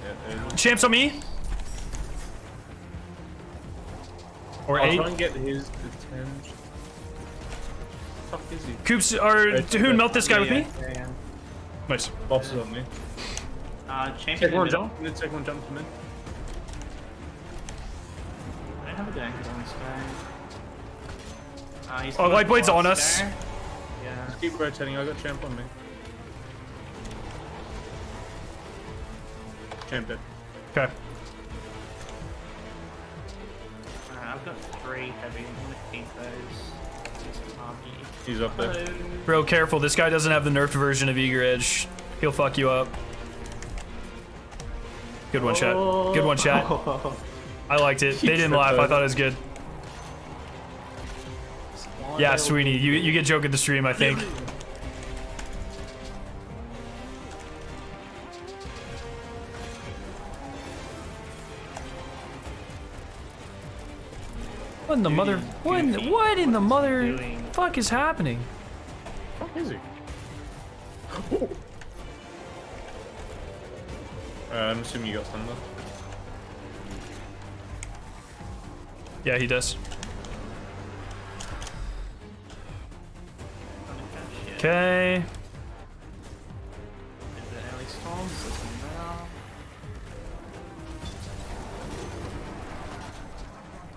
Speaker 5: Yeah,
Speaker 2: Champs on me. Or
Speaker 5: I'll
Speaker 2: 8.
Speaker 5: try and get his attention. Fuck is he?
Speaker 2: Coops, or Hoon, melt this guy with me.
Speaker 4: Yeah.
Speaker 2: Nice.
Speaker 5: Boss is on me.
Speaker 4: Champion
Speaker 5: Take
Speaker 4: in
Speaker 5: one
Speaker 4: the middle.
Speaker 5: jump. Take one jump to mid.
Speaker 4: Good angle on this guy. He's
Speaker 2: Oh, light blade's on us.
Speaker 4: there. Yeah.
Speaker 5: Just keep rotating. I got champ on me. Champ it.
Speaker 2: Okay.
Speaker 4: I've got 3 heavy. I'm gonna keep those.
Speaker 5: He's up there.
Speaker 4: Hello.
Speaker 2: Bro, careful. This guy doesn't have the nerfed version of Eager Edge. He'll fuck you up. Good one, chat. Good one, chat. I liked it. They didn't laugh. I thought it was good. Yeah, Sweeney, you get joke at the stream, I think. What in the mother? What in the mother fuck is happening?
Speaker 5: What is he? I'm assuming you got thunder.
Speaker 2: Yeah, he does. Okay.
Speaker 4: Is it early storms? Doesn't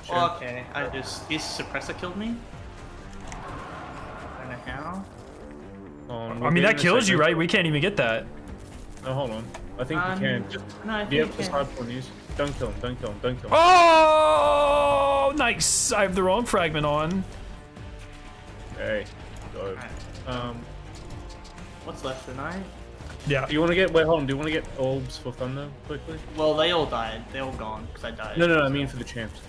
Speaker 4: matter. Okay, his suppressor killed me. I don't know how.
Speaker 2: I mean, that kills you, right? We can't even get that.
Speaker 5: No, hold on. I think you can. Just,
Speaker 4: No, I think
Speaker 5: yeah,
Speaker 4: you
Speaker 5: just
Speaker 4: can.
Speaker 5: hard point use. Don't kill him, don't kill him, don't kill him.
Speaker 2: Oh, nice. I have the wrong fragment on.
Speaker 5: Hey, go.
Speaker 4: What's left tonight?
Speaker 2: Yeah.
Speaker 5: Do you want to get, wait, hold on, do you want to get orbs for thunder quickly?
Speaker 4: Well, they all died. They all gone because I died.
Speaker 5: No, I mean for the champs.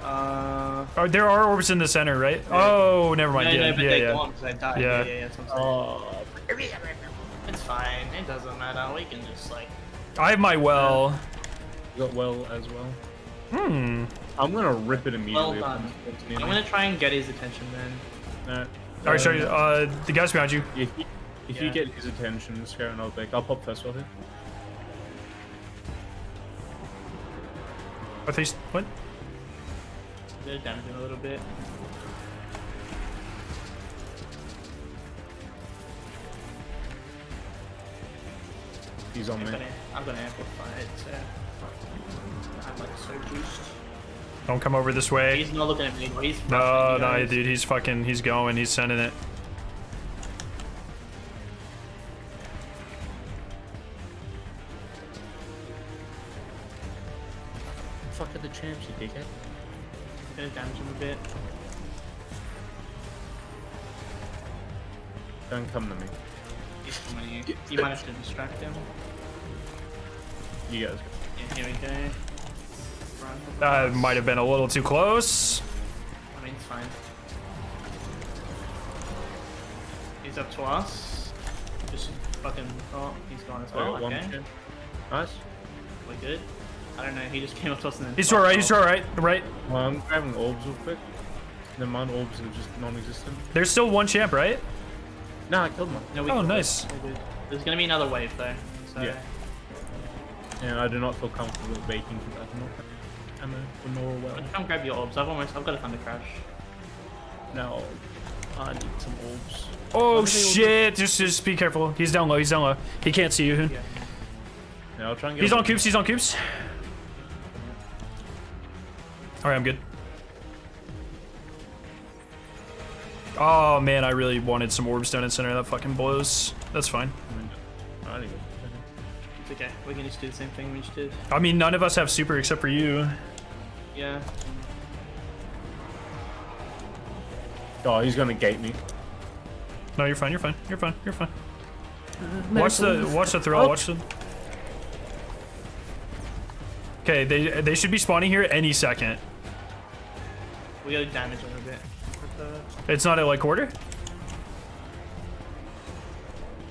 Speaker 2: Oh, there are orbs in the center, right? Oh, never mind.
Speaker 4: No,
Speaker 2: Yeah,
Speaker 4: but
Speaker 2: yeah,
Speaker 4: they're
Speaker 2: yeah.
Speaker 4: gone because I died.
Speaker 2: Yeah.
Speaker 4: Yeah, that's what I'm saying. It's fine. It doesn't matter. We can just like.
Speaker 2: I have my well.
Speaker 5: You got well as well.
Speaker 2: Hmm.
Speaker 5: I'm gonna rip it immediately.
Speaker 4: Well done. I'm gonna try and get his attention then.
Speaker 2: All right, sorry. The guys behind you.
Speaker 5: If you
Speaker 4: Yeah.
Speaker 5: get his attention, scare and I'll pop first of it.
Speaker 2: Are they? What?
Speaker 4: They're damaging a little bit.
Speaker 5: He's on me.
Speaker 4: I'm gonna amplify it. I'm like so juiced.
Speaker 2: Don't come over this way.
Speaker 4: He's not looking at me. He's
Speaker 2: No,
Speaker 4: rushing you
Speaker 2: no,
Speaker 4: guys.
Speaker 2: dude. He's fucking. He's going. He's sending it.
Speaker 5: Fuck are the champs, you dickhead.
Speaker 4: Gonna damage him a bit.
Speaker 5: Don't come to me.
Speaker 4: He's coming at you. You might have to distract him.
Speaker 5: You guys.
Speaker 4: Yeah, here we go. Run.
Speaker 2: That might have been a little too close.
Speaker 4: I mean, it's fine. He's up to us. Just fucking. Oh, he's gone as well.
Speaker 5: One
Speaker 4: Okay,
Speaker 5: champ. Nice.
Speaker 4: we're good. I don't know. He just came up to us and then.
Speaker 2: He's all right. He's all right. Right.
Speaker 5: Well, I'm grabbing orbs real quick. Never mind, orbs are just non-existent.
Speaker 2: There's still one champ, right?
Speaker 5: Nah, I killed one.
Speaker 4: No, we
Speaker 2: Oh,
Speaker 4: killed it.
Speaker 2: nice.
Speaker 4: We're good. There's gonna be another wave though. So.
Speaker 5: Yeah. And I do not feel comfortable with baking because I do not have ammo for nor well.
Speaker 4: Come grab your orbs. I've got a thunder crash.
Speaker 5: Now, I need some orbs.
Speaker 2: Oh shit! Just be careful. He's down low. He's down low. He can't see you.
Speaker 4: Yeah.
Speaker 5: Now I'll try and get
Speaker 2: He's
Speaker 5: him.
Speaker 2: on cubes. He's on cubes. All right, I'm good. Oh man, I really wanted some orbs down in center. That fucking blows. That's fine.
Speaker 5: I need it.
Speaker 4: It's okay. We can just do the same thing we just did.
Speaker 2: I mean, none of us have super except for you.
Speaker 4: Yeah.
Speaker 5: Oh, he's gonna gate me.
Speaker 2: No, you're fine. You're fine. You're fine. You're fine. Watch the throw. Watch the. Okay, they should be spawning here any second.
Speaker 4: We gotta damage him a bit.
Speaker 2: It's not at like quarter.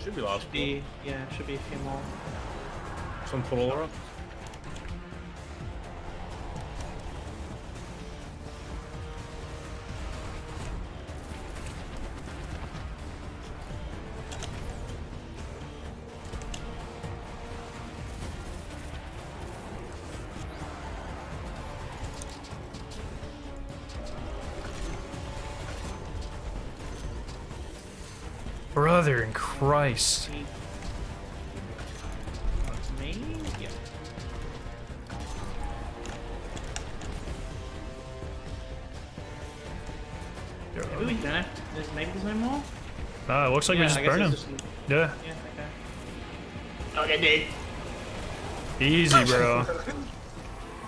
Speaker 5: Should be last.
Speaker 4: Should be a few more.
Speaker 5: Some full aura.
Speaker 2: Brother in Christ.
Speaker 4: That's me. Yeah. Maybe we don't have maybe there's no more?
Speaker 2: It looks like we just
Speaker 4: I guess
Speaker 2: burn him.
Speaker 4: it's just-
Speaker 2: Yeah.
Speaker 4: Yeah, okay. Okay, dude.
Speaker 2: Easy, bro.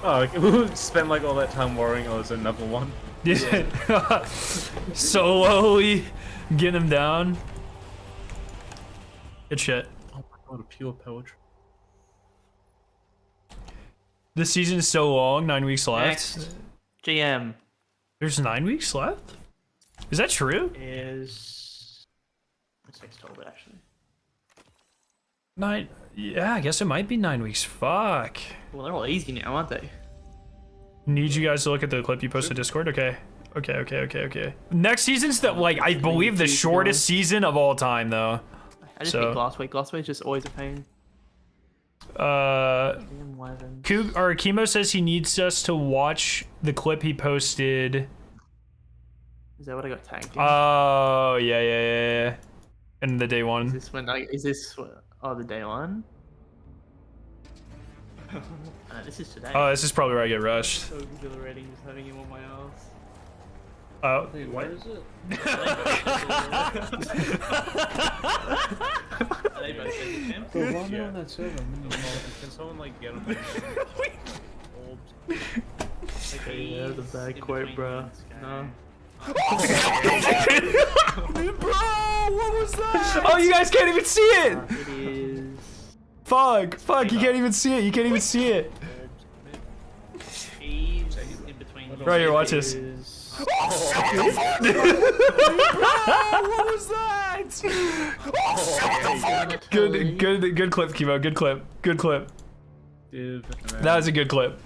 Speaker 5: Oh, okay. We spent like all that time worrying. Oh, there's another one.
Speaker 2: Yeah. Slowly getting him down. Good shit.
Speaker 5: Oh my god, a pure poetry.
Speaker 2: This season is so long, 9 weeks left.
Speaker 4: Next, GM
Speaker 2: There's 9 weeks left? Is that true?
Speaker 4: is... It's 6 total, actually.
Speaker 2: 9, yeah, I guess it might be 9 weeks. Fuck.
Speaker 4: Well, they're all easy now, aren't they?
Speaker 2: Need you guys to look at the clip you posted Discord? Okay. Okay. Next season's the, like, I believe the shortest season of all time, though.
Speaker 4: I just
Speaker 2: So-
Speaker 4: beat Glassway. Glassway's just always a pain.
Speaker 2: Chemo says he needs us to watch the clip he posted.
Speaker 4: Is that what I got tagged in?
Speaker 2: Oh, yeah. And the day
Speaker 4: Is
Speaker 2: one.
Speaker 4: this when is this the day one? This is today.
Speaker 2: Oh, this is probably where I get rushed.
Speaker 4: So exhilarating just having him on my ass.
Speaker 2: Oh,
Speaker 5: Wait, where is it?
Speaker 4: Are they both in the camp?
Speaker 5: Why am I on that server? Can someone like get on my
Speaker 4: Okay, yeah, the bad quote, bro. No.
Speaker 2: bro, what was that? Oh, you guys can't even see it.
Speaker 4: It is.
Speaker 2: Fuck, you can't even see it.
Speaker 4: He's in between.
Speaker 2: Right here, watch this.
Speaker 4: Is-
Speaker 2: What was that? Good clip, Kimo. Good clip.
Speaker 5: Dude,
Speaker 2: That was a good clip.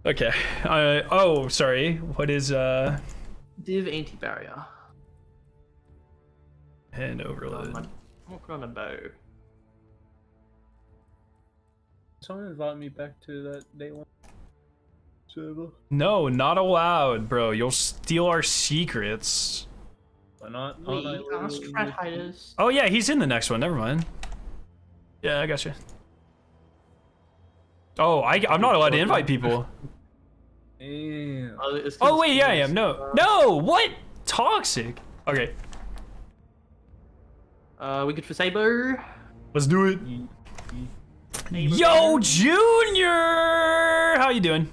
Speaker 2: Okay. Oh, sorry. What is
Speaker 4: Div anti-barrier.
Speaker 2: hand overload?
Speaker 4: I'm working on a bow.
Speaker 5: someone invite me back to that day one server?
Speaker 2: No, not allowed, bro. You'll steal our secrets.
Speaker 5: Why not?
Speaker 4: Wait, ask Strat Hiders.
Speaker 2: Oh yeah, he's in the next one. Never mind. Yeah, I got you. Oh, I'm not allowed to invite people.
Speaker 5: Yeah.
Speaker 2: Oh wait, yeah, I am. No, what? Toxic. Okay,
Speaker 4: We good for Saber.
Speaker 2: let's do it. Yo, Junior, how you doing?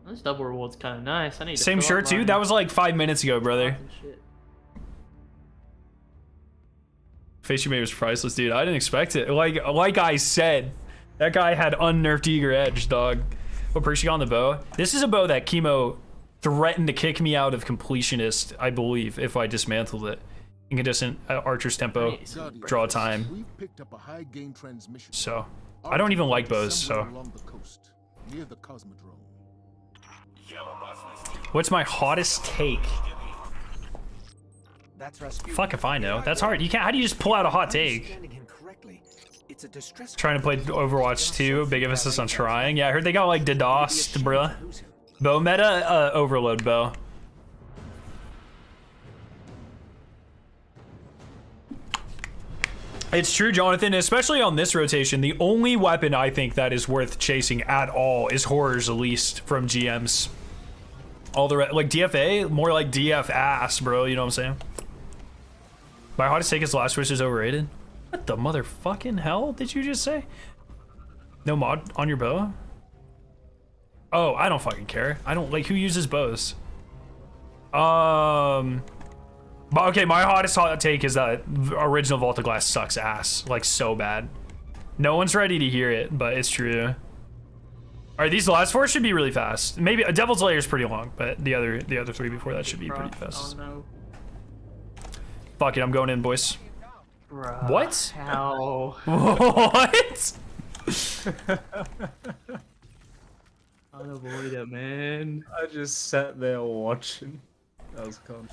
Speaker 4: This double reward's kind of nice. I need to
Speaker 2: Same
Speaker 4: fill
Speaker 2: shirt
Speaker 4: up
Speaker 2: too.
Speaker 4: my
Speaker 2: That was like 5 minutes ago, brother.
Speaker 4: fucking shit.
Speaker 2: Face you made was priceless, dude. I didn't expect it. Like I said, that guy had unnerfed eager edge, dog. What perks you got on the bow? This is a bow that Chemo threatened to kick me out of completionist, I believe, if I dismantled it. Incandescent archer's tempo, draw time.
Speaker 3: We've picked up a high gain transmission.
Speaker 2: So I don't even like bows. So
Speaker 3: Along the coast, near the Cosmodrome.
Speaker 2: what's my hottest take?
Speaker 7: That's Rasputin.
Speaker 2: Fuck if I know. That's hard. You can't. How do you just pull out a hot take?
Speaker 7: Understanding him correctly, it's a distress.
Speaker 2: Trying to play Overwatch 2. Big emphasis on trying. Yeah, I heard they got like DDoSed, bruh. Bow meta, overload bow. It's true, Jonathan, especially on this rotation. The only weapon I think that is worth chasing at all is Horror's Least from GMs. All the like DFA, more like DF ass, bro. You know what I'm saying? My hottest take is Last Wish is overrated. What the motherfucking hell did you just say? No mod on your bow? Oh, I don't fucking care. I don't like who uses bows. But okay, my hottest hot take is that original Vault of Glass sucks ass, like so bad. No one's ready to hear it, but it's true. All right, these last four should be really fast. Maybe a Devil's Lair is pretty long, but the other three before that should be pretty fast.
Speaker 4: Oh no.
Speaker 2: Fuck it, I'm going in, boys.
Speaker 4: Bruh,
Speaker 2: What?
Speaker 4: How?
Speaker 2: What?
Speaker 4: Unavoid it, man.
Speaker 5: I just sat there watching. That was cool.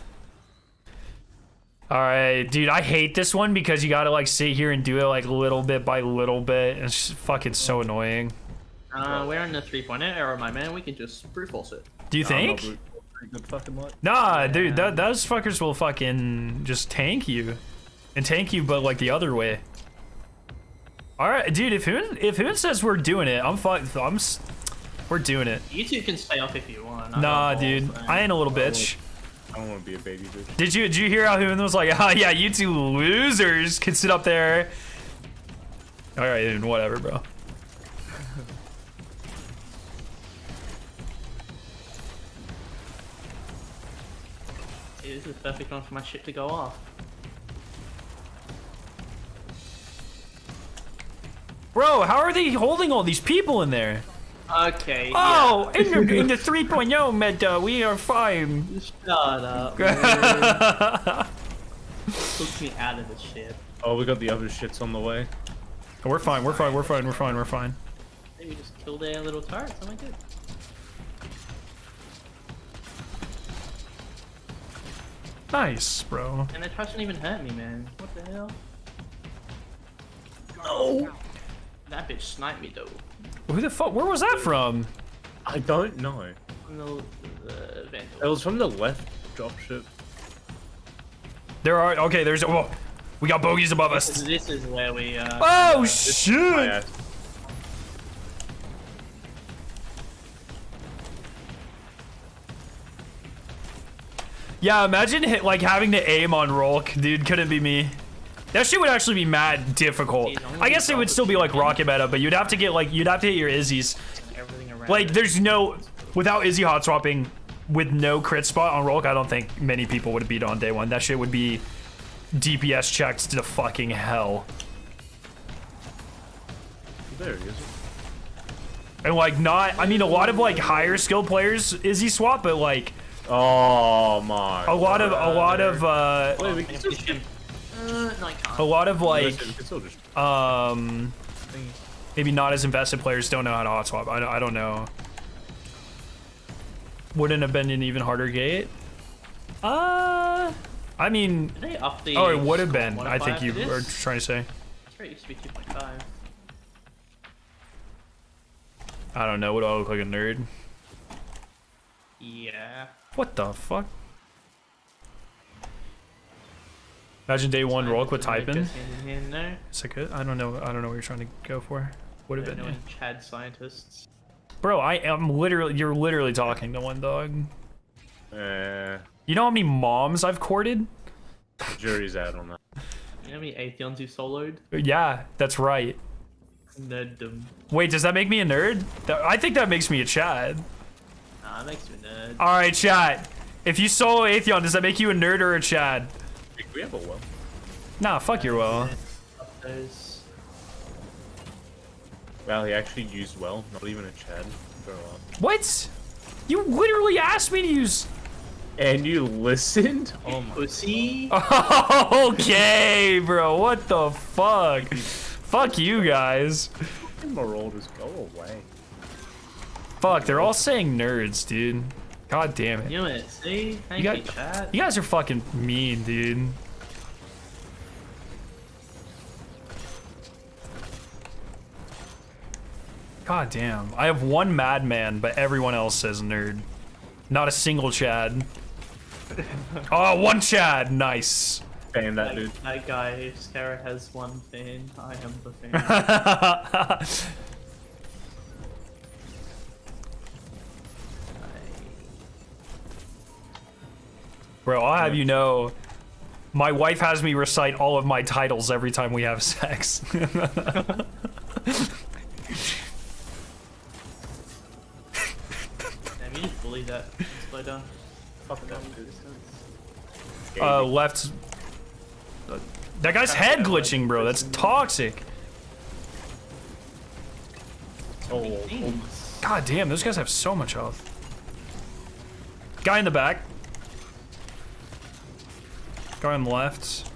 Speaker 2: All right, dude, I hate this one because you gotta like sit here and do it like little bit by little bit. It's just fucking so annoying.
Speaker 4: We're in the 3-point era, my man. We can just brute force it.
Speaker 2: Do you think?
Speaker 5: Good fucking luck.
Speaker 2: Nah, dude, those fuckers will fucking just tank you. And tank you, but like the other way. Alright, dude, if Hoon says we're doing it, I'm We're doing it.
Speaker 4: You two can stay off if you want. I
Speaker 2: Nah,
Speaker 4: got balls,
Speaker 2: dude.
Speaker 4: man.
Speaker 2: I ain't a little bitch.
Speaker 5: I don't want to be a baby bitch.
Speaker 2: Did you hear how Hoon was like, oh yeah, you two losers can sit up there. All right, dude, whatever, bro.
Speaker 4: Dude, this is the perfect one for my ship to go off.
Speaker 2: Bro, how are they holding all these people in there?
Speaker 4: Okay.
Speaker 2: Oh, in the 3.0 meta, we are fine.
Speaker 4: Yeah. Shut up. Man. Took me out of the ship.
Speaker 5: Oh, we got the other shits on the way.
Speaker 2: We're fine. We're fine. We're fine. We're fine. We're fine.
Speaker 4: Maybe just kill their little turrets. Am I good?
Speaker 2: Nice, bro.
Speaker 4: And that trash didn't even hurt me, man. What the hell?
Speaker 2: No.
Speaker 4: That bitch sniped me though.
Speaker 2: Who the fuck? Where was that from?
Speaker 5: I don't know.
Speaker 4: From the Vandal.
Speaker 5: It was from the left dropship.
Speaker 2: There are. Okay, there's. Oh, we got bogeys above us.
Speaker 4: This is where we.
Speaker 2: Oh shit!
Speaker 5: Yeah.
Speaker 2: Yeah, imagine like having to aim on Rolk, dude. Couldn't be me. That shit would actually be mad difficult. I guess it would still be like rocket meta, but you'd have to get like you'd have to hit your Izzy's.
Speaker 4: Everything around
Speaker 2: Like
Speaker 4: it.
Speaker 2: there's no without Izzy hot swapping with no crit spot on Rolk. I don't think many people would beat on day one. That shit would be DPS checked to fucking hell.
Speaker 5: There he is.
Speaker 2: And like not, I mean a lot of like higher skill players Izzy swap, but like
Speaker 5: Oh my.
Speaker 2: a lot of
Speaker 5: Wait, we
Speaker 4: I
Speaker 5: can
Speaker 4: can
Speaker 5: still
Speaker 4: push him. No, I can't.
Speaker 2: a lot of like
Speaker 5: Listen, we can still just
Speaker 2: maybe not as invested players don't know how to hot swap. I don't know. Wouldn't have been an even harder gate. I mean,
Speaker 4: Did they up the
Speaker 2: oh, it would have been.
Speaker 4: score
Speaker 2: I think
Speaker 4: modifier
Speaker 2: you
Speaker 4: for
Speaker 2: were
Speaker 4: this?
Speaker 2: trying to say.
Speaker 4: It used to be 2.5.
Speaker 2: I don't know. What do I look like, a nerd?
Speaker 4: Yeah.
Speaker 2: What the fuck? Imagine day one Rolk with typing.
Speaker 4: No.
Speaker 2: Is that good? I don't know. I don't know what you're trying to go for. Would have been.
Speaker 4: No
Speaker 2: Yeah.
Speaker 4: Chad scientists.
Speaker 2: Bro, I am literally. You're literally talking to one dog. You know how many moms I've courted?
Speaker 5: jury's out on that.
Speaker 4: You know how many Atheons you soloed?
Speaker 2: Yeah, that's right.
Speaker 4: Nerddom.
Speaker 2: Wait, does that make me a nerd? I think that makes me a Chad.
Speaker 4: Nah, it makes you a nerd.
Speaker 2: All right, chat. If you solo Atheon, does that make you a nerd or a Chad?
Speaker 5: We have a well.
Speaker 2: Nah, fuck your well.
Speaker 4: Those.
Speaker 5: Wow, he actually used well. Not even a Chad. Grow up.
Speaker 2: What? You literally asked me to use.
Speaker 5: And you listened? Oh my.
Speaker 4: Pussy.
Speaker 2: Okay, bro. What the fuck? Fuck you guys.
Speaker 5: Emerald, just go away.
Speaker 2: Fuck, they're all saying nerds, dude. God damn it.
Speaker 4: You know it. See? Thank
Speaker 2: You
Speaker 4: you, Chad.
Speaker 2: You guys are fucking mean, dude. God damn. I have one madman, but everyone else says nerd. Not a single Chad. Oh, one Chad. Nice.
Speaker 5: Fan that dude.
Speaker 4: That guy, if Sarah has one fan, I am the fan.
Speaker 2: Bro, I'll have you know, my wife has me recite all of my titles every time we have sex.
Speaker 4: Damn, you just bullied that spider.
Speaker 5: Fuck that dude.
Speaker 2: Left. That guy's head glitching, bro. That's toxic.
Speaker 5: Oh,
Speaker 2: God damn, those guys have so much health. Guy in the back. Guy on the left.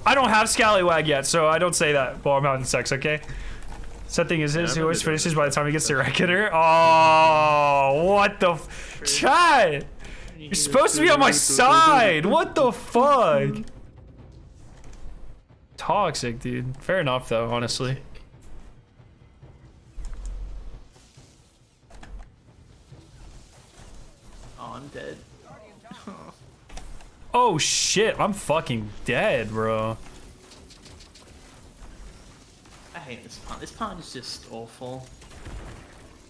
Speaker 2: I don't have Scallywag yet, so I don't say that while I'm having sex, okay? Sad thing is, he always finishes by the time he gets to Reckoner. Oh, what the Chad! You're supposed to be on my side! What the fuck? Toxic, dude. Fair enough, though, honestly.
Speaker 4: Oh, I'm dead.
Speaker 2: Oh shit, I'm fucking dead, bro.
Speaker 4: hate this part. This part is just awful.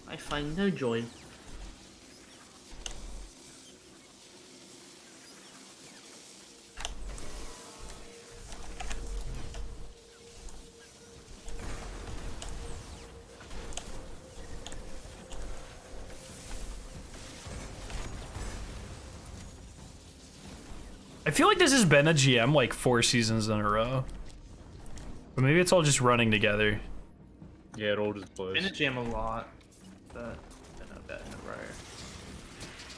Speaker 4: I find no joy.
Speaker 2: I feel like this has been a GM like 4 seasons in a row. But maybe it's all just running together.
Speaker 5: Yeah, it all just blows.
Speaker 4: Been a GM a lot, but I don't know about in a row.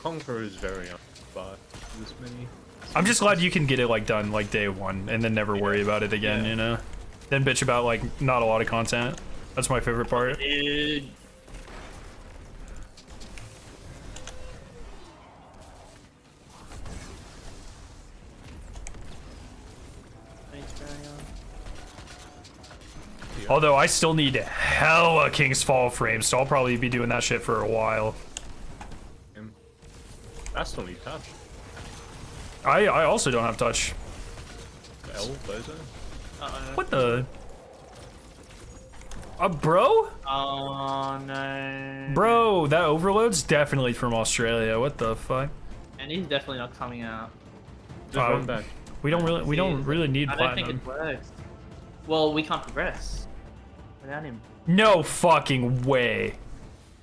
Speaker 5: Conqueror is very but this many.
Speaker 2: I'm just glad you can get it like done like day 1 and then never worry about it again, you know? Then bitch about like not a lot of content. That's my favorite part.
Speaker 4: Dude.
Speaker 2: Although I still need hella King's Fall frames, so I'll probably be doing that shit for a while.
Speaker 5: I still need touch.
Speaker 2: I also don't have touch.
Speaker 5: L, bozo.
Speaker 2: What the? Bro?
Speaker 4: Oh no.
Speaker 2: Bro, that overload's definitely from Australia. What the fuck?
Speaker 4: And he's definitely not coming out.
Speaker 5: Just run back.
Speaker 2: We don't really need
Speaker 4: I don't think
Speaker 2: platinum.
Speaker 4: it works. Well, we can't progress without him.
Speaker 2: No fucking way.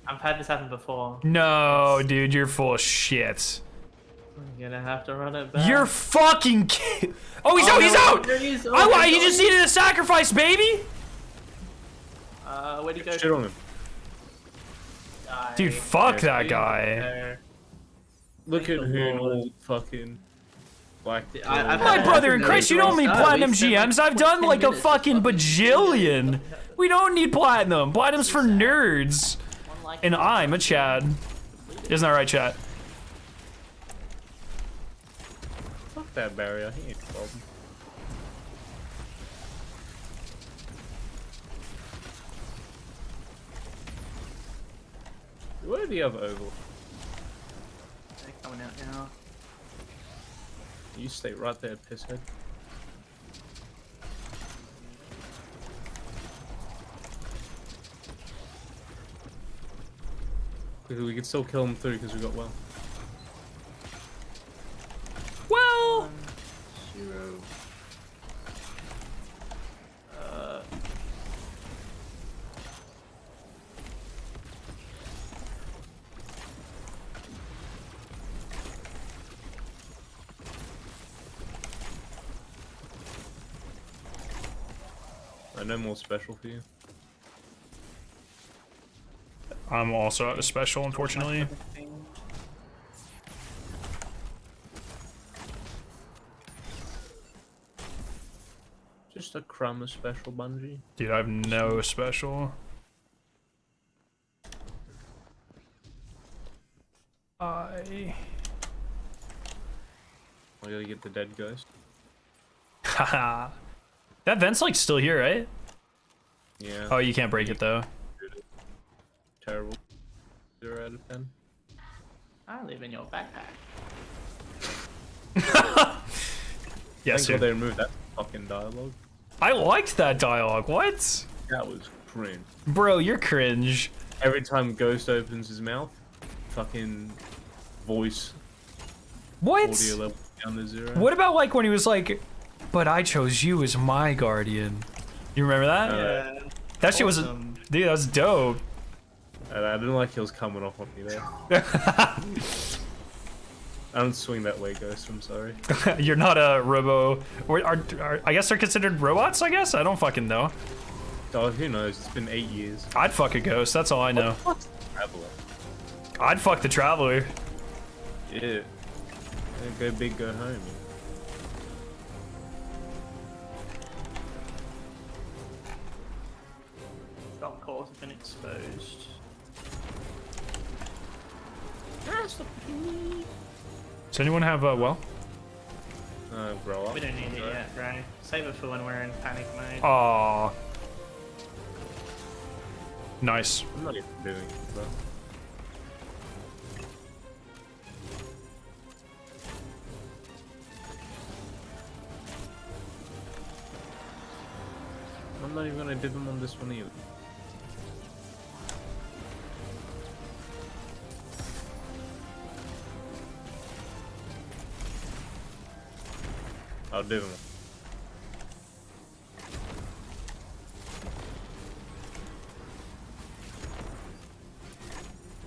Speaker 4: I've had this happen before.
Speaker 2: No, dude, you're full of shit.
Speaker 4: I'm gonna have to run it back.
Speaker 2: You're fucking Oh, he's out, he's out!
Speaker 4: There he is. Oh,
Speaker 2: I
Speaker 4: my
Speaker 2: he
Speaker 4: God.
Speaker 2: just needed a sacrifice, baby!
Speaker 4: Where'd he go?
Speaker 5: Shit on him.
Speaker 4: Die.
Speaker 2: Dude, fuck
Speaker 5: Yeah,
Speaker 2: that
Speaker 5: dude.
Speaker 2: guy.
Speaker 4: There.
Speaker 5: Look at
Speaker 4: the
Speaker 5: who
Speaker 4: Lord.
Speaker 5: all fucking black.
Speaker 4: I've
Speaker 2: My
Speaker 4: had
Speaker 2: brother in
Speaker 4: that
Speaker 2: Christ, you don't need
Speaker 4: happen.
Speaker 2: platinum
Speaker 4: We spent, like,
Speaker 2: GMs. I've done
Speaker 4: 10
Speaker 2: like a
Speaker 4: minutes
Speaker 2: fucking
Speaker 4: fucking
Speaker 2: bajillion. We don't need platinum. Platinum's for nerds.
Speaker 4: one like
Speaker 2: And I'm a Chad. Isn't that right, chat?
Speaker 5: Fuck that barrier. He ain't a problem. Where are the other oval?
Speaker 4: They're coming out now.
Speaker 5: You stay right there, pisshead. Because we can still kill him through because we got well.
Speaker 2: Well,
Speaker 4: 0.
Speaker 5: No more special for you.
Speaker 2: I'm also out of special, unfortunately.
Speaker 5: Just a crumb of special, Bungie.
Speaker 2: Dude, I have no special.
Speaker 5: I gotta get the dead ghost.
Speaker 2: Haha. That vent's like still here, right?
Speaker 5: Yeah.
Speaker 2: Oh, you can't break it though.
Speaker 5: Terrible. 0 out of 10.
Speaker 4: I live in your backpack.
Speaker 2: Yes,
Speaker 5: Thank God they
Speaker 2: sir.
Speaker 5: removed that fucking dialogue.
Speaker 2: I liked that dialogue. What?
Speaker 5: That was cringe.
Speaker 2: Bro, you're cringe.
Speaker 5: Every time Ghost opens his mouth, fucking voice
Speaker 2: What?
Speaker 5: audio level down to 0.
Speaker 2: What about like when he was like, "But I chose you as my guardian." You remember that?
Speaker 4: Yeah.
Speaker 2: That shit was,
Speaker 4: awesome.
Speaker 2: dude. That was dope.
Speaker 5: I didn't like he was coming off on me there. I don't swing that way, Ghost. I'm sorry.
Speaker 2: You're not a robo. I guess they're considered robots. I guess I don't fucking know.
Speaker 5: Oh, who knows? It's been 8 years.
Speaker 2: I'd fuck a ghost. That's all I know.
Speaker 5: Traveler.
Speaker 2: I'd fuck the traveler.
Speaker 5: Yeah. Yeah, go big, go home.
Speaker 4: Drop cores have been exposed.
Speaker 2: Does anyone have well?
Speaker 5: Grow up.
Speaker 4: We don't need it yet, right? Save it for when we're in panic mode.
Speaker 2: Aw. Nice.
Speaker 5: I'm not even doing it, bro. I'm not even gonna dip him on this one either. I'll dip him.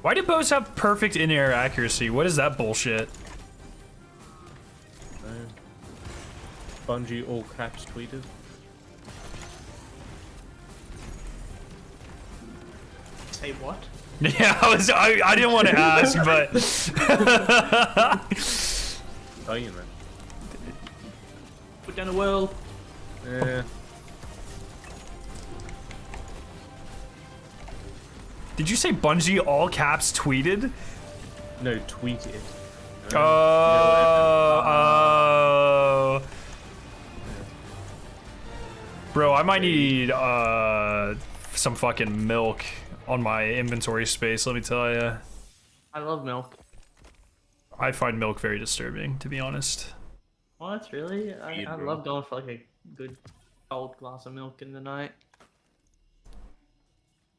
Speaker 2: Why do bows have perfect in-air accuracy? What is that bullshit?
Speaker 5: Bungie all caps tweeted.
Speaker 4: Say what?
Speaker 2: Yeah, I didn't want to ask, but
Speaker 5: Oh, you man.
Speaker 4: Put down a world.
Speaker 5: Yeah.
Speaker 2: did you say Bungie all caps tweeted?
Speaker 5: No, tweeted.
Speaker 2: Oh. Bro, I might need some fucking milk on my inventory space, let me tell you.
Speaker 4: I love milk.
Speaker 2: I find milk very disturbing, to be honest.
Speaker 4: What? Really? I
Speaker 5: Yeah, bro.
Speaker 4: love going for like a good cold glass of milk in the night.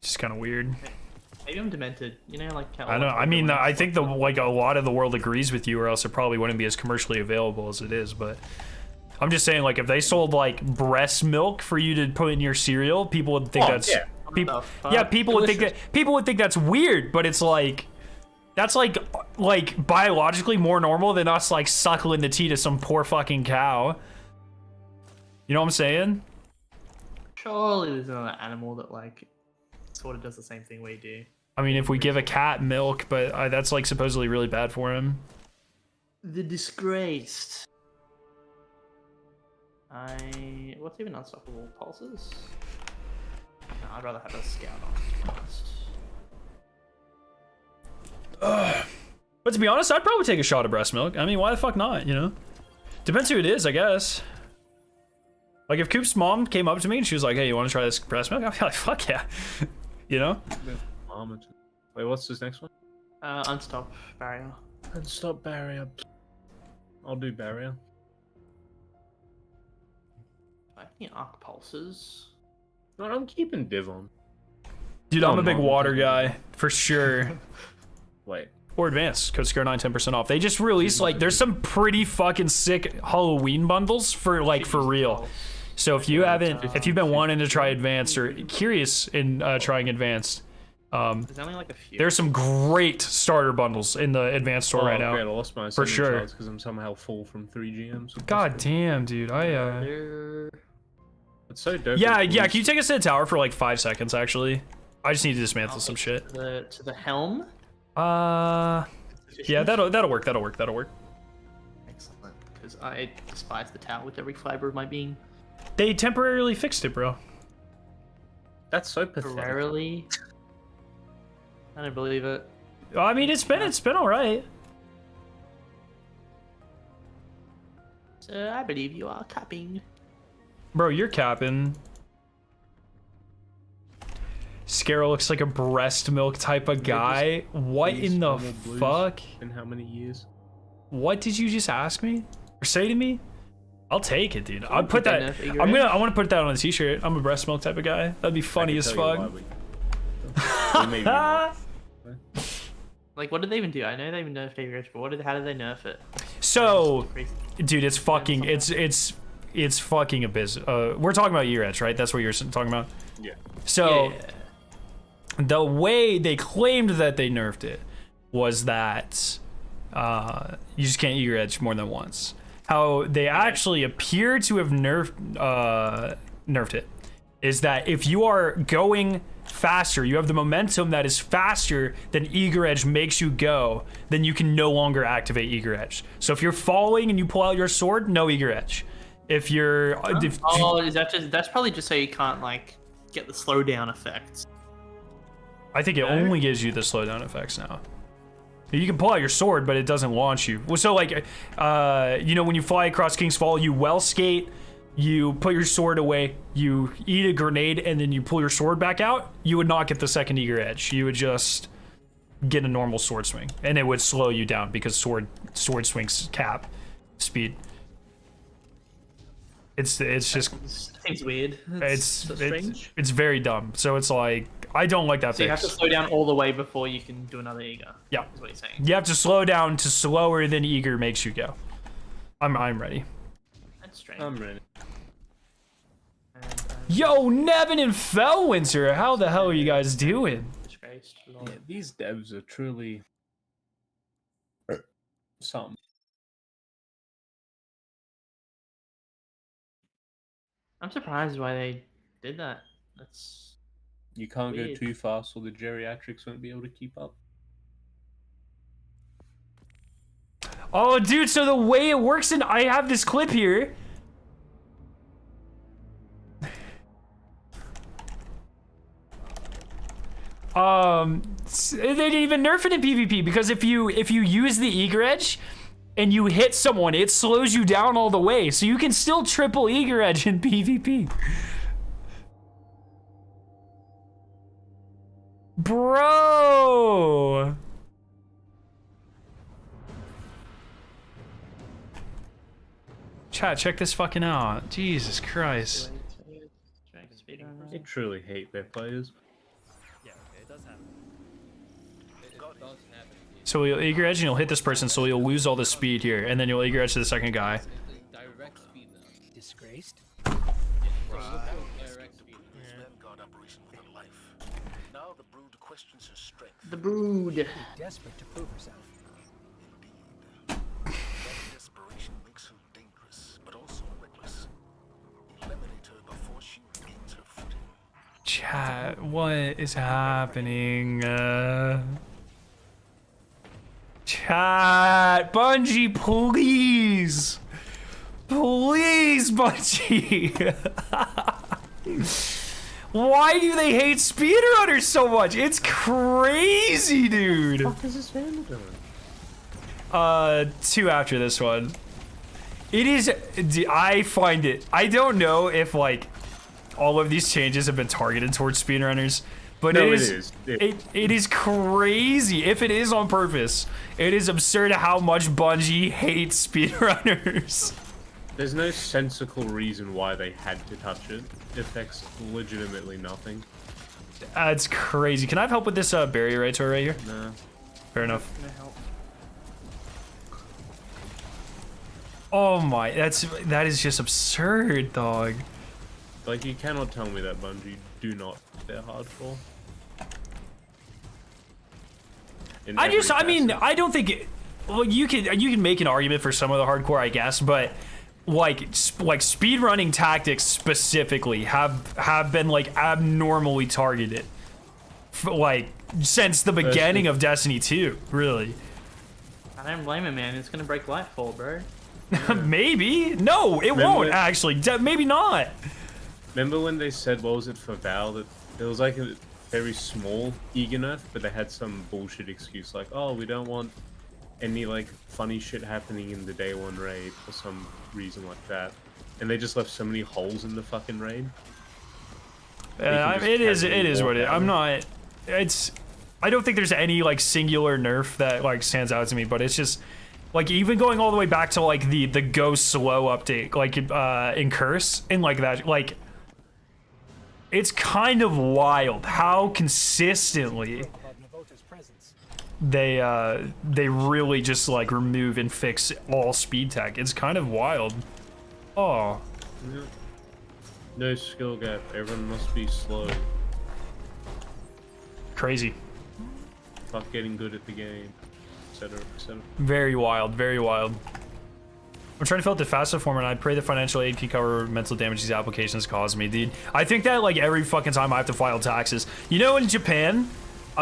Speaker 2: Just kind of weird.
Speaker 4: Maybe I'm demented. You know, like
Speaker 2: I don't. I mean, I think a lot of the world agrees with you, or else it probably wouldn't be as commercially available as it is. But I'm just saying, like, if they sold like breast milk for you to put in your cereal, people would think that's
Speaker 5: yeah.
Speaker 2: people.
Speaker 4: fuck?
Speaker 2: Yeah, people would think
Speaker 4: Delicious.
Speaker 2: that people would think that's weird. But it's like that's like biologically more normal than us like suckling the teat of some poor fucking cow. You know what I'm saying?
Speaker 4: Surely there's another animal that like sort of does the same thing we do.
Speaker 2: I mean, if we give a cat milk, but that's like supposedly really bad for him.
Speaker 4: The disgraced. What's even unstoppable pulses? No, I'd rather have a scout on first.
Speaker 2: But to be honest, I'd probably take a shot of breast milk. I mean, why the fuck not, you know? Depends who it is, I guess. Like, if Coop's mom came up to me and she was like, hey, you want to try this breast milk? I'd be like, fuck yeah. You know?
Speaker 5: Wait, what's this next one?
Speaker 4: Unstop barrier.
Speaker 5: And stop barrier. I'll do barrier.
Speaker 4: I think arc pulses.
Speaker 5: No, I'm keeping div on.
Speaker 2: Dude,
Speaker 5: Oh,
Speaker 2: I'm a big
Speaker 5: no.
Speaker 2: water guy, for sure.
Speaker 5: Wait.
Speaker 2: Or advanced, code scare 9, 10% off. They just released, like, there's some pretty fucking sick Halloween bundles for, like, for real. So if you haven't, if you've been wanting to try advanced or curious in trying advanced,
Speaker 4: There's only like a few.
Speaker 2: there's some great starter bundles in the advanced store right now.
Speaker 5: Great, I lost my
Speaker 2: For sure.
Speaker 5: because I'm somehow full from 3 GMs.
Speaker 2: God damn, dude.
Speaker 5: It's so dope.
Speaker 2: Yeah,
Speaker 5: it's
Speaker 2: yeah.
Speaker 5: cool.
Speaker 2: Can you take us to the tower for like 5 seconds, actually? I just need to dismantle some shit.
Speaker 4: To the helm.
Speaker 2: Yeah, that'll work. That'll work.
Speaker 4: Excellent, because I despise the tower with every fiber of my being.
Speaker 2: They temporarily fixed it, bro.
Speaker 5: That's so pathetic.
Speaker 4: Temporarily. I don't believe it.
Speaker 2: I mean, it's been all right.
Speaker 4: So I believe you are capping.
Speaker 2: Bro, you're capping. Scarrow looks like a breast milk type of guy. What
Speaker 5: These
Speaker 2: in the
Speaker 5: normal blues
Speaker 2: fuck?
Speaker 5: In how many years?
Speaker 2: What did you just ask me or say to me? I'll take it, dude. I'll put
Speaker 4: put that
Speaker 2: that.
Speaker 4: in a figure
Speaker 2: I
Speaker 4: eight.
Speaker 2: want to put that on a t-shirt. I'm a breast milk type of guy. That'd be funny as fuck.
Speaker 5: Maybe not.
Speaker 4: Like, what did they even do? I know they even nerfed Average, but how did they nerf it?
Speaker 2: So,
Speaker 4: Crazy.
Speaker 2: dude, it's fucking. It's fucking abysmal. We're talking about year edge, right? That's what you're talking about.
Speaker 5: Yeah.
Speaker 2: So.
Speaker 4: Yeah.
Speaker 2: The way they claimed that they nerfed it was that you just can't eager edge more than once. How they actually appear to have nerfed it is that if you are going faster, you have the momentum that is faster than eager edge makes you go, then you can no longer activate eager edge. So if you're falling and you pull out your sword, no eager edge. If you're
Speaker 4: Is that just? That's probably just so you can't like get the slowdown effects.
Speaker 2: I think it only gives you the slowdown effects now. You can pull out your sword, but it doesn't launch you. Well, so like, you know, when you fly across King's Fall, you well skate, you put your sword away, you eat a grenade, and then you pull your sword back out. You would not get the second eager edge. You would just get a normal sword swing, and it would slow you down because sword swings cap speed. It's just
Speaker 4: Seems weird.
Speaker 2: it's very dumb. So it's like I don't like that
Speaker 4: So you have
Speaker 2: fix.
Speaker 4: to slow down all the way before you can do another eager.
Speaker 2: Yeah.
Speaker 4: Is what you're saying.
Speaker 2: You have to slow down to slower than eager makes you go. I'm ready.
Speaker 4: That's strange.
Speaker 5: I'm ready.
Speaker 2: Yo, Nevin and Fellwinter, how the hell are you guys doing?
Speaker 4: Disgraced.
Speaker 5: Yeah, these devs are truly something.
Speaker 4: I'm surprised why they did that. That's
Speaker 5: You can't
Speaker 4: Weird.
Speaker 5: go too fast, or the geriatrics won't be able to keep up.
Speaker 2: Oh, dude, so the way it works, and I have this clip here. They didn't even nerf it in PvP because if you use the eager edge and you hit someone, it slows you down all the way, so you can still triple eager edge in PvP. Bro. Chat, check this fucking out. Jesus Christ.
Speaker 5: They truly hate their players.
Speaker 2: So you'll eager edge and you'll hit this person, so you'll lose all the speed here, and then you'll eager edge to the second guy.
Speaker 7: Disgraced?
Speaker 3: Vanguard operation with her life. Now the brood questions her strength.
Speaker 4: the brood.
Speaker 7: Desperate to prove herself.
Speaker 3: That desperation makes her dangerous, but also reckless. Eliminate her before she regains her footing.
Speaker 2: Chat, what is happening? Chat, Bungie, please. Please, Bungie. Why do they hate speedrunners so much? It's crazy, dude.
Speaker 5: What is this vandal doing?
Speaker 2: 2 after this one. It is, I find it, I don't know if like all of these changes have been targeted towards speedrunners, but
Speaker 5: No,
Speaker 2: it is. It is crazy. If it is on purpose, it is absurd how much Bungie hates speedrunners.
Speaker 5: There's no sensical reason why they had to touch it. It affects legitimately nothing.
Speaker 2: It's crazy. Can I have help with this barrier right here?
Speaker 5: Nah.
Speaker 2: Fair enough.
Speaker 4: Gonna help.
Speaker 2: Oh my, that is just absurd, dog.
Speaker 5: Like, you cannot tell me that Bungie do not they're hardcore. In every
Speaker 2: I mean,
Speaker 5: facet.
Speaker 2: I don't think it, well, you can make an argument for some of the hardcore, I guess, but like speedrunning tactics specifically have been like abnormally targeted, like since the beginning of Destiny 2, really.
Speaker 4: I don't blame him, man. It's gonna break Lightfall, bro.
Speaker 2: Maybe. No, it won't actually. Maybe not.
Speaker 5: Remember when they said, what was it for Val, that it was like a very small eager nerf, but they had some bullshit excuse like, oh, we don't want any like funny shit happening in the day one raid for some reason like that, and they just left so many holes in the fucking raid.
Speaker 2: It is what it is. I'm not. It's. I don't think there's any like singular nerf that like stands out to me, but it's just like even going all the way back to like the go slow update, like in Curse and like that, like it's kind of wild how consistently
Speaker 7: About Navota's presence.
Speaker 2: they really just like remove and fix all speed tech. It's kind of wild. Oh,
Speaker 5: Yeah. No skill gap. Everyone must be slow.
Speaker 2: crazy.
Speaker 5: Fuck getting good at the game, etc., etc.
Speaker 2: Very wild, very wild. I'm trying to fill out the FAFSA form, and I pray the financial aid can cover mental damage these applications cause me, dude. I think that like every fucking time I have to file taxes. You know, in Japan,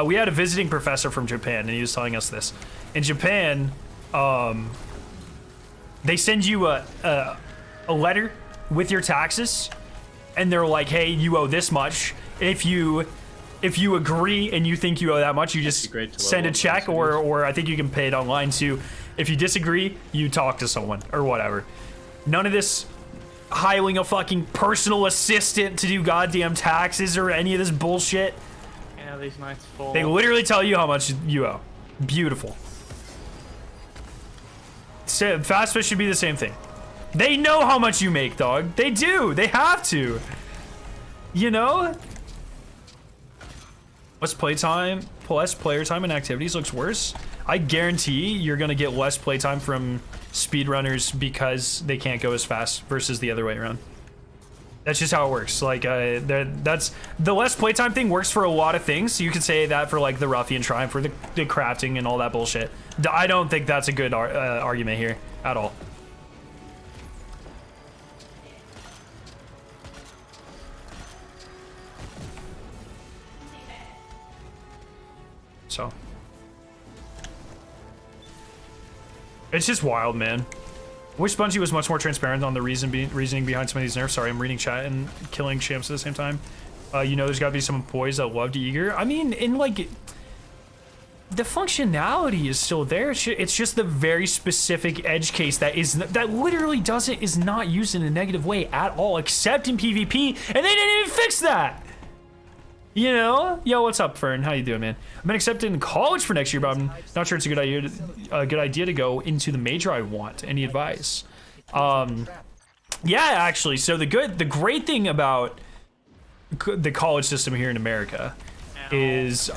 Speaker 2: we had a visiting professor from Japan, and he was telling us this. In Japan, they send you a letter with your taxes, and they're like, hey, you owe this much. If you agree and you think you owe that much, you just
Speaker 5: great to
Speaker 2: send a
Speaker 5: level up
Speaker 2: check,
Speaker 5: those
Speaker 2: or I think you can pay it online too. If you disagree, you talk to someone or whatever. None of this hiring a fucking personal assistant to do goddamn taxes or any of this bullshit.
Speaker 4: Yeah, these nights fall.
Speaker 2: They literally tell you how much you owe. Beautiful. Fastfish should be the same thing. They know how much you make, dog. They do. They have to. You know? Less playtime, less player time and activities looks worse. I guarantee you're gonna get less playtime from speedrunners because they can't go as fast versus the other way around. That's just how it works. Like, that's the less playtime thing works for a lot of things. You could say that for like the ruffian triumph, for the crafting and all that bullshit. I don't think that's a good argument here at all. So it's just wild, man. Wish Bungie was much more transparent on the reasoning behind some of these nerfs. Sorry, I'm reading chat and killing champs at the same time. You know, there's got to be some employees that loved Eager. I mean, in like, the functionality is still there. It's just the very specific edge case that literally is not used in a negative way at all, except in PvP, and they didn't even fix that. You know? Yo, what's up, Fern? How you doing, man? I've been accepted in college for next year, but I'm not sure it's a good idea to go into the major I want. Any advice? Yeah, actually. So the great thing about the college system here in America is,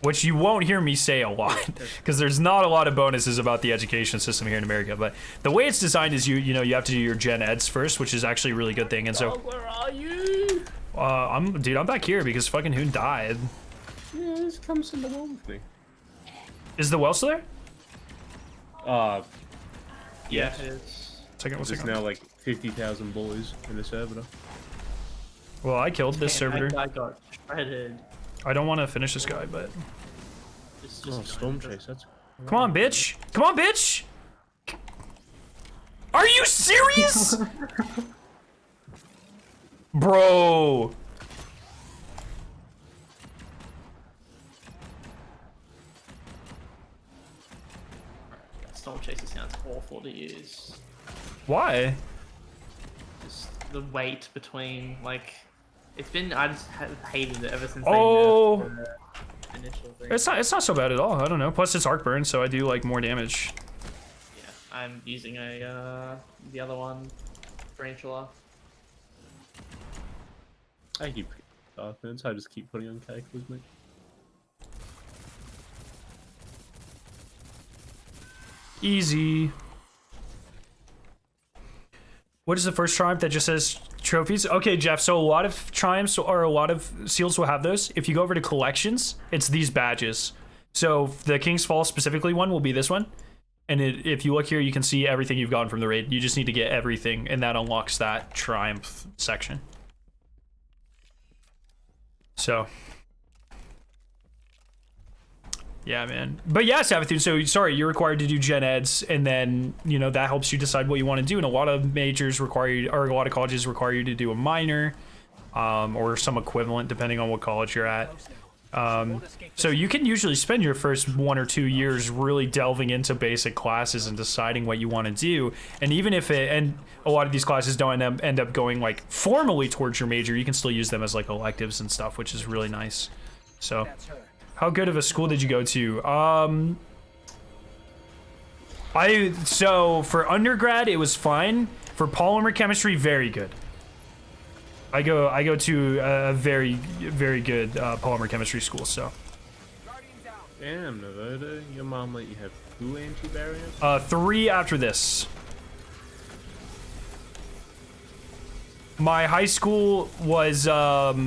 Speaker 2: which you won't hear me say a lot, because there's not a lot of bonuses about the education system here in America. But the way it's designed is you have to do your gen eds first, which is actually a really good thing. And so,
Speaker 5: Where are you?
Speaker 2: I'm back here because fucking Hoon died.
Speaker 5: Yeah, this comes in the well with me.
Speaker 2: Is the well still there?
Speaker 4: Yeah, it is.
Speaker 5: There's now like 50,000 boys in the server.
Speaker 2: Well, I killed this servitor.
Speaker 4: I got shredded.
Speaker 2: I don't want to finish this guy, but
Speaker 5: Oh, storm chase. That's.
Speaker 2: come on, bitch! Come on, bitch! Are you serious? Bro.
Speaker 4: Storm chaser sounds awful to use.
Speaker 2: Why?
Speaker 4: Just the weight between, like, I just have hated it ever since
Speaker 2: Oh.
Speaker 4: they nerfed the initial thing.
Speaker 2: It's not so bad at all. I don't know. Plus it's arc burn, so I do like more damage.
Speaker 4: Yeah, I'm using the other one, Tarantula.
Speaker 5: I keep offense. I just keep putting on characters, mate.
Speaker 2: Easy. What is the first triumph that just says trophies? Okay, Jeff, so a lot of triumphs or a lot of seals will have those. If you go over to collections, it's these badges. So the King's Fall specifically one will be this one. And if you look here, you can see everything you've gotten from the raid. You just need to get everything, and that unlocks that triumph section. So, yeah, man. But yeah, Savathun, so sorry, you're required to do gen eds, and then, you know, that helps you decide what you want to do. And a lot of majors require you, or a lot of colleges require you to do a minor, or some equivalent, depending on what college you're at. So you can usually spend your first 1 or 2 years really delving into basic classes and deciding what you want to do. And even if and a lot of these classes don't end up going like formally towards your major, you can still use them as like electives and stuff, which is really nice. So how good of a school did you go to? So for undergrad, it was fine. For polymer chemistry, very good. I go to a very, very good polymer chemistry school, so.
Speaker 5: Damn, Nevada, your mom let you have 2 anti-barriers?
Speaker 2: 3 after this. My high school was, like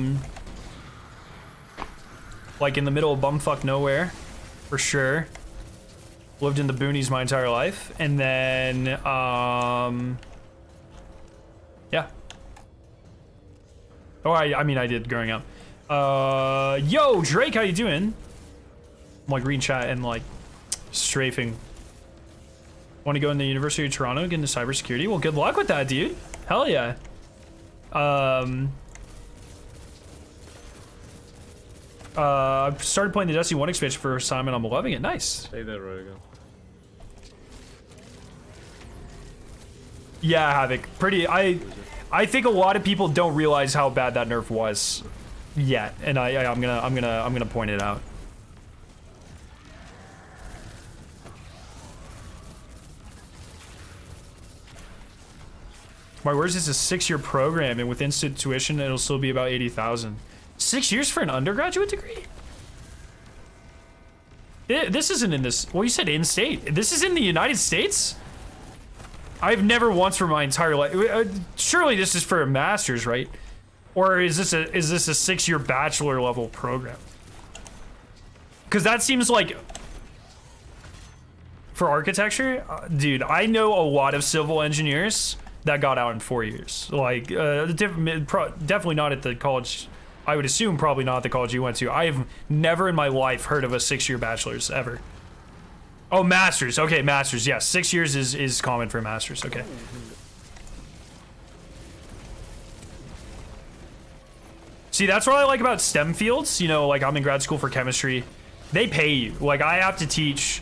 Speaker 2: in the middle of bumfuck nowhere, for sure. Lived in the boonies my entire life, and then, yeah. Oh, I mean, I did growing up. Yo, Drake, how you doing? I'm like reading chat and like strafing. Want to go into the University of Toronto, get into cybersecurity? Well, good luck with that, dude. Hell yeah. I've started playing the Destiny 1 expansion for the first time and I'm loving it. Nice.
Speaker 5: Say that, Rogo.
Speaker 2: Yeah, Havoc. I think a lot of people don't realize how bad that nerf was yet, and I'm gonna point it out. My words is a 6-year program, and with instant tuition, it'll still be about 80,000. 6 years for an undergraduate degree? This isn't in this. Well, you said in-state. This is in the United States? I've never once for my entire life. Surely this is for a master's, right? Or is this a 6-year bachelor level program? Because that seems like for architecture, dude. I know a lot of civil engineers that got out in 4 years. Like, definitely not at the college. I would assume probably not the college you went to. I have never in my life heard of a 6-year bachelor's ever. Oh, master's. Okay, master's. Yes, 6 years is common for master's. Okay. See, that's what I like about STEM fields. You know, like I'm in grad school for chemistry. They pay you. Like I have to teach.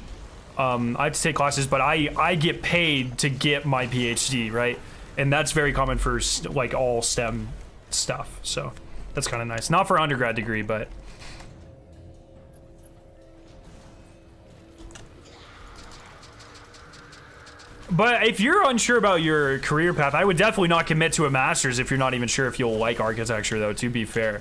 Speaker 2: I have to take classes, but I get paid to get my PhD, right? And that's very common for like all STEM stuff. So that's kind of nice. Not for undergrad degree, but. But if you're unsure about your career path, I would definitely not commit to a master's if you're not even sure if you'll like architecture, though, to be fair.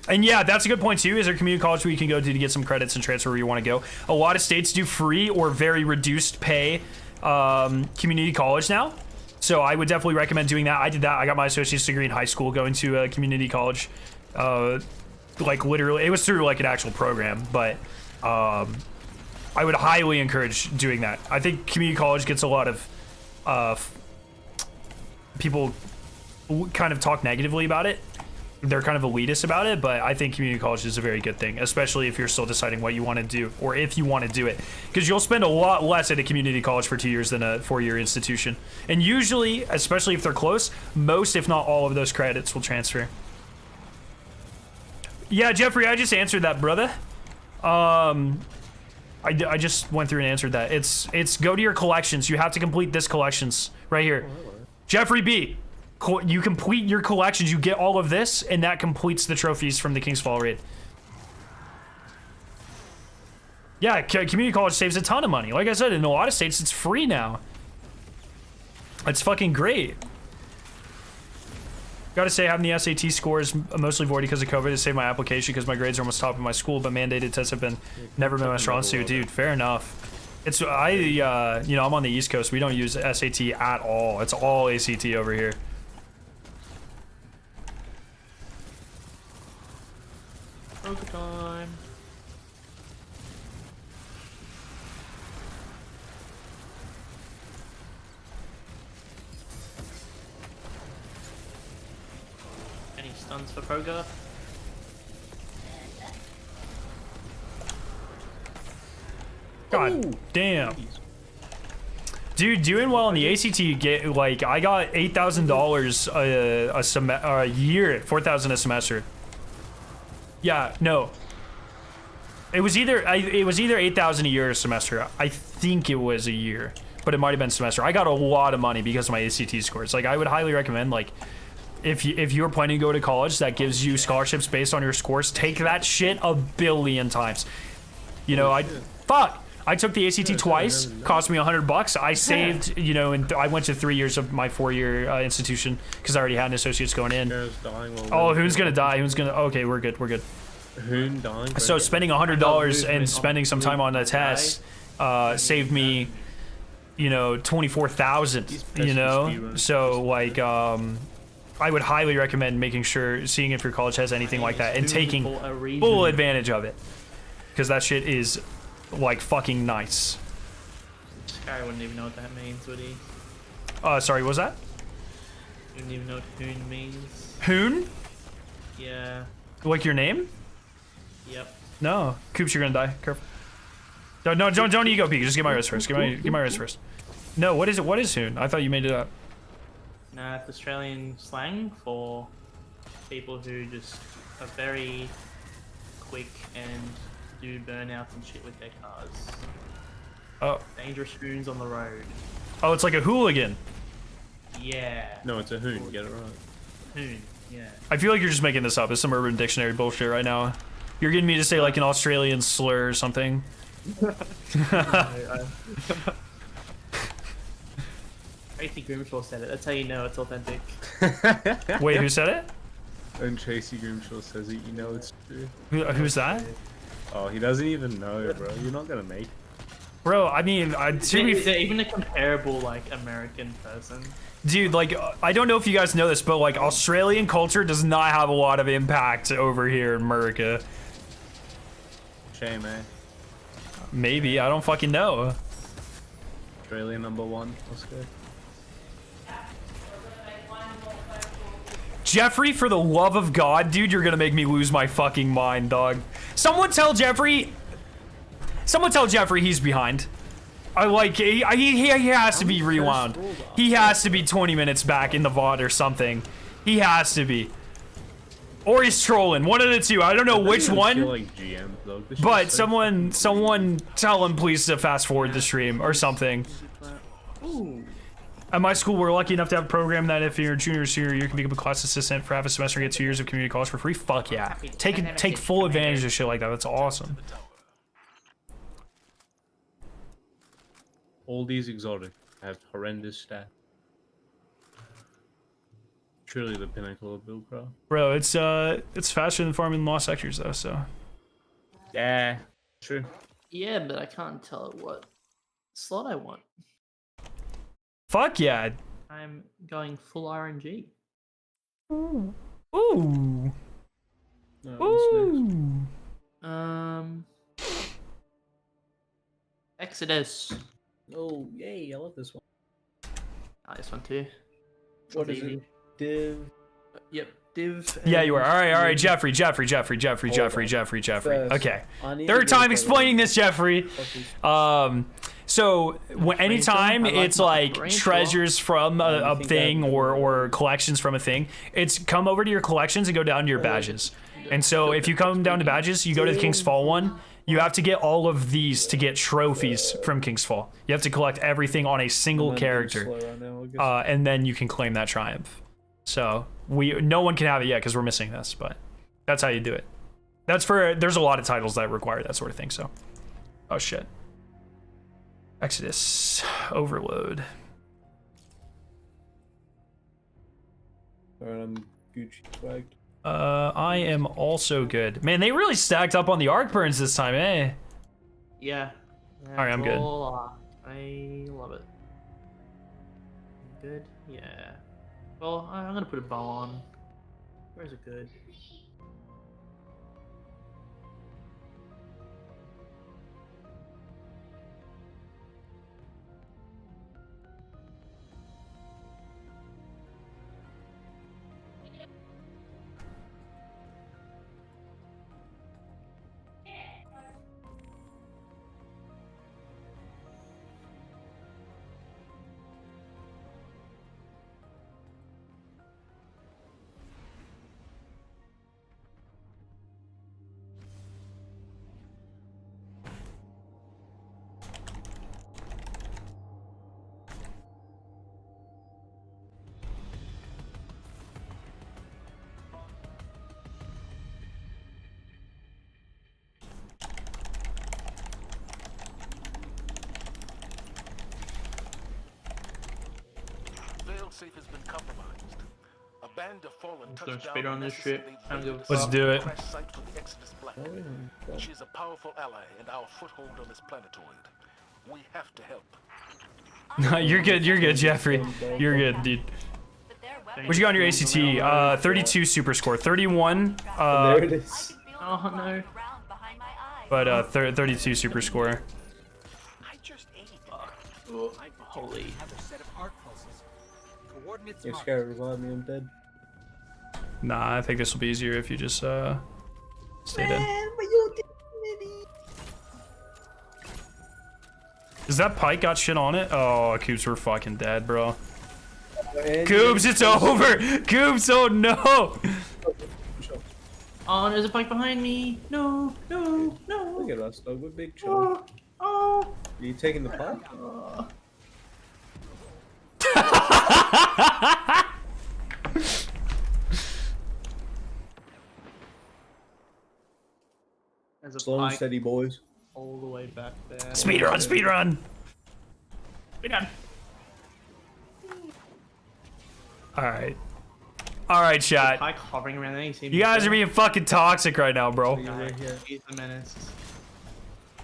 Speaker 2: And yeah, that's a good point too. Is there a community college where you can go to get some credits and transfer where you want to go? A lot of states do free or very reduced pay community college now. So I would definitely recommend doing that. I did that. I got my associate's degree in high school going to a community college. Like literally, it was through like an actual program, but I would highly encourage doing that. I think community college gets a lot of people kind of talk negatively about it. They're kind of elitist about it, but I think community college is a very good thing, especially if you're still deciding what you want to do or if you want to do it, because you'll spend a lot less at a community college for 2 years than a 4-year institution. And usually, especially if they're close, most, if not all of those credits will transfer. Yeah, Jeffrey, I just answered that, brother. I just went through and answered that. It's go to your collections. You have to complete this collections right here. Jeffrey B. You complete your collections, you get all of this, and that completes the trophies from the King's Fall raid. Yeah, community college saves a ton of money. Like I said, in a lot of states, it's free now. It's fucking great. Gotta say, having the SAT scores mostly voided because of COVID to save my application because my grades are almost top of my school, but mandated tests have been never been my strong suit. Dude, fair enough. It's, you know, I'm on the East Coast. We don't use SAT at all. It's all ACT over here.
Speaker 4: Time. Any stuns for Poga?
Speaker 2: God damn. Dude, doing well on the ACT, you get, like, I got $8,000 a year, $4,000 a semester. Yeah, no. It was either 8,000 a year or a semester. I think it was a year, but it might have been semester. I got a lot of money because of my ACT scores. Like, I would highly recommend, like, if you're planning to go to college that gives you scholarships based on your scores, take that shit a billion times. You know, I took the ACT twice, cost me $100. I saved, you know, and I went to 3 years of my 4-year institution because I already had an associate's going in. Oh, Hoon's gonna die. Hoon's gonna. Okay, we're good. We're good.
Speaker 5: Hoon dying.
Speaker 2: So spending $100 and spending some time on the test saved me, you know, 24,000. You know, so like I would highly recommend seeing if your college has anything like that and taking full advantage of it, because that shit is like fucking nice.
Speaker 4: Sky wouldn't even know what that means, would he?
Speaker 2: Sorry, what was that?
Speaker 4: Wouldn't even know what Hoon means.
Speaker 2: Hoon?
Speaker 4: Yeah.
Speaker 2: Like your name?
Speaker 4: Yep.
Speaker 2: No, Coops, you're gonna die. Careful. No, don't ego peek. Just get my wrist first. Get my wrist first. No, what is it? What is Hoon? I thought you made it up.
Speaker 4: Nah, it's Australian slang for people who just are very quick and do burnouts and shit with their cars.
Speaker 2: Oh.
Speaker 4: Dangerous hoons on the road.
Speaker 2: Oh, it's like a hooligan.
Speaker 4: Yeah.
Speaker 5: No, it's a hoon. Get it right.
Speaker 4: Hoon. Yeah.
Speaker 2: I feel like you're just making this up. It's some Urban Dictionary bullshit right now. You're getting me to say like an Australian slur or something.
Speaker 4: Tracy Grimshaw said it. That's how you know it's authentic.
Speaker 2: Wait, who said it?
Speaker 5: When Tracy Grimshaw says it, you know it's true.
Speaker 2: Who's that?
Speaker 5: Oh, he doesn't even know, bro. You're not gonna make it.
Speaker 2: Bro, I mean,
Speaker 4: Is there even a comparable like American person?
Speaker 2: dude, like, I don't know if you guys know this, but like, Australian culture does not have a lot of impact over here in America.
Speaker 5: Shame, eh?
Speaker 2: Maybe, I don't fucking know.
Speaker 5: Australia #1. Let's go.
Speaker 2: Jeffrey, for the love of God, dude, you're gonna make me lose my fucking mind, dog. Someone tell Jeffrey he's behind. I like, he has to be rewound. He has to be 20 minutes back in the VOD or something. He has to be. Or he's trolling, one of the two. I don't know which one.
Speaker 5: Like GM, though.
Speaker 2: But someone tell him please to fast forward the stream or something.
Speaker 4: Ooh.
Speaker 2: At my school, we're lucky enough to have a program that if you're a junior or senior, you can become a class assistant for half a semester and get 2 years of community college for free. Fuck yeah. Take full advantage of shit like that. That's awesome.
Speaker 5: All these exotic have horrendous stats. Truly the pinnacle of build, bro.
Speaker 2: Bro, it's faster than farming lost sectors though, so.
Speaker 5: Yeah, true.
Speaker 4: Yeah, but I can't tell what slot I want.
Speaker 2: Fuck yeah.
Speaker 4: I'm going full RNG.
Speaker 2: Ooh.
Speaker 5: No,
Speaker 2: Ooh.
Speaker 4: Exodus.
Speaker 5: Oh, yay, I love this one.
Speaker 4: This one too.
Speaker 5: What is it? Div.
Speaker 4: Yep, div.
Speaker 2: Yeah, you are. All right, Jeffrey. Okay. Third time explaining this, Jeffrey. So anytime it's like treasures from a thing or collections from a thing, it's come over to your collections and go down to your badges. And so if you come down to badges, you go to the King's Fall one. You have to get all of these to get trophies from King's Fall. You have to collect everything on a single character, and then you can claim that triumph. So no one can have it yet because we're missing this, but that's how you do it. There's a lot of titles that require that sort of thing. So, oh shit. Exodus overload.
Speaker 5: Alright, I'm Gucci swagged.
Speaker 2: I am also good. Man, they really stacked up on the arc burns this time, eh?
Speaker 4: Yeah.
Speaker 2: Alright, I'm good.
Speaker 4: I love it. Good? Yeah. Well, I'm gonna put a bow on. Where's it good?
Speaker 3: Safe has been compromised. A band of fallen
Speaker 4: Don't speed on this shit.
Speaker 2: Let's do it.
Speaker 3: crash site for the Exodus Black. She is a powerful ally and our foothold on this planetoid. We have to help.
Speaker 2: You're good, Jeffrey. You're good, dude. What you got on your ACT? 32 super score. 31.
Speaker 5: There it is.
Speaker 4: Oh no.
Speaker 2: But 32 super score.
Speaker 4: Holy.
Speaker 5: You're scared to revive me, I'm dead.
Speaker 2: Nah, I think this will be easier if you just stay dead. Is that pike got shit on it? Oh, Coops, we're fucking dead, bro. Coops, it's over! Coops, oh no!
Speaker 4: Oh, there's a pike behind me! No, no, no!
Speaker 5: Look at us, though, we're big children.
Speaker 4: Oh!
Speaker 5: Are you taking the pike?
Speaker 4: There's a
Speaker 5: Slow and
Speaker 4: pike
Speaker 5: steady, boys.
Speaker 4: all the way back there.
Speaker 2: Speedrun, speedrun!
Speaker 4: Speedrun!
Speaker 2: All right, chat.
Speaker 4: Pike hovering around there.
Speaker 2: You guys are being fucking toxic right now, bro.
Speaker 4: He's the menace.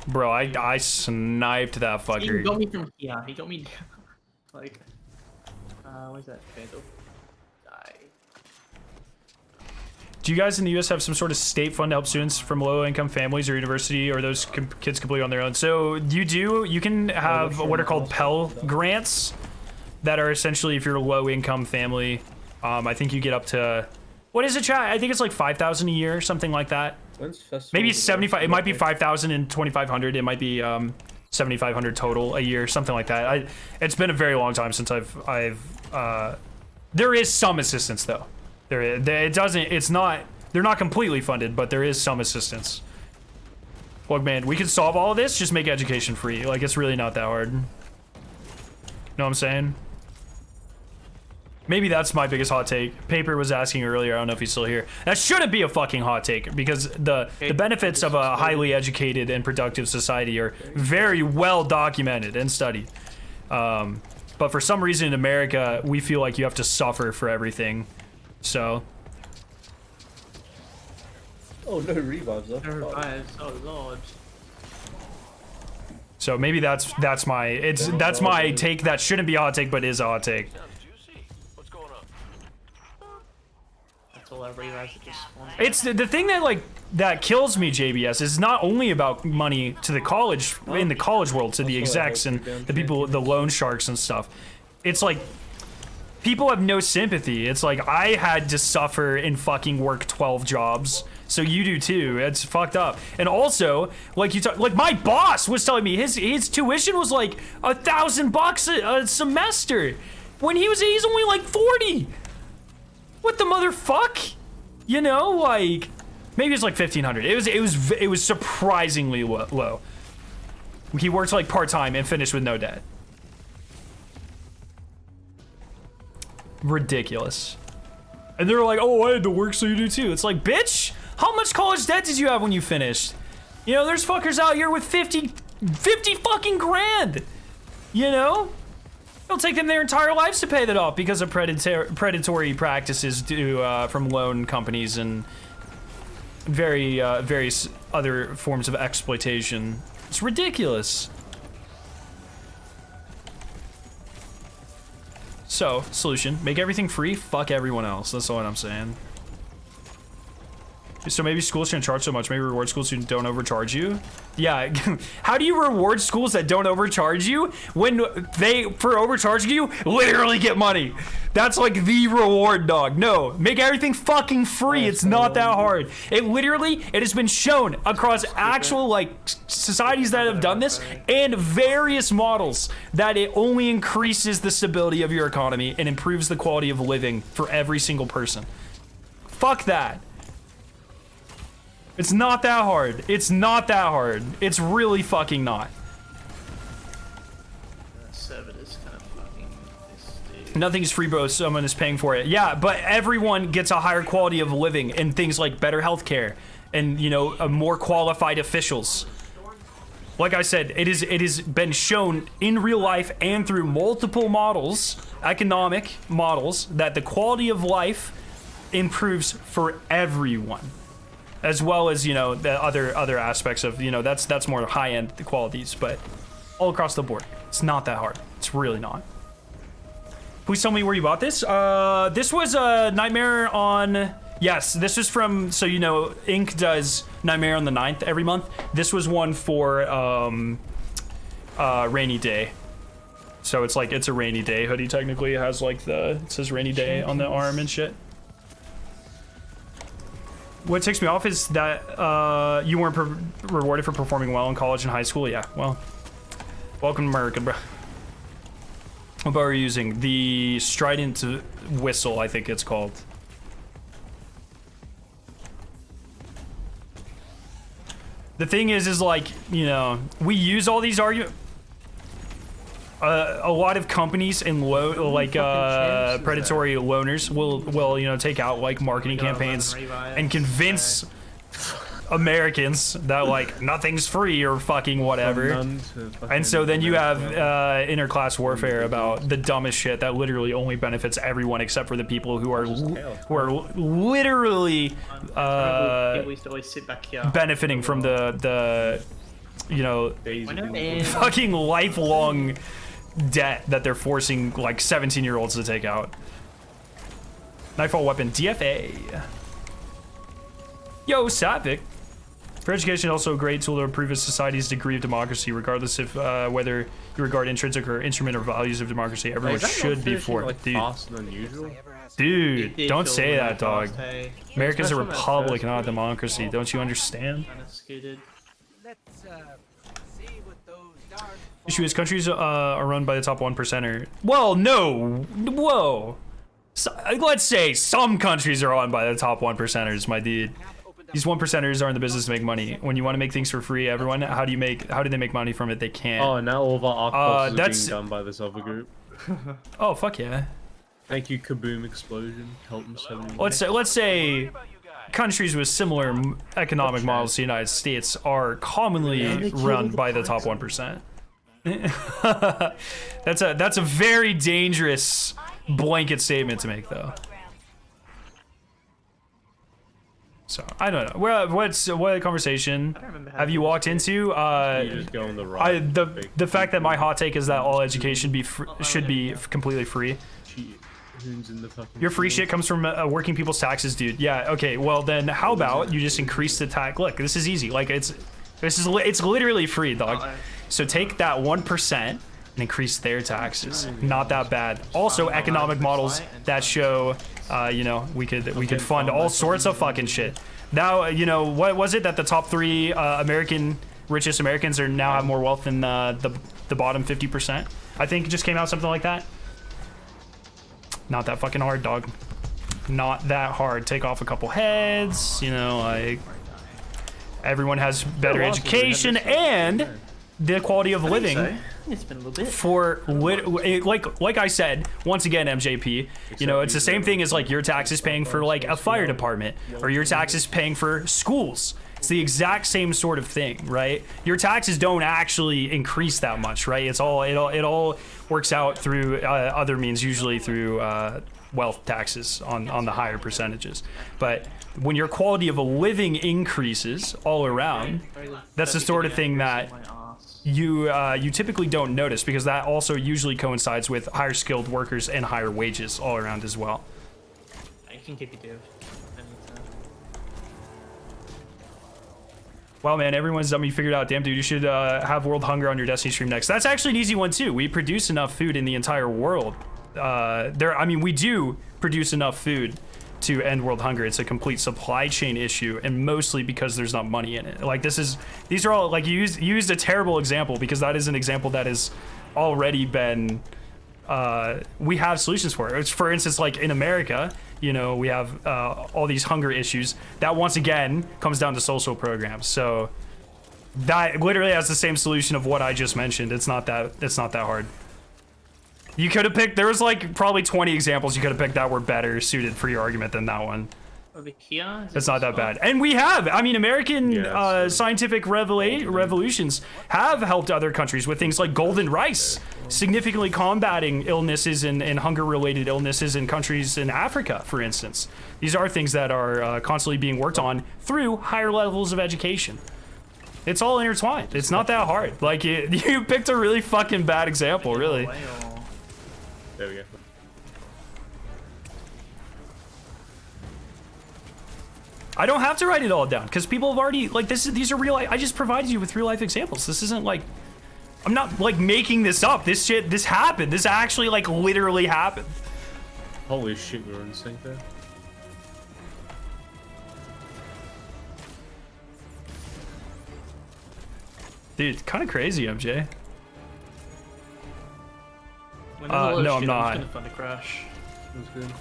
Speaker 2: Bro, I sniped that
Speaker 4: He
Speaker 2: fucker.
Speaker 4: got me from here. He got me like. Where's that vandal? Die.
Speaker 2: Do you guys in the U.S. have some sort of state fund to help students from low-income families or university, or those kids completely on their own? So you do. You can have what are called Pell grants that are essentially if you're a low-income family. I think you get up to, what is it, chat? I think it's like 5,000 a year, something like that. Maybe it's 75. It might be 5,000 and 2,500. It might be 7,500 total a year, something like that. It's been a very long time since there is some assistance though. It's not. They're not completely funded, but there is some assistance. Look, man, we can solve all of this. Just make education free. Like, it's really not that hard. You know what I'm saying? Maybe that's my biggest hot take. Paper was asking earlier, I don't know if he's still here. That shouldn't be a fucking hot take because the benefits of a highly educated and productive society are very well documented and studied. But for some reason in America, we feel like you have to suffer for everything. So.
Speaker 5: Oh, no revives though.
Speaker 4: No revives. Oh lord.
Speaker 2: So maybe that's my take that shouldn't be a hot take but is a hot take. It's the thing that kills me, JBS, is not only about money to the college, in the college world, to the execs and the people, the loan sharks and stuff. It's like, people have no sympathy. It's like, I had to suffer and fucking work 12 jobs. So you do too. It's fucked up. And also, like my boss was telling me his tuition was like $1,000 a semester when he's only like 40. What the motherfuck? You know, like maybe it's like 1,500. It was surprisingly low. He worked like part-time and finished with no debt. Ridiculous. And they're like, oh, I had to work, so you do too. It's like, bitch, how much college debt did you have when you finished? You know, there's fuckers out here with 50 fucking grand. You know? It'll take them their entire lives to pay that off because of predatory practices from loan companies and various other forms of exploitation. It's ridiculous. So, solution, make everything free, fuck everyone else. That's all I'm saying. So maybe schools shouldn't charge so much. Maybe reward schools who don't overcharge you. Yeah, how do you reward schools that don't overcharge you when they, for overcharging you, literally get money? That's like the reward, dog. No, make everything fucking free. It's not that hard. It has been shown across actual like societies that have done this and various models that it only increases the stability of your economy and improves the quality of living for every single person. Fuck that. It's not that hard. It's not that hard. It's really fucking not. Nothing is free, bro. Someone is paying for it. Yeah, but everyone gets a higher quality of living and things like better healthcare and, you know, more qualified officials. Like I said, it has been shown in real life and through multiple models, economic models, that the quality of life improves for everyone. As well as, you know, the other aspects of, you know, that's more high-end qualities, but all across the board. It's not that hard. It's really not. Please tell me where you bought this. This was a Nightmare on... Yes, this is from... So, you know, Inc. does Nightmare on the 9th every month. This was one for Rainy Day. So it's like, it's a Rainy Day hoodie, technically. It has like it says Rainy Day on the arm and shit. What takes me off is that you weren't rewarded for performing well in college and high school. Yeah, well, welcome to America, bro. What are you using? The Strident Whistle, I think it's called. The thing is like, you know, we use all these arguments. A lot of companies and predatory loaners will you know take out like marketing campaigns and convince Americans that like nothing's free or fucking whatever.
Speaker 5: None to fucking
Speaker 2: And so then you have
Speaker 5: America.
Speaker 2: interclass warfare about the dumbest shit that literally only benefits everyone except for the people who are literally
Speaker 4: People used to always sit back here.
Speaker 2: benefiting from the you know
Speaker 5: Days
Speaker 4: I
Speaker 5: of
Speaker 4: know,
Speaker 5: being-
Speaker 4: man.
Speaker 2: fucking lifelong debt that they're forcing like 17-year-olds to take out. Nightfall weapon DFA. Yo, Savic. For education, also a great tool to improve a society's degree of democracy, regardless of whether you regard intrinsic or instrumental values of democracy. Everyone
Speaker 5: Is that
Speaker 2: should
Speaker 5: not
Speaker 2: be
Speaker 5: finishing,
Speaker 2: for it,
Speaker 5: like,
Speaker 2: dude.
Speaker 5: faster than usual?
Speaker 2: Dude,
Speaker 4: Did
Speaker 2: don't
Speaker 4: feel
Speaker 2: say
Speaker 4: really
Speaker 2: that, dog.
Speaker 4: fast, hey.
Speaker 2: America's a
Speaker 4: Especially when it
Speaker 2: republic,
Speaker 4: first
Speaker 2: not a
Speaker 4: was.
Speaker 2: democracy. Don't you understand?
Speaker 4: Kinda scooted.
Speaker 7: Let's see what those darn
Speaker 2: Issue is countries are run by the top 1%er. Well, no. Whoa. So, let's say some countries are run by the top 1%ers, my dude. These 1%ers are in the business to make money. When you want to make things for free, everyone, how do they make money from it? They can't.
Speaker 5: Oh, and now all of our arc bosses are
Speaker 2: that's-
Speaker 5: being done by this other group.
Speaker 2: Oh, fuck yeah.
Speaker 5: Thank you, Kaboom Explosion. Helton 70.
Speaker 2: Let's say countries with similar economic models to the United States are commonly run by the top 1%. That's a very dangerous blanket statement to make, though. So I don't know. What conversation
Speaker 4: remember
Speaker 2: have you walked into?
Speaker 5: You just go on the right.
Speaker 2: The fact that my hot take is that all education should be completely free.
Speaker 5: Who's in the fucking
Speaker 2: Your free shit comes from working people's taxes, dude. Yeah. Okay. Well, then how about you just increase the tax? Look, this is easy. Like it's literally free, dog. So take that 1% and increase their taxes. Not that bad. Also, economic models that show, you know, we could fund all sorts of fucking shit. Now, you know, what was it that the top 3 richest Americans are now have more wealth than the bottom 50%? I think it just came out something like that. Not that fucking hard, dog. Not that hard. Take off a couple heads, you know, like everyone has better education and the quality of living.
Speaker 4: So, it's been a little bit.
Speaker 2: For like I said, once again, MJP, you know, it's the same thing as like your taxes paying for like a fire department or your taxes paying for schools. It's the exact same sort of thing, right? Your taxes don't actually increase that much, right? It all works out through other means, usually through wealth taxes on the higher percentages. But when your quality of a living increases all around, that's the sort of thing that you typically don't notice, because that also usually coincides with higher skilled workers and higher wages all around as well.
Speaker 4: You can keep your div.
Speaker 2: Wow, man, everyone's dumb. You figured out. Damn, dude, you should have World Hunger on your Destiny stream next. That's actually an easy one, too. We produce enough food in the entire world. I mean, we do produce enough food to end world hunger. It's a complete supply chain issue, and mostly because there's not money in it. Like, these are all, like, you used a terrible example, because that is an example that has already been, we have solutions for it. It's, for instance, like in America, you know, we have all these hunger issues. That once again comes down to social programs. So that literally has the same solution of what I just mentioned. It's not that hard. You could have picked, there was like probably 20 examples you could have picked that were better suited for your argument than that one.
Speaker 4: Over here?
Speaker 2: It's not that bad. And we have, I mean, American scientific revolutions have helped other countries with things like golden rice, significantly combating illnesses and hunger-related illnesses in countries in Africa, for instance. These are things that are constantly being worked on through higher levels of education. It's all intertwined. It's not that hard. Like, you picked a really fucking bad example, really.
Speaker 5: There we go.
Speaker 2: I don't have to write it all down, because people have already, like, these are real life. I just provided you with real life examples. This isn't like, I'm not like making this up. This happened. This actually like literally happened.
Speaker 5: Holy shit, we were in sync there.
Speaker 2: Dude, kind of crazy, MJ.
Speaker 4: When there's a lot of
Speaker 2: no, I'm
Speaker 4: shit,
Speaker 2: not.
Speaker 4: just gonna fund a crash.
Speaker 5: That's good.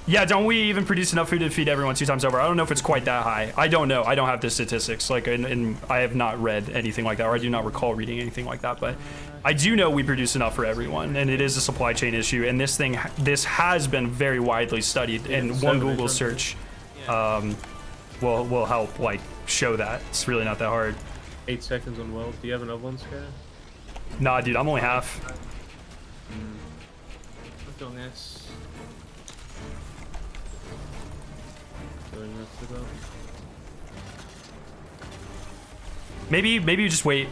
Speaker 2: Yeah, don't we even produce enough food to feed everyone 2 times over? I don't know if it's quite that high. I don't know. I don't have the statistics. Like, and I have not read anything like that, or I do not recall reading anything like that. But I do know we produce enough for everyone, and it is a supply chain issue. And this has been very widely studied in one Google search. will help like show that. It's really not that hard.
Speaker 5: 8 seconds on weld. Do you have another one, Scare?
Speaker 2: Nah, dude, I'm only half.
Speaker 4: I'm doing this.
Speaker 5: Going after that.
Speaker 2: Maybe you just wait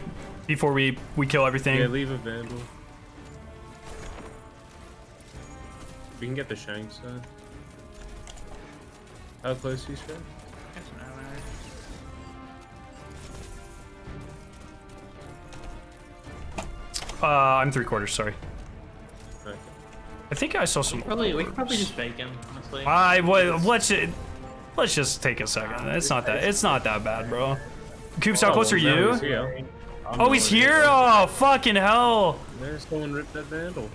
Speaker 2: before we kill everything.
Speaker 5: Yeah, leave a vandal. We can get the shanks then. How close are you, Scare?
Speaker 4: That's an arrow.
Speaker 2: I'm 3/4, sorry.
Speaker 5: Okay.
Speaker 2: I think I saw some.
Speaker 4: We could probably just bake him, honestly.
Speaker 2: Let's just take a second. It's not that bad, bro. Coops, how close are you? Oh, he's here? Oh, fucking hell.
Speaker 5: There's someone ripped that vandal.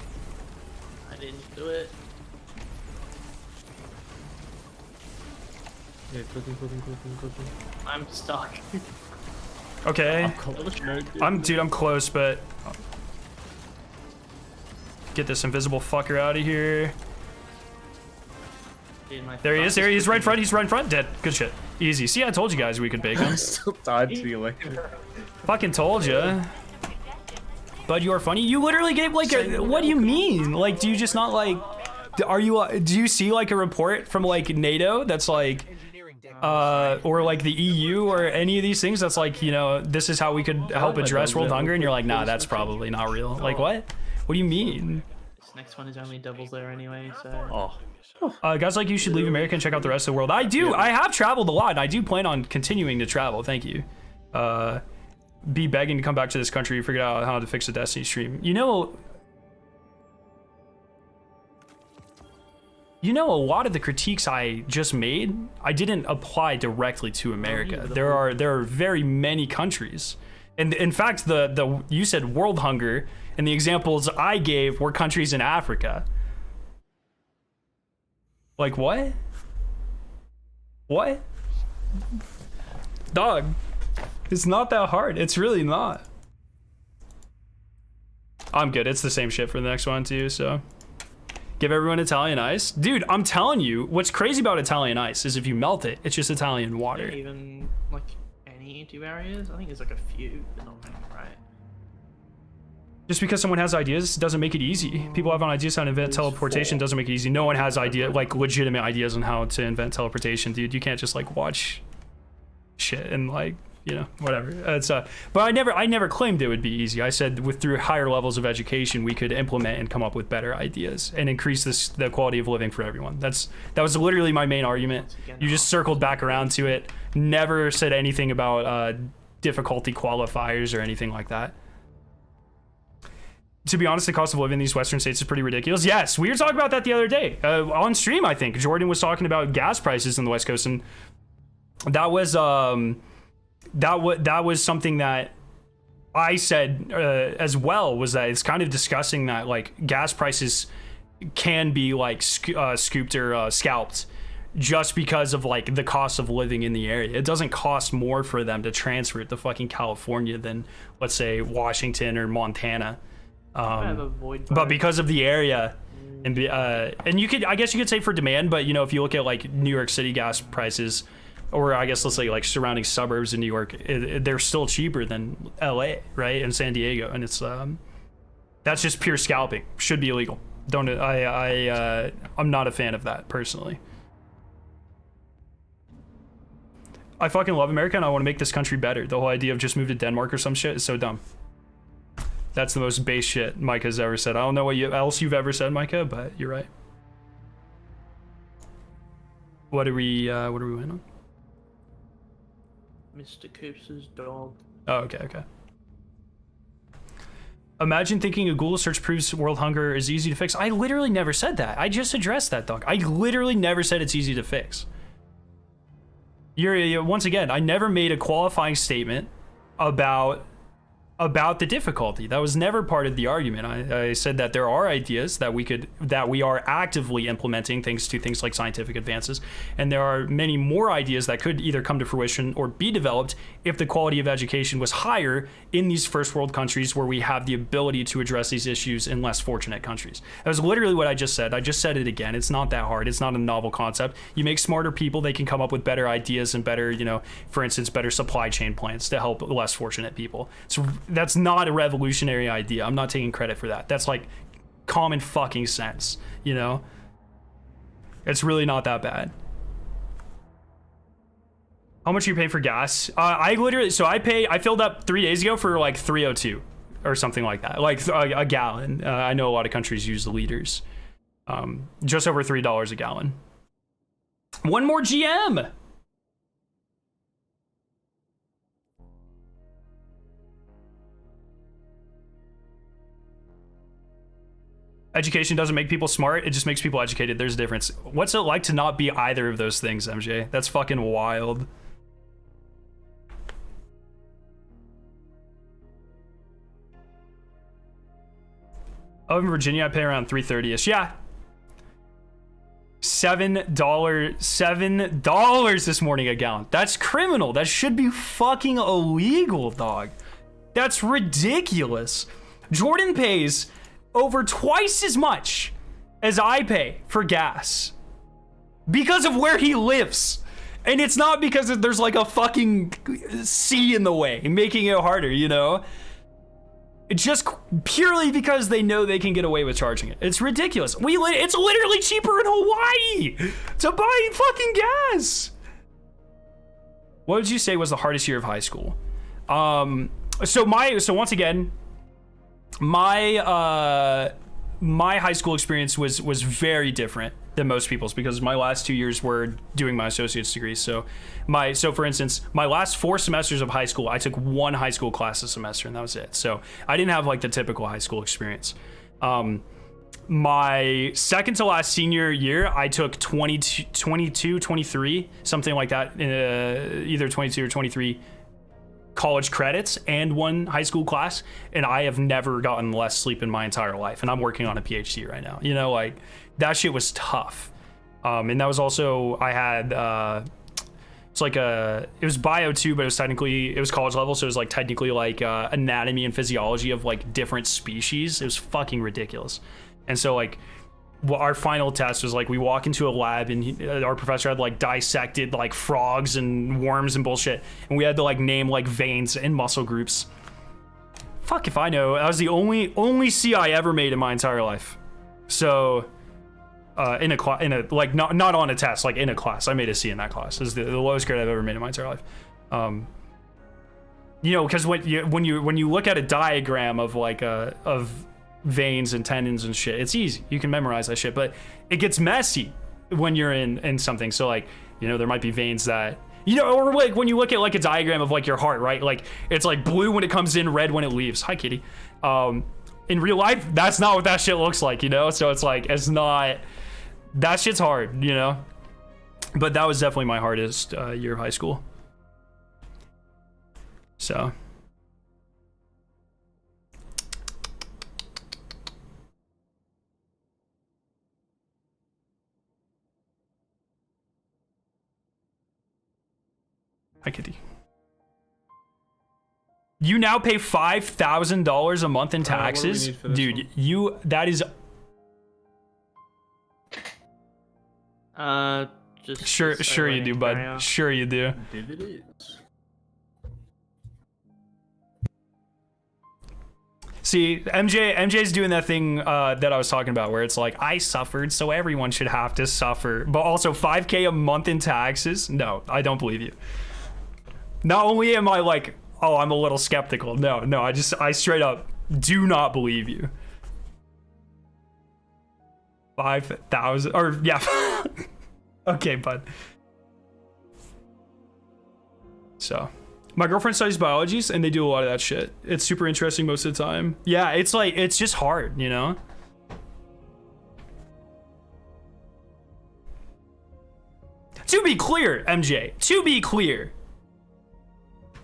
Speaker 4: I didn't do it.
Speaker 5: Yeah, cooking.
Speaker 4: I'm stuck.
Speaker 2: Okay.
Speaker 5: Dude.
Speaker 2: I'm close, but get this invisible fucker out of here.
Speaker 4: Dude,
Speaker 2: There he is. He's right in front. He's right in front. Dead. Good shit. Easy. See, I told you guys we could bake him.
Speaker 5: Still died to the electric.
Speaker 2: Fucking told you. But you are funny. You literally gave like a. What do you mean? Like, do you just not like? Do you see like a report from like NATO that's like, or like the EU or any of these things that's like, you know, this is how we could help address world hunger, and you're like, nah, that's probably not real. Like, what? What do you mean?
Speaker 4: This next one is only doubles there anyway, so.
Speaker 2: Guys like you should leave America and check out the rest of the world. I do. I have traveled a lot, and I do plan on continuing to travel. Thank you. Be begging to come back to this country. Figured out how to fix a Destiny stream. You know, a lot of the critiques I just made, I didn't apply directly to America. There are very many countries, and in fact, you said world hunger, and the examples I gave were countries in Africa. Like what? What? Dog. It's not that hard. It's really not. I'm good. It's the same shit for the next one too, so. Give everyone Italian ice. Dude, I'm telling you, what's crazy about Italian ice is if you melt it, it's just Italian water.
Speaker 4: Even like any anti-barriers? I think there's like a few, but not many, right?
Speaker 2: Just because someone has ideas doesn't make it easy. People have ideas how to invent teleportation doesn't make it easy. No one has legitimate ideas on how to invent teleportation, dude. You can't just like watch shit and like, you know, whatever. It's but I never claimed it would be easy. I said through higher levels of education we could implement and come up with better ideas and increase the quality of living for everyone. That was literally my main argument. You just circled back around to it. Never said anything about difficulty qualifiers or anything like that. To be honest, the cost of living in these Western states is pretty ridiculous. Yes, we were talking about that the other day on stream. I think Jordan was talking about gas prices in the West Coast, and that was something that I said as well. Was that it's kind of discussing that like gas prices can be like scooped or scalped just because of like the cost of living in the area. It doesn't cost more for them to transfer it to fucking California than let's say Washington or Montana. But because of the area and I guess you could say for demand, but you know, if you look at like New York City gas prices, or I guess let's say like surrounding suburbs in New York, they're still cheaper than LA, right? And San Diego. And it's that's just pure scalping. Should be illegal. I'm not a fan of that personally. I fucking love America and I want to make this country better. The whole idea of just move to Denmark or some shit is so dumb. That's the most base shit Micah's ever said. I don't know what else you've ever said, Micah, but you're right. What are we waiting on?
Speaker 4: Mr. Coops' dog.
Speaker 2: Oh, okay. Imagine thinking a Google search proves world hunger is easy to fix. I literally never said that. I just addressed that, dog. I literally never said it's easy to fix. You're once again, I never made a qualifying statement about about the difficulty. That was never part of the argument. I said that there are ideas that we are actively implementing thanks to things like scientific advances, and there are many more ideas that could either come to fruition or be developed if the quality of education was higher in these first world countries where we have the ability to address these issues in less fortunate countries. That was literally what I just said. I just said it again. It's not that hard. It's not a novel concept. You make smarter people, they can come up with better ideas and better, for instance, better supply chain plans to help less fortunate people. That's not a revolutionary idea. I'm not taking credit for that. That's like common fucking sense, It's really not that bad. How much are you paying for gas? I filled up 3 days ago for like 302 or something like that. Like a gallon. I know a lot of countries use the liters. Just over $3 a gallon. One more GM. Education doesn't make people smart, it just makes people educated. There's a difference. What's it like to not be either of those things, MJ? That's fucking wild. Oh, in Virginia, I pay around $3.30ish. Yeah. $7 this morning a gallon. That's criminal. That should be fucking illegal, dog. That's ridiculous. Jordan pays over twice as much as I pay for gas because of where he lives. And it's not because there's like a fucking sea in the way making it harder, It's just purely because they know they can get away with charging it. It's ridiculous. It's literally cheaper in Hawaii to buy fucking gas. What would you say was the hardest year of high school? So once again, my high school experience was very different than most people's because my last 2 years were doing my associate's degree. So for instance, my last 4 semesters of high school, I took 1 high school class a semester and that was it. So I didn't have like the typical high school experience. My second to last senior year, I took 22, 23, something like that, either 22 or 23 college credits and 1 high school class, and I have never gotten less sleep in my entire life, and I'm working on a PhD right now. Like that shit was tough. And that was also, I had it was bio too, but it was college level, so it was like technically like anatomy and physiology of like different species. It was fucking ridiculous. And so like our final test was like we walk into a lab and our professor had like dissected like frogs and worms and bullshit, and we had to like name like veins and muscle groups. Fuck if I know. That was the only C I ever made in my entire life. So in a like not on a test, like in a class, I made a C in that class. It was the lowest grade I've ever made in my entire life. Because when you look at a diagram of like of veins and tendons and shit, it's easy, you can memorize that shit, but it gets messy when you're in something. So like there might be veins that or like when you look at like a diagram of like your heart, right? Like it's like blue when it comes in, red when it leaves. Hi kitty. In real life, that's not what that shit looks like, so it's like it's not, that shit's hard, but that was definitely my hardest year of high school. So hi kitty. You now pay $5,000 a month in taxes, dude. That is
Speaker 4: just
Speaker 2: sure you do, bud. Sure you do.
Speaker 5: Dividends.
Speaker 2: See, MJ's doing that thing that I was talking about, where it's like, I suffered, so everyone should have to suffer. But also $5K a month in taxes? No, I don't believe you. Not only am I like, oh, I'm a little skeptical. No, I straight up do not believe you. 5,000 or yeah. Okay, bud. So my girlfriend studies biologies and they do a lot of that shit. It's super interesting most of the time. Yeah, it's like, it's just hard, To be clear, MJ, to be clear,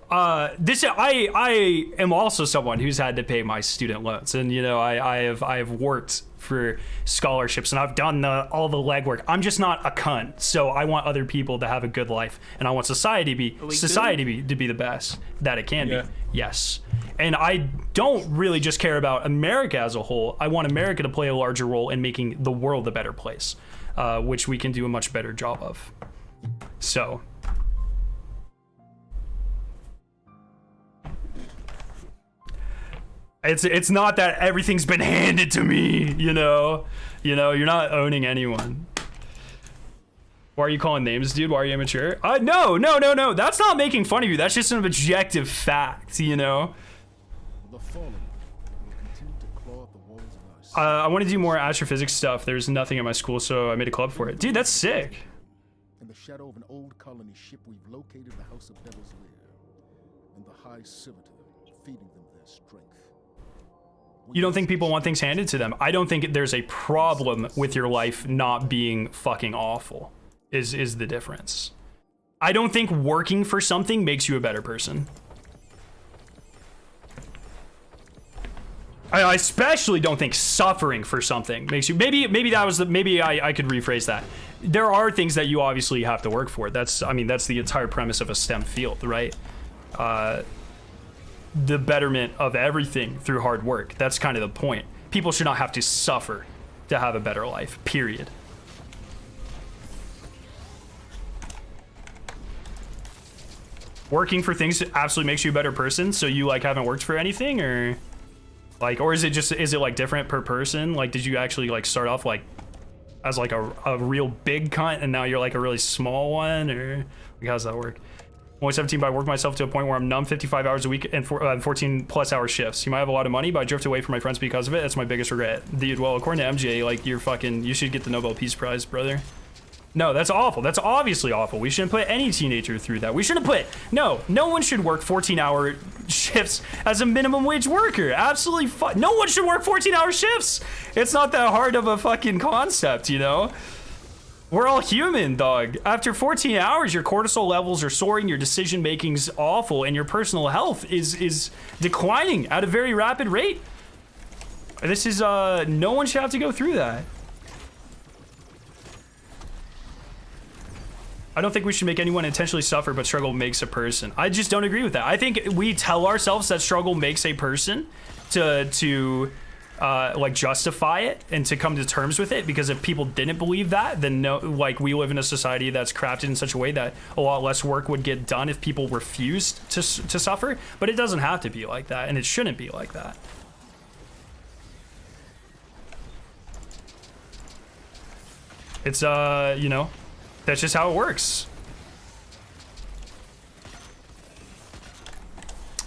Speaker 2: I am also someone who's had to pay my student loans, and you know I have worked for scholarships and I've done all the legwork. I'm just not a cunt, so I want other people to have a good life, and I want society to be the best that it can be. Yes, and I don't really just care about America as a whole. I want America to play a larger role in making the world a better place, which we can do a much better job of. So. It's not that everything's been handed to me, you know, you're not owning anyone. Why are you calling names, dude? Why are you immature? No. That's not making fun of you. That's just an objective fact, you know.
Speaker 3: The fallen will continue to claw at the walls of our
Speaker 2: I want to do more astrophysics stuff. There's nothing at my school, so I made a club for it. Dude, that's sick.
Speaker 3: In the shadow of an old colony ship, we've located the House of Devil's Lair and the High Servitor, feeding them their strength.
Speaker 2: You don't think people want things handed to them? I don't think there's a problem with your life not being fucking awful, is the difference. I don't think working for something makes you a better person. I especially don't think suffering for something makes you, maybe that was maybe I could rephrase that. There are things that you obviously have to work for. That's the entire premise of a STEM field, right? The betterment of everything through hard work. That's kind of the point. People should not have to suffer to have a better life, period. Working for things absolutely makes you a better person, so you like haven't worked for anything, or like, or is it like different per person? Like, did you actually like start off like as like a real big cunt and now you're like a really small one, or like, how does that work? Only 17, but I worked myself to a point where I'm numb 55 hours a week and 14 plus hour shifts. You might have a lot of money, but I drift away from my friends because of it. That's my biggest regret. Dude, well, according to MJ, like, you should get the Nobel Peace Prize, brother. No, that's awful. That's obviously awful. We shouldn't put any teenager through that. We shouldn't put, no one should work 14-hour shifts as a minimum wage worker. Absolutely no one should work 14-hour shifts. It's not that hard of a fucking concept, you know? We're all human, dog. After 14 hours, your cortisol levels are soaring, your decision making's awful, and your personal health is declining at a very rapid rate. This is no one should have to go through that. I don't think we should make anyone intentionally suffer, but struggle makes a person. I just don't agree with that. I think we tell ourselves that struggle makes a person to like justify it and to come to terms with it, because if people didn't believe that, then no, like, we live in a society that's crafted in such a way that a lot less work would get done if people refused to suffer. But it doesn't have to be like that, and it shouldn't be like that. It's you know, that's just how it works.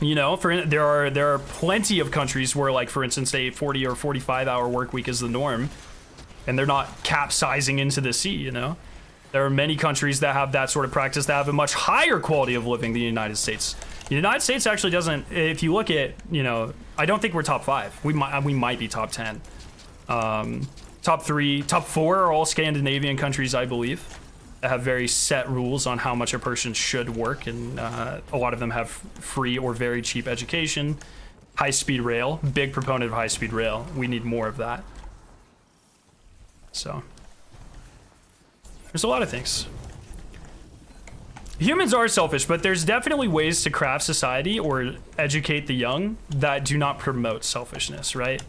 Speaker 2: You know, there are plenty of countries where, like, for instance, a 40 or 45-hour work week is the norm, and they're not capsizing into the sea, you know? There are many countries that have that sort of practice that have a much higher quality of living than the United States. The United States actually doesn't, if you look at, you know, I don't think we're top 5. We might be top 10. Top 3, top 4 are all Scandinavian countries, I believe, that have very set rules on how much a person should work, and a lot of them have free or very cheap education. High-speed rail, big proponent of high-speed rail. We need more of that. So there's a lot of things. Humans are selfish, but there's definitely ways to craft society or educate the young that do not promote selfishness, right?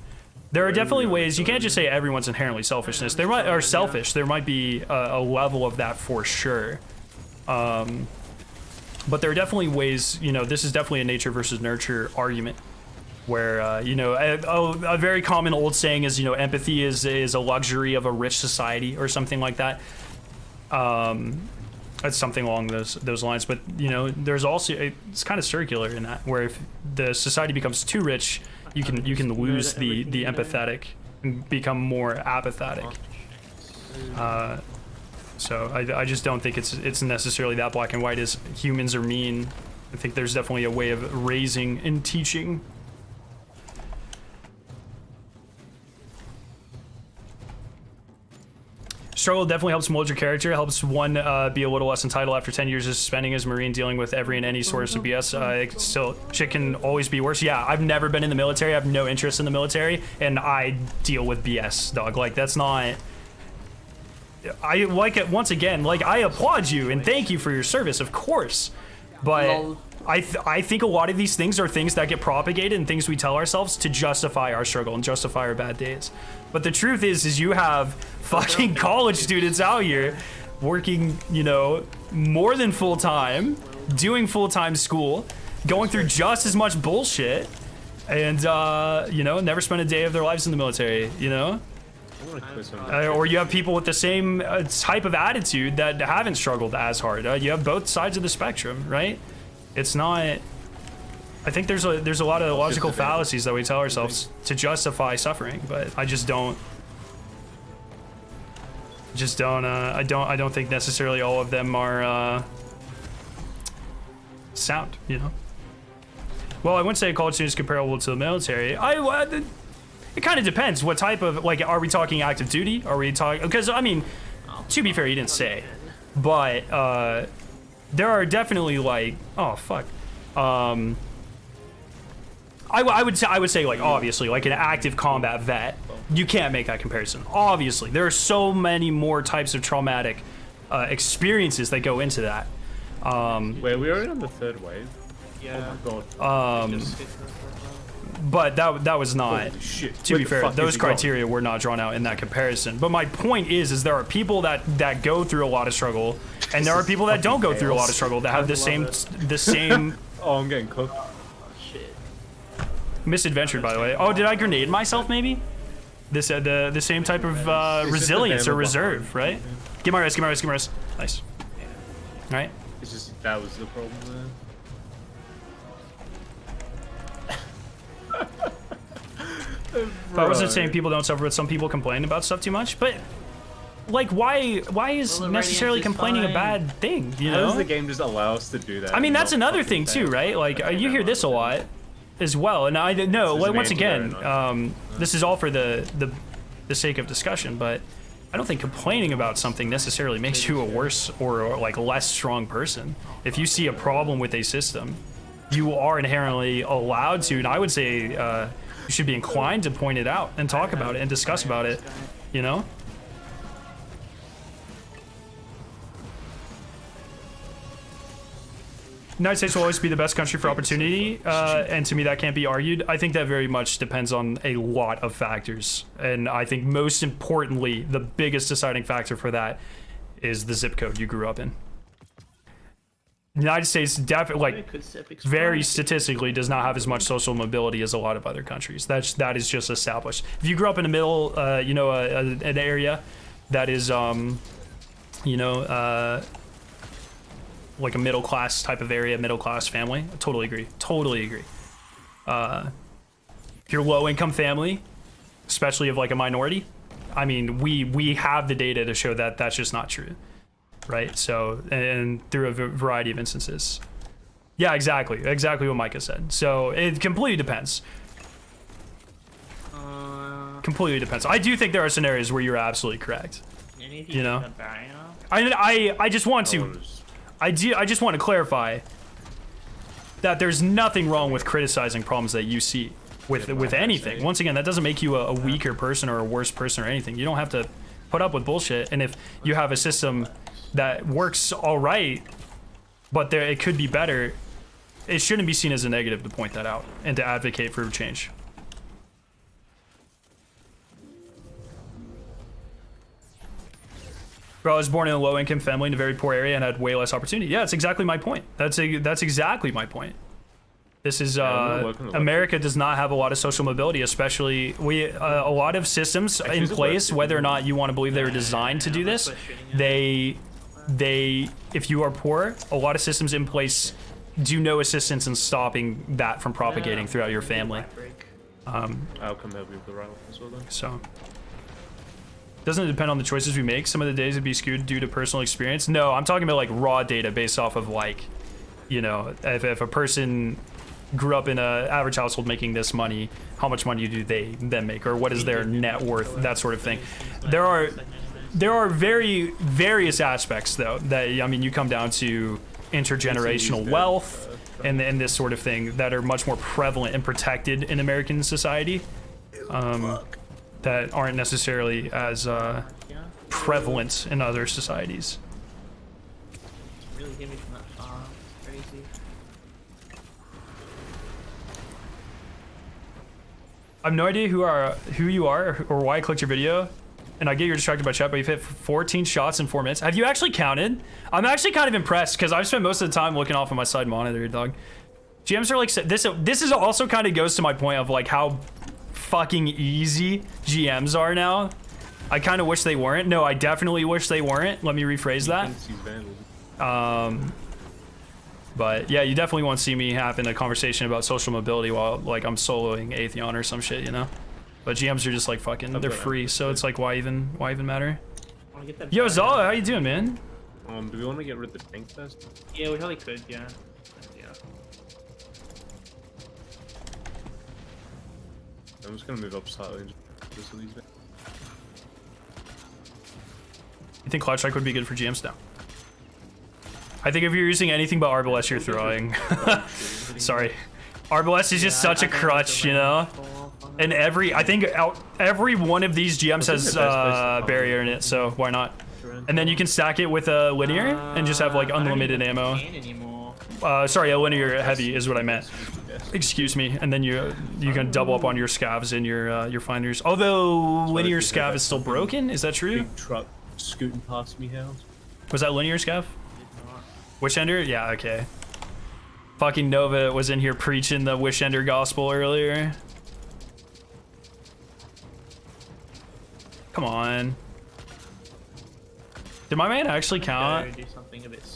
Speaker 2: There are definitely ways. You can't just say everyone's inherently selfishness. There might be a level of that for sure. But there are definitely ways, you know, this is definitely a nature versus nurture argument, where, you know, a very common old saying is, you know, empathy is a luxury of a rich society, or something like that. It's something along those lines. But, you know, there's also, it's kind of circular in that, where if the society becomes too rich, you can lose the empathetic and become more apathetic. So I just don't think it's necessarily that black and white as humans are mean. I think there's definitely a way of raising and teaching. Struggle definitely helps mold your character. Helps one be a little less entitled after 10 years of spending as a Marine dealing with every and any source of BS. Still, shit can always be worse. Yeah, I've never been in the military. I have no interest in the military, and I deal with BS, dog. Like, that's not... I like it once again. Like, I applaud you and thank you for your service, of course. But I think a lot of these things are things that get propagated and things we tell ourselves to justify our struggle and justify our bad days. But the truth is you have fucking college students out here working, you know, more than full time, doing full-time school, going through just as much bullshit, and you know, never spend a day of their lives in the military, you know. Or you have people with the same type of attitude that haven't struggled as hard. You have both sides of the spectrum, right? It's not... I think there's a lot of logical fallacies that we tell ourselves to justify suffering, but I just don't... I don't think necessarily all of them are sound, you know? Well, I wouldn't say a college student is comparable to the military. It kind of depends. What type of, like, are we talking active duty? Are we talking, because, I mean, to be fair, he didn't say, but there are definitely, like, oh, fuck. I would say, like, obviously, like an active combat vet, you can't make that comparison. Obviously, there are so many more types of traumatic experiences that go into that.
Speaker 5: Wait, we already on the third wave?
Speaker 4: Yeah.
Speaker 5: Oh my god.
Speaker 2: But that was not,
Speaker 5: Holy shit.
Speaker 2: to
Speaker 5: Where
Speaker 2: be
Speaker 5: the
Speaker 2: fair,
Speaker 5: fuck
Speaker 2: those
Speaker 5: is he going?
Speaker 2: criteria were not drawn out in that comparison. But my point is there are people that go through a lot of struggle, and there are people that don't go through a lot of struggle that have the same
Speaker 5: Oh, I'm getting cooked.
Speaker 4: Shit.
Speaker 2: misadventured, by the way. Oh, did I grenade myself, maybe? This the same type of resilience or reserve, right? Give my wrist. Nice. All right.
Speaker 5: It's just, that was the problem there.
Speaker 2: I wasn't saying people don't suffer, but some people complain about stuff too much. But like, why is
Speaker 4: Well,
Speaker 2: necessarily
Speaker 4: radiance is
Speaker 2: complaining a
Speaker 4: fine.
Speaker 2: bad thing? You
Speaker 5: How does
Speaker 2: know?
Speaker 5: the game just allow us to do that?
Speaker 2: I mean,
Speaker 5: and
Speaker 2: that's
Speaker 5: not
Speaker 2: another
Speaker 5: fucking
Speaker 2: thing too,
Speaker 5: fail?
Speaker 2: right? Like, you hear this a lot as well, and I know.
Speaker 5: This is
Speaker 2: Once again,
Speaker 5: mandatory,
Speaker 2: this is all for the sake of discussion, but I don't think complaining about something necessarily makes you a worse or like less strong person. If you see a problem with a system, you are inherently allowed to, and I would say you should be inclined to point it out and talk about it and discuss about it, you know? United States will always be the best country for opportunity, and to me that can't be argued. I think that very much depends on a lot of factors, and I think most importantly, the biggest deciding factor for that is the zip code you grew up in. United States definitely, like, very statistically does not have as much social mobility as a lot of other countries. That is just established. If you grew up in the middle, you know, an area that is, you know, like a middle class type of area, middle class family, I totally agree. If you're low income family, especially of like a minority, I mean, we have the data to show that that's just not true. Right, so, and through a variety of instances. Yeah, exactly what Micah said. So it completely depends. Completely depends. I do think there are scenarios where you're absolutely correct. You know, I just want to, I just want to clarify that there's nothing wrong with criticizing problems that you see with anything. Once again, that doesn't make you a weaker person or a worse person or anything. You don't have to put up with bullshit. And if you have a system that works all right, but it could be better, it shouldn't be seen as a negative to point that out and to advocate for change. Bro, I was born in a low-income family in a very poor area and had way less opportunity. Yeah, that's exactly my point. That's exactly my point. This is America does not have a lot of social mobility, especially a lot of systems in place, whether or not you want to believe they were designed to do this. If you are poor, a lot of systems in place do no assistance in stopping that from propagating throughout your family.
Speaker 5: I'll come help you with the rifle as well then.
Speaker 2: So, doesn't it depend on the choices we make? Some of the days would be skewed due to personal experience. No, I'm talking about like raw data based off of like, you know, if a person grew up in an average household making this money, how much money do they then make, or what is their net worth, that sort of thing. There are there are various aspects though that, I mean, you come down to intergenerational wealth and this sort of thing that are much more prevalent and protected in American society, that aren't necessarily as prevalent in other societies.
Speaker 4: Really hit me from that far. It's crazy.
Speaker 2: I have no idea who you are or why I clicked your video, and I get you're distracted by chat, but you've hit 14 shots in 4 minutes. Have you actually counted? I'm actually kind of impressed because I've spent most of the time looking off of my side monitor, dog. GMs are like this. This is also kind of goes to my point of like how fucking easy GMs are now. I kind of wish they weren't. No, I definitely wish they weren't. Let me rephrase that. But yeah, you definitely won't see me having a conversation about social mobility while like I'm soloing Atheon or some shit, you know. But GMs are just like fucking, they're free, so it's like why even matter? Yo, Zala, how you doing, man?
Speaker 5: Do we want to get rid of the tank first?
Speaker 4: Yeah, we probably could. Yeah.
Speaker 5: I'm just gonna move up slightly and just these bit.
Speaker 2: You think Cloud Strike would be good for GMs now? I think if you're using anything but Arbalest, you're throwing. Sorry. Arbalest is just such a crutch, you know? And I think every one of these GMs has barrier in it, so why not? And then you can stack it with a linear and just have like unlimited ammo. Sorry, a linear heavy is what I meant. Excuse me. And then you can double up on your scavs and your finders. Although linear scav is still broken, is that true?
Speaker 5: Big truck scooting past me, house.
Speaker 2: Was that linear scav? Wishender? Yeah, okay. Fucking Nova was in here preaching the Wishender gospel earlier. Come on. Did my man actually count?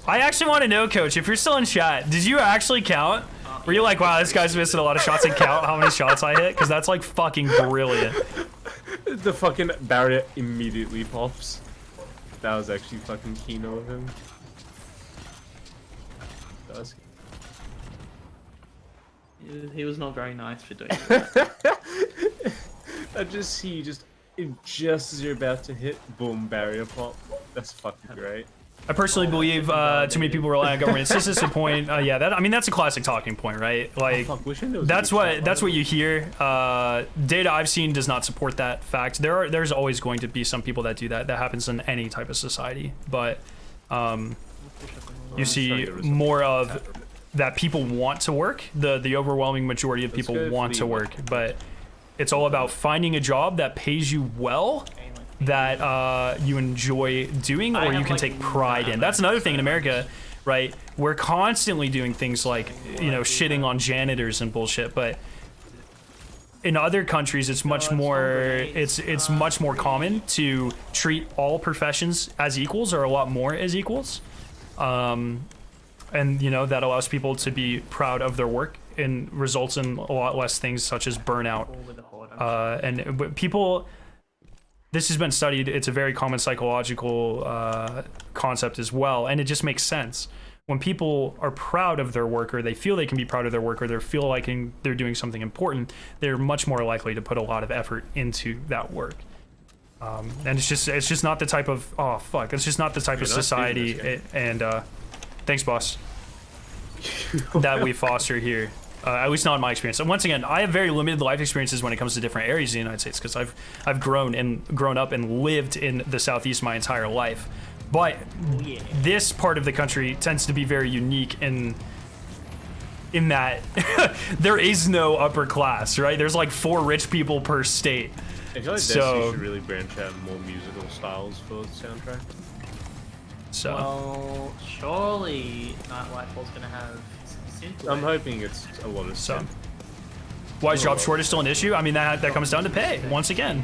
Speaker 2: I actually want to know, Coach, if you're still in chat, did you actually count? Were you like, wow, this guy's missing a lot of shots, and count how many shots I hit? Because that's like fucking brilliant.
Speaker 5: The fucking barrier immediately pops. That was actually fucking Kino of him.
Speaker 4: He was not very nice for doing that.
Speaker 5: I just see you just as you're about to hit, boom, barrier pop. That's fucking great.
Speaker 2: I personally believe too many people rely on government assistance to point. Yeah, I mean that's a classic talking point, right? Like that's what you hear. Data I've seen does not support that fact. There's always going to be some people that do that. That happens in any type of society, but you see more of that people want to work. The overwhelming majority of people want to work, but it's all about finding a job that pays you well, that you enjoy doing, or you can take pride in. That's another thing in America, right? We're constantly doing things like, you know, shitting on janitors and bullshit, but in other countries it's much more much more common to treat all professions as equals, or a lot more as equals. And you know, that allows people to be proud of their work and results in a lot less things such as burnout. And people, this has been studied, it's a very common psychological concept as well, and it just makes sense. When people are proud of their work, or they feel they can be proud of their work, or they feel like they're doing something important, they're much more likely to put a lot of effort into that work. And it's just not the type of, oh fuck, it's just not the type of society thanks, boss, that we foster here. At least not in my experience. And once again, I have very limited life experiences when it comes to different areas of the United States, because I've grown up and lived in the Southeast my entire life. But this part of the country tends to be very unique in that there is no upper class, right? There's like 4 rich people per state.
Speaker 5: I feel like Destiny should really branch out more musical styles for the soundtrack.
Speaker 2: So.
Speaker 4: Well, surely Nightlightfall's gonna have synth.
Speaker 5: I'm hoping it's a lot of synth.
Speaker 2: Why is job shortage still an issue? I mean, that comes down to pay. Once again,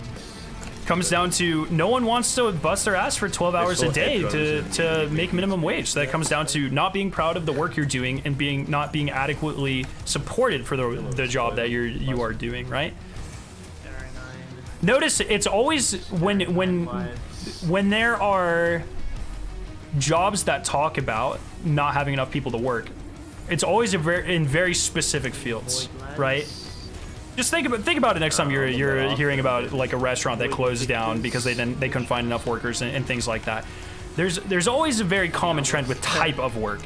Speaker 2: comes down to no one wants to bust their ass for 12 hours a day to make minimum wage. So that comes down to not being proud of the work you're doing and not being adequately supported for the job that you are doing, right? Notice it's always when there are jobs that talk about not having enough people to work, it's always in very specific fields, right? Just think about it next time you're hearing about like a restaurant that closed down because they couldn't find enough workers and things like that. There's always a very common trend with type of work.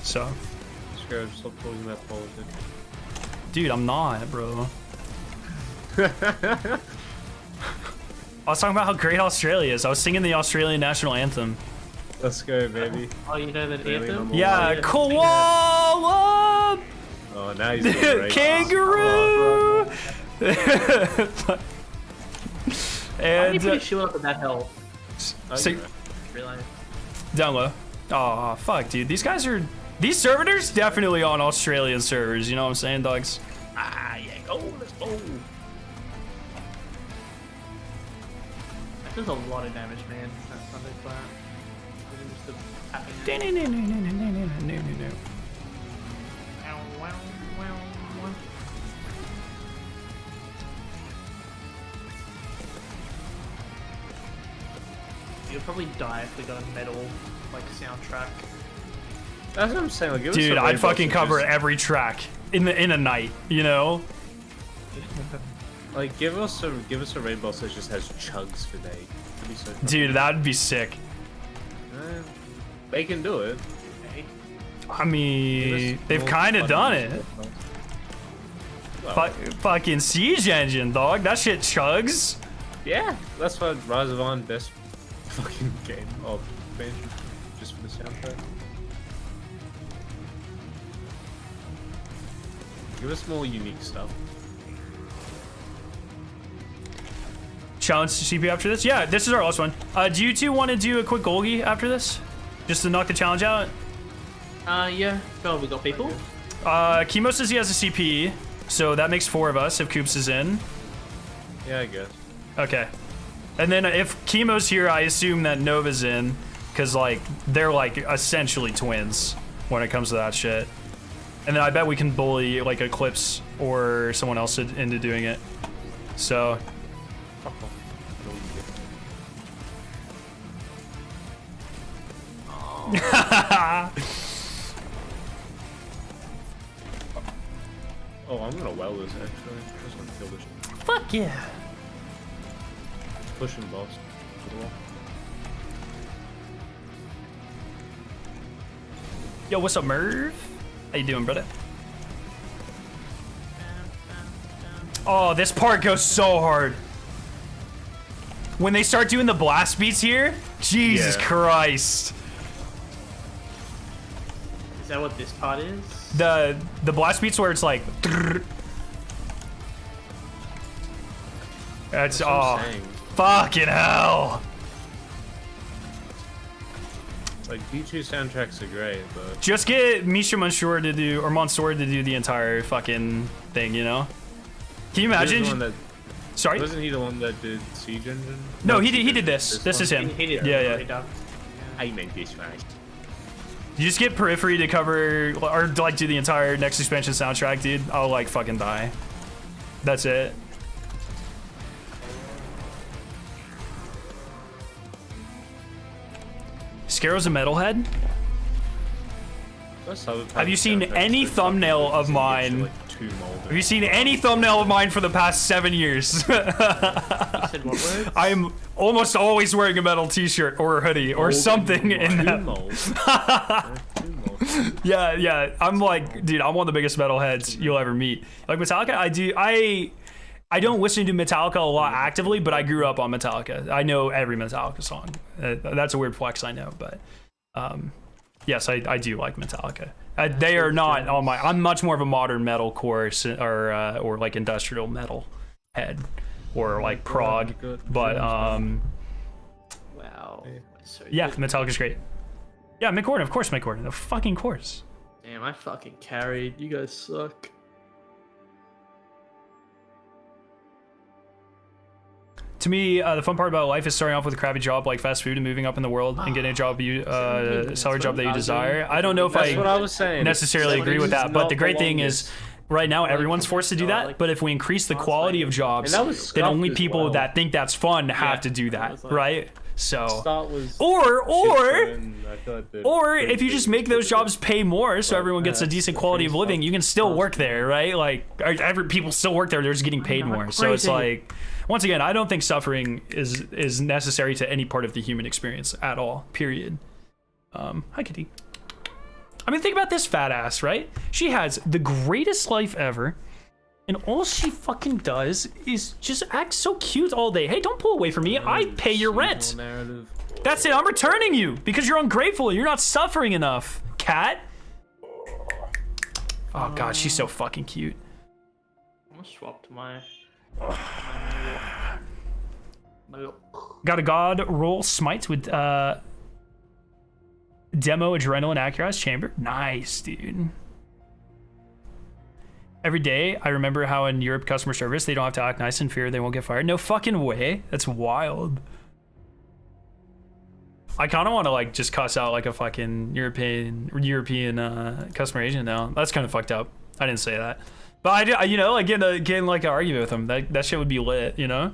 Speaker 2: So.
Speaker 5: Scared, stop talking about politics.
Speaker 2: Dude, I'm not, bro. I was talking about how great Australia is. I was singing the Australian national anthem.
Speaker 5: Let's go, baby.
Speaker 4: Oh, you know that anthem?
Speaker 2: Yeah, koala.
Speaker 5: Oh, now he's doing right.
Speaker 2: Kangaroo.
Speaker 4: Why do you put
Speaker 2: And
Speaker 4: a shield up in that hell?
Speaker 2: so,
Speaker 4: Realize.
Speaker 2: down low. Oh fuck, dude. These servitors definitely on Australian servers. You know what I'm saying, dogs?
Speaker 5: Ah, yeah, go, let's go.
Speaker 4: That does a lot of damage, man. That's not like that. Even just the tapping. You'd probably die if we got a metal like soundtrack.
Speaker 5: That's what I'm saying. Like, give us
Speaker 2: Dude,
Speaker 5: a
Speaker 2: I'd
Speaker 5: raid
Speaker 2: fucking
Speaker 5: boss that
Speaker 2: cover
Speaker 5: just-
Speaker 2: every track in a night. You know?
Speaker 5: Like, give us a raid boss that just has chugs for days. That'd be so fun.
Speaker 2: Dude, that'd be sick.
Speaker 5: They can do it.
Speaker 4: Okay.
Speaker 2: I mean, they've
Speaker 5: More
Speaker 2: kind of
Speaker 5: fun
Speaker 2: done
Speaker 5: than
Speaker 2: it.
Speaker 5: Well,
Speaker 2: Fucking Siege Engine, dog. That shit chugs.
Speaker 5: yeah, that's why Rise of Iron best fucking game of expansion, just for the soundtrack. Give us more unique stuff.
Speaker 2: Challenge CP after this? Yeah, this is our last one. Do you two want to do a quick Golgi after this? Just to knock the challenge out?
Speaker 4: Yeah. Oh, we got people?
Speaker 2: Chemo says he has a CP, so that makes 4 of us if Coops is in.
Speaker 5: Yeah, I guess.
Speaker 2: Okay. And then if Chemo's here, I assume that Nova's in, because, like, they're, like, essentially twins when it comes to that shit. And then I bet we can bully, like, Eclipse or someone else into doing it. So...
Speaker 5: Oh, I'm gonna well this actually. I just want to kill this.
Speaker 2: Fuck yeah.
Speaker 5: Pushing boss.
Speaker 2: Yo, what's up, Merv? How you doing, brother? Oh, this part goes so hard. When they start doing the blast beats here, Jesus
Speaker 5: Yeah.
Speaker 2: Christ.
Speaker 4: Is that what this part is?
Speaker 2: The blast beats where it's like... That's,
Speaker 5: That's what I'm
Speaker 2: oh,
Speaker 5: saying.
Speaker 2: fucking hell.
Speaker 5: Like, D2 soundtracks are great, but
Speaker 2: Just get Misha Mansour to do, or Mansour to do the entire fucking thing, you know? Can you
Speaker 5: he was the
Speaker 2: imagine?
Speaker 5: one that,
Speaker 2: Sorry?
Speaker 5: wasn't he the one that did Siege Engine?
Speaker 2: No, he
Speaker 5: Siege
Speaker 2: did
Speaker 5: Engine,
Speaker 2: this. This is
Speaker 5: one?
Speaker 2: him.
Speaker 4: He did it
Speaker 2: Yeah,
Speaker 4: already,
Speaker 2: yeah.
Speaker 4: dog.
Speaker 5: I meant this one.
Speaker 2: You just get Periphery to cover, or like do the entire next expansion soundtrack, dude. I'll like fucking die. That's it. Scaro's a metalhead? Have you seen any thumbnail of mine? Have you seen any thumbnail of mine for the past 7 years?
Speaker 4: You said what words?
Speaker 2: I'm almost always wearing a metal t-shirt or a hoodie or something in that. Yeah, I'm like, dude, I'm one of the biggest metalheads you'll ever meet. Like Metallica, I don't listen to Metallica a lot actively, but I grew up on Metallica. I know every Metallica song. That's a weird flex, I know, but yes, I do like Metallica. They are not on my. I'm much more of a modern metal course or like industrial metal head or like prog, but
Speaker 4: Wow. So
Speaker 2: yeah,
Speaker 4: good.
Speaker 2: Metallica's great. Yeah, Mick Gordon, of course, Mick Gordon, of fucking course.
Speaker 4: Damn, I fucking carried. You guys suck.
Speaker 2: To me, the fun part about life is starting off with a crappy job like fast food and moving up in the world and getting a job salary job that you desire. I don't know if
Speaker 5: That's what I
Speaker 2: I
Speaker 5: was saying.
Speaker 2: necessarily agree with that, but the great thing is right now everyone's forced to do that, but if we increase the quality of jobs,
Speaker 5: And that was
Speaker 2: then only
Speaker 5: scuffed as
Speaker 2: people
Speaker 5: well.
Speaker 2: that think that's fun have to do that,
Speaker 4: was like-
Speaker 2: right? So,
Speaker 5: Start was
Speaker 2: or
Speaker 5: I feel like they're
Speaker 2: or
Speaker 5: pretty
Speaker 2: if you just
Speaker 5: good
Speaker 2: make those
Speaker 5: with
Speaker 2: jobs
Speaker 5: it.
Speaker 2: pay more, so
Speaker 5: But,
Speaker 2: everyone gets a
Speaker 5: that's
Speaker 2: decent
Speaker 5: the
Speaker 2: quality of
Speaker 5: free
Speaker 2: living,
Speaker 5: stuff.
Speaker 2: you can still work there, right? Like, people still work there. They're just getting paid more. So it's
Speaker 4: crazy.
Speaker 2: like, once again, I don't think suffering is necessary to any part of the human experience at all. Period. Hi, Kitty. I mean, think about this fat ass, right? She has the greatest life ever, and all she fucking does is just act so cute all day. Hey, don't pull away from me. I pay your rent.
Speaker 5: Narrative.
Speaker 2: That's it. I'm returning you because you're ungrateful. You're not suffering enough, cat. Oh god, she's so fucking cute.
Speaker 4: I'm gonna swap to my.
Speaker 2: Got a god roll smites with demo adrenaline accurized chamber. Nice, dude. Every day, I remember how in Europe customer service, they don't have to act nice in fear they won't get fired. No fucking way. That's wild. I kind of want to like just cuss out like a fucking European customer agent now. That's kind of fucked up. I didn't say that, but I you know, like getting like an argument with them. That shit would be lit, you know.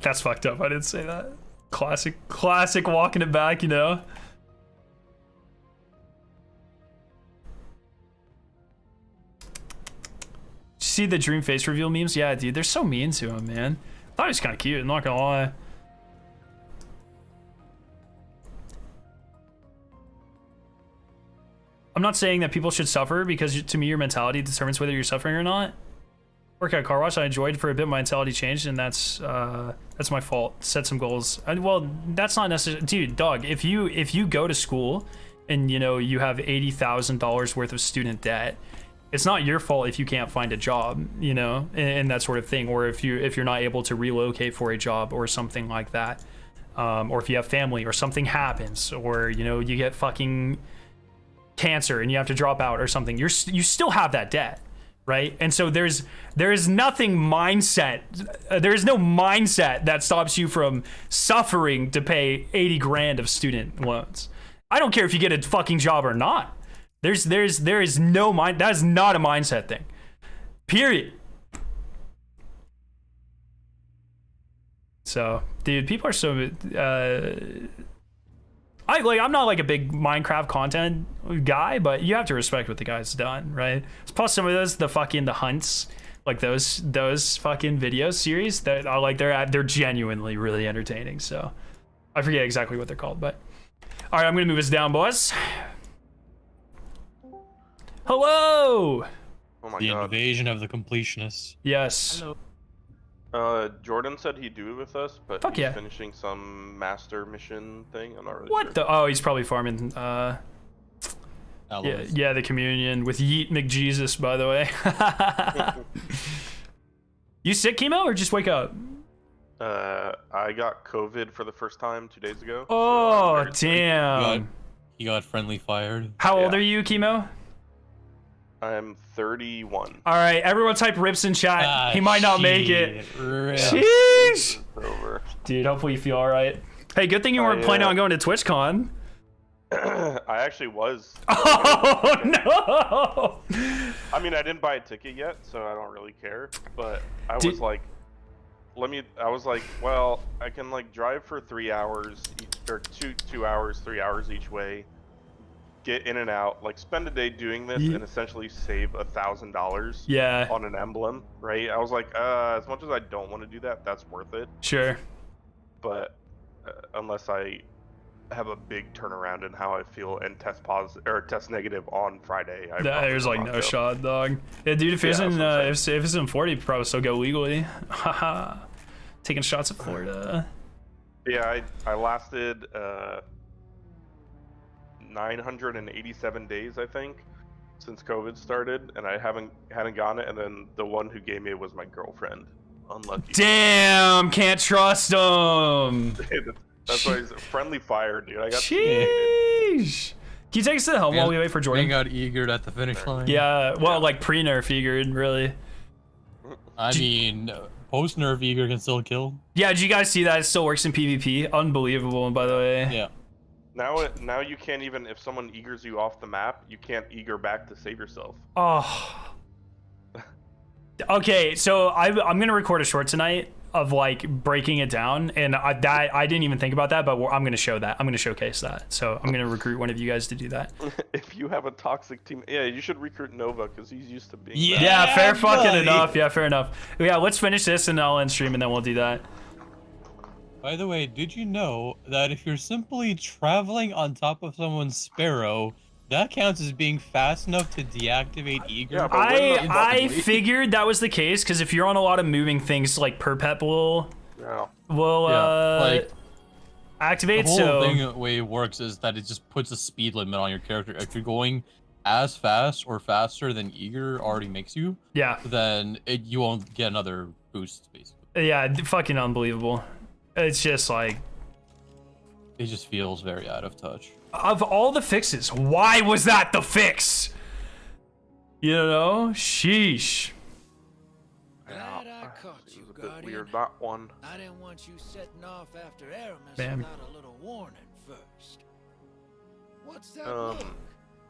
Speaker 2: That's fucked up. I didn't say that. Classic walking it back, you know. See the dream face reveal memes? Yeah, dude, they're so mean to him, man. I thought he was kind of cute, I'm not gonna lie. I'm not saying that people should suffer because to me your mentality determines whether you're suffering or not. Work at car wash, I enjoyed for a bit, my mentality changed, and that's my fault. Set some goals. Well, that's not necessary, dude. Dog, if you go to school and you know you have $80,000 worth of student debt, it's not your fault if you can't find a job, you know, and that sort of thing, or if you're not able to relocate for a job or something like that, or if you have family or something happens, or you know you get fucking cancer and you have to drop out or something. You still have that debt. Right? And so there is nothing mindset. There is no mindset that stops you from suffering to pay 80 grand of student loans. I don't care if you get a fucking job or not. There is no mind. That is not a mindset thing. Period. So, dude, people are so I'm not like a big Minecraft content guy, but you have to respect what the guy's done, right? Plus some of the hunts, like those fucking videos series that are like they're genuinely really entertaining. So I forget exactly what they're called, but all right, I'm gonna move us down, boys. Hello.
Speaker 8: Oh my
Speaker 9: The
Speaker 8: god.
Speaker 9: invasion of the completionists.
Speaker 2: Yes.
Speaker 4: Hello.
Speaker 8: Jordan said he'd do it with us, but
Speaker 2: Fuck
Speaker 8: he's
Speaker 2: yeah.
Speaker 8: finishing some master mission thing. I'm not really
Speaker 2: What
Speaker 8: sure.
Speaker 2: the? Oh, he's probably farming. Yeah, the communion with Yeet McJesus, by the way. You sick, Chemo, or just wake up?
Speaker 8: I got COVID for the first time 2 days ago. so
Speaker 2: Oh,
Speaker 8: I'm very sick.
Speaker 2: damn.
Speaker 9: He got friendly fired.
Speaker 2: How old
Speaker 8: Yeah.
Speaker 2: are you, Chemo?
Speaker 8: I'm 31.
Speaker 2: All right, everyone type rips in chat. He might not make it.
Speaker 9: Rip.
Speaker 2: Sheesh.
Speaker 8: It's over.
Speaker 2: Dude, hopefully you feel all right. Hey, good thing you weren't planning on going to TwitchCon.
Speaker 8: I actually was.
Speaker 2: Oh, no.
Speaker 8: I mean, I didn't buy a ticket yet, so I don't really care. But I
Speaker 2: Did-
Speaker 8: was like, well, I can like drive for 3 hours, or 2 hours, 3 hours each way. Get in and out, like spend a day doing this and essentially save $1,000
Speaker 2: Yeah,
Speaker 8: on an emblem, right? I was like, as much as I don't want to do that, that's worth it.
Speaker 2: sure.
Speaker 8: But unless I have a big turnaround in how I feel and test positive or test negative on Friday, I probably
Speaker 2: There's
Speaker 8: will
Speaker 2: like
Speaker 8: not
Speaker 2: no
Speaker 8: go.
Speaker 2: shot, dog. Yeah, dude, if it's
Speaker 8: Yeah,
Speaker 2: in
Speaker 8: that's what I'm
Speaker 2: if it's in Florida, you could probably still go legally. Haha. Taking shots at Florida.
Speaker 8: Yeah, I lasted 987 days, I think, since COVID started, and I hadn't gotten it. And then the one who gave me it was my girlfriend. Unlucky.
Speaker 2: Damn, can't trust him.
Speaker 8: That's why he's friendly fire, dude. I got.
Speaker 2: Sheesh. Can you take us to the helm while we wait for
Speaker 9: Man
Speaker 2: Jordan?
Speaker 9: got eagered at the finish line.
Speaker 2: Yeah, well, like pre-nerf figured, really.
Speaker 9: I mean, post-nerf eager can still kill.
Speaker 2: Yeah, did you guys see that? It still works in PvP. Unbelievable, by the way.
Speaker 9: Yeah.
Speaker 8: Now you can't even, if someone eagers you off the map, you can't eager back to save yourself.
Speaker 2: Oh. Okay, so I'm gonna record a short tonight of like breaking it down, and I didn't even think about that, but I'm gonna show that. I'm gonna showcase that. So I'm gonna recruit one of you guys to do that.
Speaker 8: If you have a toxic team, yeah, you should recruit Nova because he's used to being.
Speaker 9: Yeah.
Speaker 8: that.
Speaker 2: Yeah, fair fucking
Speaker 9: buddy.
Speaker 2: enough. Yeah, fair enough. Yeah, let's finish this and I'll end stream and then we'll do that.
Speaker 9: By the way, did you know that if you're simply traveling on top of someone's sparrow, that counts as being fast enough to deactivate eager?
Speaker 8: Yeah, but when the
Speaker 2: I
Speaker 8: fucking-
Speaker 2: figured that was the case because if you're on a lot of moving things, like Perpep will
Speaker 8: No.
Speaker 9: like,
Speaker 2: activate.
Speaker 9: The whole
Speaker 2: So
Speaker 9: thing, the way it works is that it just puts a speed limit on your character. If you're going as fast or faster than eager already makes you,
Speaker 2: yeah,
Speaker 9: then you won't get another boost, basically.
Speaker 2: yeah, fucking unbelievable. It's just like,
Speaker 9: It just feels very out of touch.
Speaker 2: of all the fixes, why was that the fix? You know, sheesh.
Speaker 7: Glad I caught you,
Speaker 8: It was a bit
Speaker 7: Guardian.
Speaker 8: weird, that one.
Speaker 7: I didn't want you setting off after Aramis
Speaker 2: Bam.
Speaker 7: without a little warning first. What's that
Speaker 8: Um,
Speaker 7: look?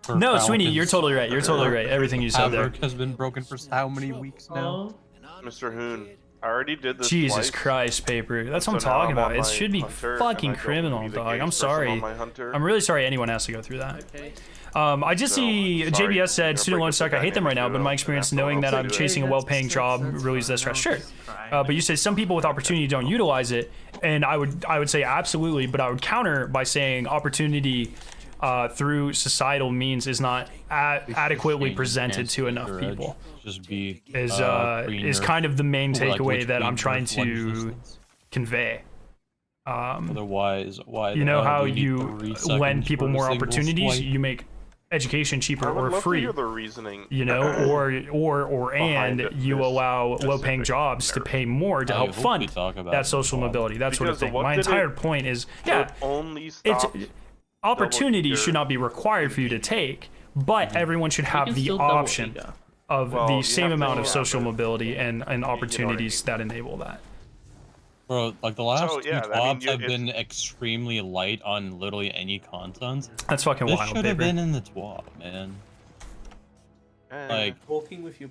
Speaker 9: For
Speaker 2: No, Sweeney,
Speaker 9: Falcons,
Speaker 2: you're totally right. You're totally right. Everything you said there.
Speaker 9: Havoc has been broken for how many weeks now?
Speaker 7: An honest
Speaker 8: Mr. Hoon,
Speaker 7: kid.
Speaker 8: I already did this
Speaker 2: Jesus
Speaker 8: twice.
Speaker 2: Christ, Paper. That's what I'm
Speaker 8: So now
Speaker 2: talking
Speaker 8: I'm
Speaker 2: about.
Speaker 8: on
Speaker 2: It
Speaker 8: my
Speaker 2: should be
Speaker 8: hunter, and
Speaker 2: fucking
Speaker 8: I don't
Speaker 2: criminal,
Speaker 8: be the
Speaker 2: dog.
Speaker 8: gay
Speaker 2: I'm
Speaker 8: person
Speaker 2: sorry.
Speaker 8: on my hunter.
Speaker 2: I'm really sorry anyone has to go through that.
Speaker 4: Okay.
Speaker 2: I just
Speaker 8: So,
Speaker 2: see
Speaker 8: sorry,
Speaker 2: JBS said
Speaker 8: gonna
Speaker 2: student
Speaker 8: break
Speaker 2: loan
Speaker 8: up
Speaker 2: suck.
Speaker 8: the
Speaker 2: I hate them right now,
Speaker 8: dynamic,
Speaker 2: but in my
Speaker 8: though,
Speaker 2: experience,
Speaker 8: and that's
Speaker 2: knowing
Speaker 8: what
Speaker 2: that
Speaker 8: I'll
Speaker 2: I'm
Speaker 8: do.
Speaker 2: chasing a well-paying job relieves that stress. Sure. But you said some people with opportunity don't utilize it, and I would say absolutely, but I would counter by saying opportunity through societal means is not adequately presented to enough people.
Speaker 9: Just be
Speaker 2: Is
Speaker 9: green nerf.
Speaker 2: kind of the main
Speaker 9: Like,
Speaker 2: takeaway
Speaker 9: which
Speaker 2: that I'm
Speaker 9: green
Speaker 2: trying
Speaker 9: nerf one
Speaker 2: to
Speaker 9: resistance?
Speaker 2: convey.
Speaker 9: Otherwise, why?
Speaker 2: You
Speaker 9: the
Speaker 2: know
Speaker 9: hell
Speaker 2: how
Speaker 9: do we need
Speaker 2: you
Speaker 9: 3
Speaker 2: lend
Speaker 9: seconds
Speaker 2: people
Speaker 9: for a
Speaker 2: more
Speaker 9: single
Speaker 2: opportunities,
Speaker 9: swipe?
Speaker 2: you make education cheaper
Speaker 8: I would
Speaker 2: or
Speaker 8: love
Speaker 2: free.
Speaker 8: to hear the reasoning.
Speaker 2: You know,
Speaker 8: Behind
Speaker 2: and you
Speaker 8: this
Speaker 2: allow low-paying
Speaker 8: specific
Speaker 2: jobs to
Speaker 8: nerf.
Speaker 2: pay more to
Speaker 9: I
Speaker 2: help
Speaker 9: hope we
Speaker 2: fund
Speaker 9: talk about
Speaker 2: that
Speaker 9: it
Speaker 2: social
Speaker 9: more.
Speaker 2: mobility, that sort of
Speaker 8: Because
Speaker 2: thing.
Speaker 8: what
Speaker 2: My
Speaker 8: did
Speaker 2: entire
Speaker 8: it-
Speaker 2: point is,
Speaker 8: It
Speaker 2: yeah,
Speaker 8: only
Speaker 2: it's
Speaker 8: stops
Speaker 2: opportunity
Speaker 8: double
Speaker 2: should not be required for you to take, but everyone should have
Speaker 4: can
Speaker 2: the
Speaker 4: still double
Speaker 2: option
Speaker 4: ego.
Speaker 2: of
Speaker 8: Well,
Speaker 2: the
Speaker 8: you
Speaker 2: same
Speaker 8: have to
Speaker 2: amount of
Speaker 8: have
Speaker 2: social
Speaker 8: it.
Speaker 2: mobility and
Speaker 8: what I
Speaker 2: opportunities that enable that.
Speaker 9: Bro, like the last
Speaker 8: So,
Speaker 9: two
Speaker 8: yeah, I mean,
Speaker 9: TWABs
Speaker 8: you-
Speaker 9: have
Speaker 8: if-
Speaker 9: been extremely light on literally any content.
Speaker 2: That's fucking
Speaker 9: This
Speaker 2: wild,
Speaker 9: should have
Speaker 2: Paper.
Speaker 9: been in the TWAB, man. Like,
Speaker 5: Talking with your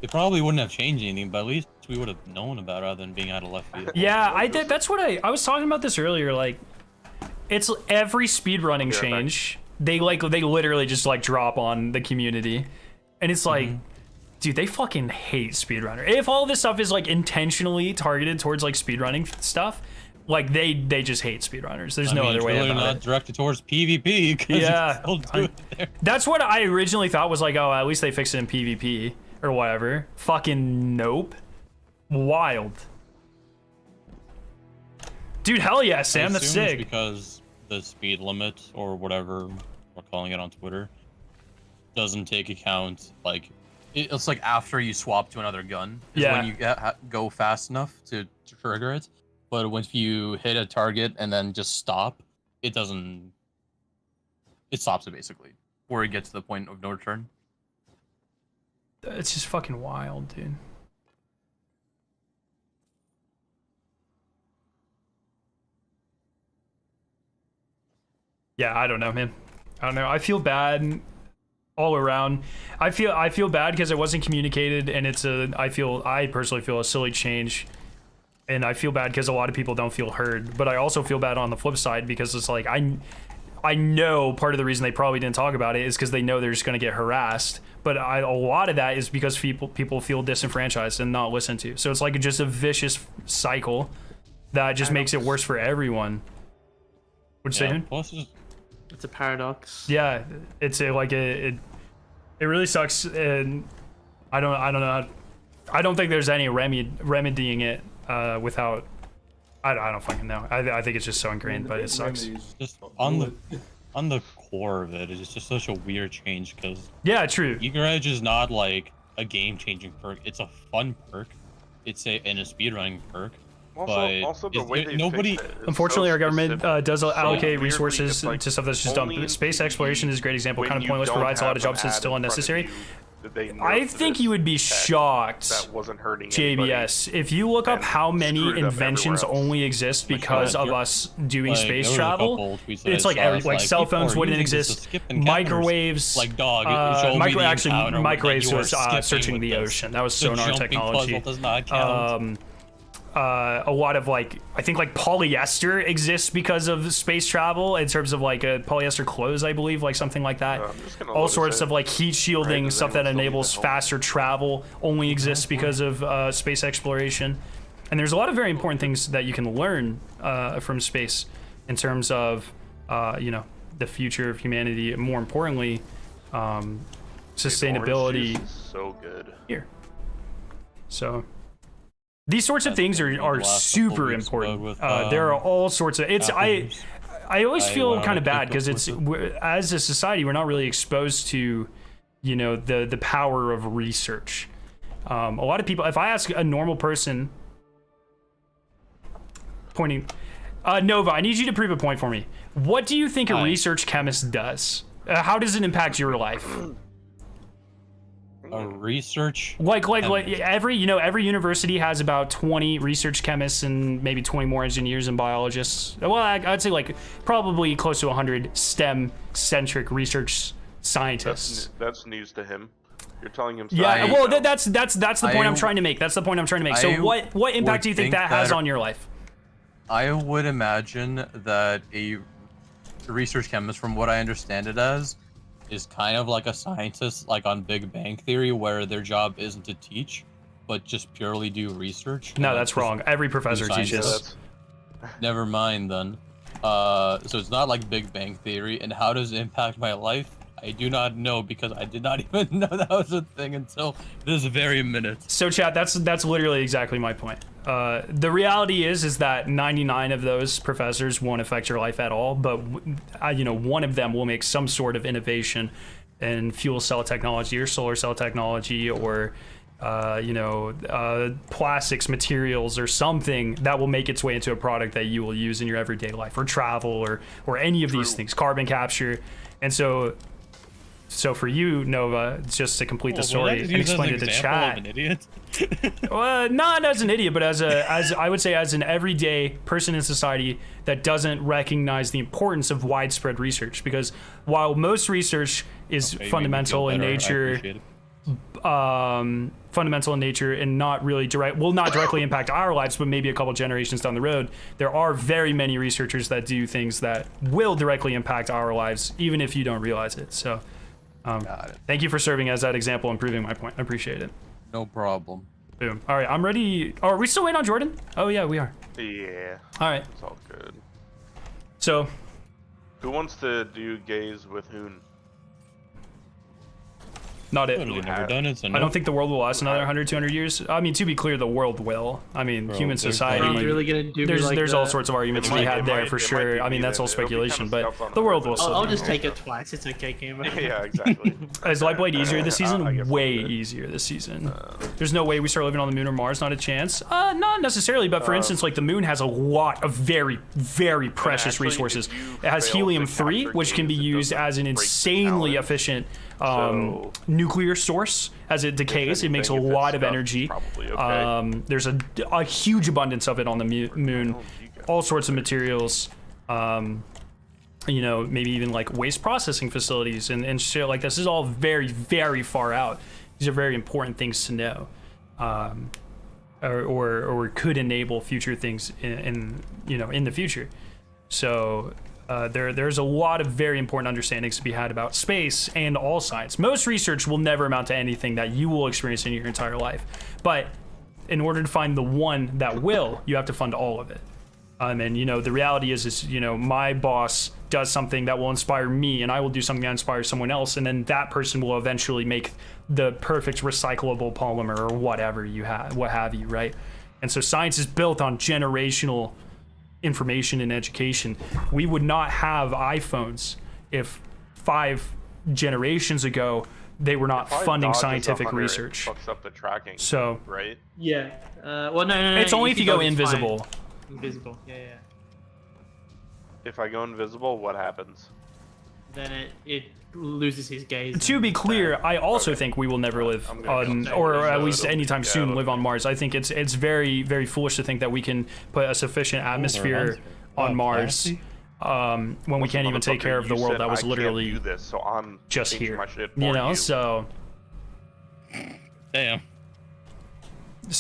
Speaker 9: it probably wouldn't have changed anything, but at least we would have known about it rather than being out of left field.
Speaker 2: Yeah, I did. That's what I was talking about this earlier. Like, it's every speedrunning
Speaker 8: Yeah,
Speaker 2: change. They literally just like drop on the community, and it's like, dude, they fucking hate speedrunner. If all this stuff is like intentionally targeted towards like speedrunning stuff, like they just hate speedrunners. There's no other
Speaker 9: it's
Speaker 2: way
Speaker 9: really
Speaker 2: about
Speaker 9: not
Speaker 2: it.
Speaker 9: directed towards PvP. 'Cause you
Speaker 2: Yeah,
Speaker 9: still do it there.
Speaker 2: That's what I originally thought was like, oh, at least they fixed it in PvP or whatever. Fucking nope. Wild. Dude, hell yeah,
Speaker 9: I
Speaker 2: Sam, that's
Speaker 9: assume it's
Speaker 2: sick.
Speaker 9: because the speed limit or whatever we're calling it on Twitter doesn't take account like it's like after you swap to another gun is
Speaker 2: Yeah.
Speaker 9: when you go fast enough to trigger it. But once you hit a target and then just stop, it doesn't. It stops it basically, where it gets to the point of no return.
Speaker 2: It's just fucking wild, dude. Yeah, I don't know, man. I don't know. I feel bad all around. I feel bad because it wasn't communicated, and I personally feel a silly change, and I feel bad because a lot of people don't feel heard. But I also feel bad on the flip side because it's like I know part of the reason they probably didn't talk about it is because they know they're just going to get harassed. But a lot of that is because people feel disenfranchised and not listened to. So it's like just a vicious cycle that just makes it worse for everyone. What'd you say, Hoon?
Speaker 9: Plus,
Speaker 4: It's a paradox.
Speaker 2: Yeah, it's it really sucks, and I don't know. I don't think there's any remedying it without. I don't fucking know. I think it's just so ingrained, but it sucks.
Speaker 9: just on the core of it, it's just such a weird change because
Speaker 2: Yeah, true.
Speaker 9: Eager Edge is not like a game-changing perk. It's a fun perk. It's a speedrunning perk. But
Speaker 8: Also, the way they
Speaker 9: nobody.
Speaker 8: fixed it is
Speaker 2: Unfortunately,
Speaker 8: so
Speaker 2: our government
Speaker 8: specific.
Speaker 2: does allocate
Speaker 8: weirdly,
Speaker 2: resources
Speaker 8: it's like
Speaker 2: to stuff that's just dumb.
Speaker 8: only in
Speaker 2: Space
Speaker 8: PvE
Speaker 2: exploration is a great example.
Speaker 8: when
Speaker 2: Kind of
Speaker 8: you
Speaker 2: pointless,
Speaker 8: don't
Speaker 2: provides a lot of
Speaker 8: have an
Speaker 2: jobs, it's
Speaker 8: ad
Speaker 2: still
Speaker 8: in front of
Speaker 2: unnecessary.
Speaker 8: you, Did they?
Speaker 2: I
Speaker 8: nerf
Speaker 2: think
Speaker 8: this
Speaker 2: you would be
Speaker 8: tech
Speaker 2: shocked,
Speaker 8: That wasn't hurting anybody?
Speaker 2: JBS, if you look up
Speaker 8: and
Speaker 2: how many
Speaker 8: screwed it up
Speaker 2: inventions
Speaker 8: everywhere else.
Speaker 2: only exist because of us doing
Speaker 9: Like,
Speaker 2: space
Speaker 9: there was a
Speaker 2: travel.
Speaker 9: couple tweets that I
Speaker 2: It's like
Speaker 9: saw, it's
Speaker 2: like cell
Speaker 9: people
Speaker 2: phones
Speaker 9: are
Speaker 2: wouldn't
Speaker 9: using this to
Speaker 2: exist.
Speaker 9: skip encounters.
Speaker 2: Microwaves.
Speaker 9: Like, dog, show me the
Speaker 2: Actually,
Speaker 9: encounter that
Speaker 2: microwaves
Speaker 9: you are
Speaker 2: was
Speaker 9: skipping
Speaker 2: searching
Speaker 9: with
Speaker 2: the
Speaker 9: this.
Speaker 2: ocean. That was
Speaker 9: The
Speaker 2: sonar
Speaker 9: jumping
Speaker 2: technology.
Speaker 9: puzzle does not count.
Speaker 2: A lot of like, I think like polyester exists because of space travel in terms of like polyester clothes, I believe, like something like that.
Speaker 8: I'm just gonna
Speaker 2: All
Speaker 8: load
Speaker 2: sorts
Speaker 8: this
Speaker 2: of
Speaker 8: in.
Speaker 2: like heat shielding
Speaker 8: Does
Speaker 2: stuff that
Speaker 8: anyone still
Speaker 2: enables
Speaker 8: need the helm?
Speaker 2: faster travel only exists because of space exploration. And there's a lot of very important things that you can learn from space in terms of you know, the future of humanity, and more importantly, sustainability.
Speaker 8: Orange juice is so good.
Speaker 2: Here. So these sorts of
Speaker 9: That's
Speaker 2: things
Speaker 9: gonna be
Speaker 2: are
Speaker 9: the last
Speaker 2: super
Speaker 9: couple weeks,
Speaker 2: important.
Speaker 9: but with,
Speaker 2: There are all sorts of
Speaker 9: apples,
Speaker 2: I always
Speaker 9: I
Speaker 2: feel
Speaker 9: went on
Speaker 2: kind
Speaker 9: a
Speaker 2: of bad
Speaker 9: kick
Speaker 2: because it's as a society we're not really exposed to, you know, the power of research. A lot of people, if I ask a normal person, pointing, Nova, I need you to prove a point for me. What do you think a
Speaker 9: Hi.
Speaker 2: research chemist does? How does it impact your life?
Speaker 9: a research.
Speaker 2: Like every university has about 20 research chemists and maybe 20 more engineers and biologists. Well, I'd say like probably close to 100 STEM-centric research scientists.
Speaker 8: That's news to him. You're telling him.
Speaker 2: Yeah,
Speaker 8: something
Speaker 2: well,
Speaker 8: now.
Speaker 2: that's the point I'm trying to make. That's the point I'm trying to make. So what impact do you think that has on your life?
Speaker 9: I would imagine that a research chemist, from what I understand it as, is kind of like a scientist, like on Big Bang Theory, where their job isn't to teach, but just purely do research.
Speaker 2: No,
Speaker 9: and
Speaker 2: that's
Speaker 9: just
Speaker 2: wrong. Every professor
Speaker 9: do science.
Speaker 2: teaches.
Speaker 9: Never mind then. So it's not like Big Bang Theory. And how does it impact my life? I do not know, because I did not even know that was a thing until this very minute.
Speaker 2: So chat, that's literally exactly my point. The reality is that 99 of those professors won't affect your life at all, but you know, one of them will make some sort of innovation in fuel cell technology or solar cell technology, or you know, plastics materials or something that will make its way into a product that you will use in your everyday life, or travel, or any of these things, carbon capture. And so for you, Nova, just to complete the story and explain to the chat. Well, not as an idiot, but as I would say, as an everyday person in society that doesn't recognize the importance of widespread research. Because while most research is fundamental in nature, and not really will not directly impact our lives, but maybe a couple generations down the road, there are very many researchers that do things that will directly impact our lives, even if you don't realize it. So. Thank you for serving as that example and proving my point. I appreciate it.
Speaker 9: No problem.
Speaker 2: Boom. All right, I'm ready. Oh, are we still waiting on Jordan? Oh, yeah, we are.
Speaker 8: Yeah.
Speaker 2: All right.
Speaker 8: It's all good.
Speaker 2: So.
Speaker 8: Who wants to do gaze with Hoon?
Speaker 2: Not it.
Speaker 9: Totally never done it, so
Speaker 2: I don't think the world will last another 100, 200 years. I mean, to be clear, the world will. I mean, human society.
Speaker 4: Really gonna do
Speaker 2: there's all sorts of arguments to be had there for sure. I mean, that's all speculation, but the world will still.
Speaker 4: I'll just take it twice. It's okay, gamer.
Speaker 8: Yeah, exactly.
Speaker 2: Is Lightblade easier this
Speaker 8: I
Speaker 2: season?
Speaker 8: guess
Speaker 2: Way
Speaker 8: so.
Speaker 2: easier this season. There's no way we start living on the moon or Mars. Not a chance. Not necessarily, but for instance, like the moon has a lot of very, very precious
Speaker 8: actually,
Speaker 2: resources.
Speaker 8: if you
Speaker 2: It has
Speaker 8: fail to
Speaker 2: helium-3,
Speaker 8: capture
Speaker 2: which can be
Speaker 8: gaze, it
Speaker 2: used
Speaker 8: doesn't
Speaker 2: as an
Speaker 8: break the
Speaker 2: insanely
Speaker 8: balance.
Speaker 2: efficient
Speaker 8: So,
Speaker 2: nuclear source. As it decays, it makes a
Speaker 8: anything, if
Speaker 2: lot
Speaker 8: it's
Speaker 2: of
Speaker 8: stuck,
Speaker 2: energy.
Speaker 8: it's probably okay.
Speaker 2: There's a huge abundance of it on the moon. All sorts of materials. You know, maybe even like waste processing facilities and shit like this. This is all very, very far out. These are very important things to know, or could enable future things in the future. So there's a lot of very important understandings to be had about space and all science. Most research will never amount to anything that you will experience in your entire life, but in order to find the one that will, you have to fund all of it. And you know, the reality is you know, my boss does something that will inspire me, and I will do something that inspires someone else, and then that person will eventually make the perfect recyclable polymer or whatever what have you, right? And so science is built on generational information and education. We would not have iPhones if 5 generations ago they were not
Speaker 8: If I
Speaker 2: funding
Speaker 8: dodge
Speaker 2: scientific
Speaker 8: 100,
Speaker 2: research.
Speaker 8: It fucks up the tracking.
Speaker 2: So
Speaker 8: right?
Speaker 4: Yeah. Well, no.
Speaker 2: it's only if you go
Speaker 4: dodge, it's fine.
Speaker 2: invisible.
Speaker 4: Invisible. Yeah.
Speaker 8: If I go invisible, what happens?
Speaker 4: Then it loses his gaze.
Speaker 2: To be clear, I also think we will never live
Speaker 8: I'm gonna
Speaker 2: on,
Speaker 8: go
Speaker 2: or
Speaker 8: check
Speaker 2: at
Speaker 8: it
Speaker 2: least
Speaker 8: out.
Speaker 2: anytime
Speaker 8: Yeah,
Speaker 2: soon,
Speaker 8: it'll
Speaker 2: live on
Speaker 8: be-
Speaker 2: Mars. I think it's very, very foolish to think that we can put a sufficient atmosphere on Mars when we can't even take
Speaker 8: Motherfucker,
Speaker 2: care of the
Speaker 8: you
Speaker 2: world
Speaker 8: said
Speaker 2: that was
Speaker 8: I can't
Speaker 2: literally
Speaker 8: do this, so I'm
Speaker 2: just
Speaker 8: changing
Speaker 2: here.
Speaker 8: my shit
Speaker 2: You
Speaker 8: for
Speaker 2: know, so
Speaker 9: Damn.